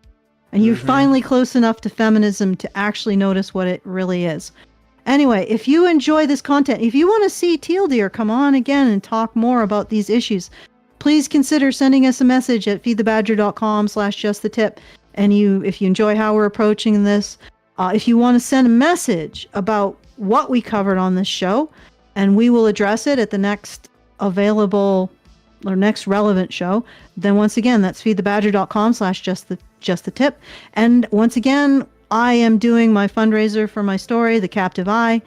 And you're finally close enough to feminism to actually notice what it really is. Anyway, if you enjoy this content, if you want to see Teal Deer come on again and talk more about these issues, please consider sending us a message at feedthebadger.com/justthetip. And if you enjoy how we're approaching this, if you want to send a message about what we covered on this show, and we will address it at the next available or next relevant show, then once again, that's feedthebadger.com/justthetip. And once again, I am doing my fundraiser for my story, The Captive Eye.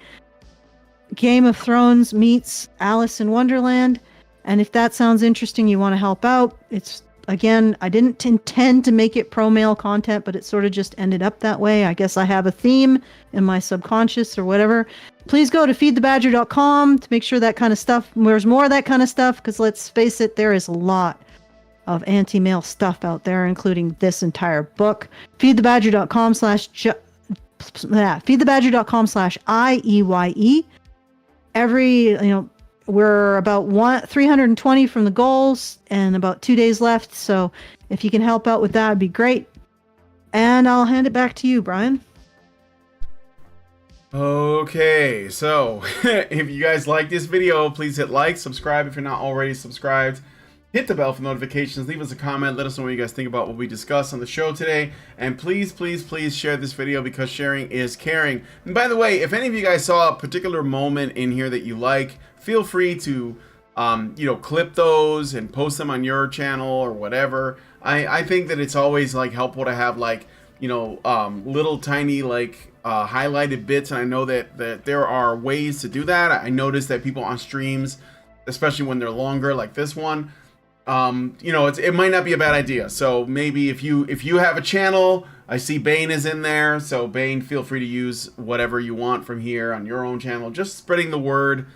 Game of Thrones meets Alice in Wonderland. And if that sounds interesting, you want to help out, it's, again, I didn't intend to make it pro-male content, but it sort of just ended up that way. I guess I have a theme in my subconscious or whatever. Please go to feedthebadger.com to make sure that kind of stuff, there's more of that kind of stuff, because let's face it, there is a lot of anti-male stuff out there, including this entire book. feedthebadger.com/IEYE. We're about 320 from the goals and about 2 days left. So if you can help out with that, it'd be great. And I'll hand it back to you, Brian. Okay, so if you guys like this video, please hit like, subscribe if you're not already subscribed. Hit the bell for notifications, leave us a comment, let us know what you guys think about what we discussed on the show today. And please, please, please share this video, because sharing is caring. And by the way, if any of you guys saw a particular moment in here that you like, feel free to clip those and post them on your channel or whatever. I think that it's always like helpful to have little tiny highlighted bits, and I know that there are ways to do that. I noticed that people on streams, especially when they're longer like this one, you know, it might not be a bad idea. So maybe if you have a channel, I see Bane is in there. So Bane, feel free to use whatever you want from here on your own channel. Just spreading the word.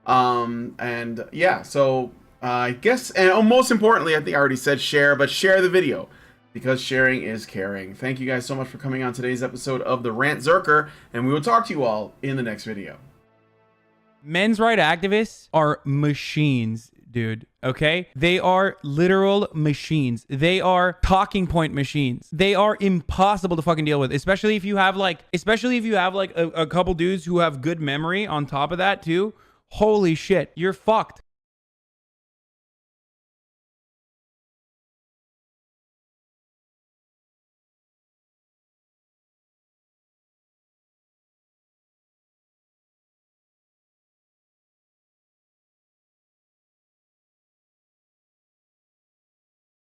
And yeah, so I guess, and most importantly, I think I already said share, but share the video because sharing is caring. Thank you guys so much for coming on today's episode of the Rantzerker, and we will talk to you all in the next video. Men's rights activists are machines, dude. Okay? They are literal machines. They are talking point machines. They are impossible to fucking deal with, especially if you have like a couple dudes who have good memory on top of that too. Holy shit, you're fucked.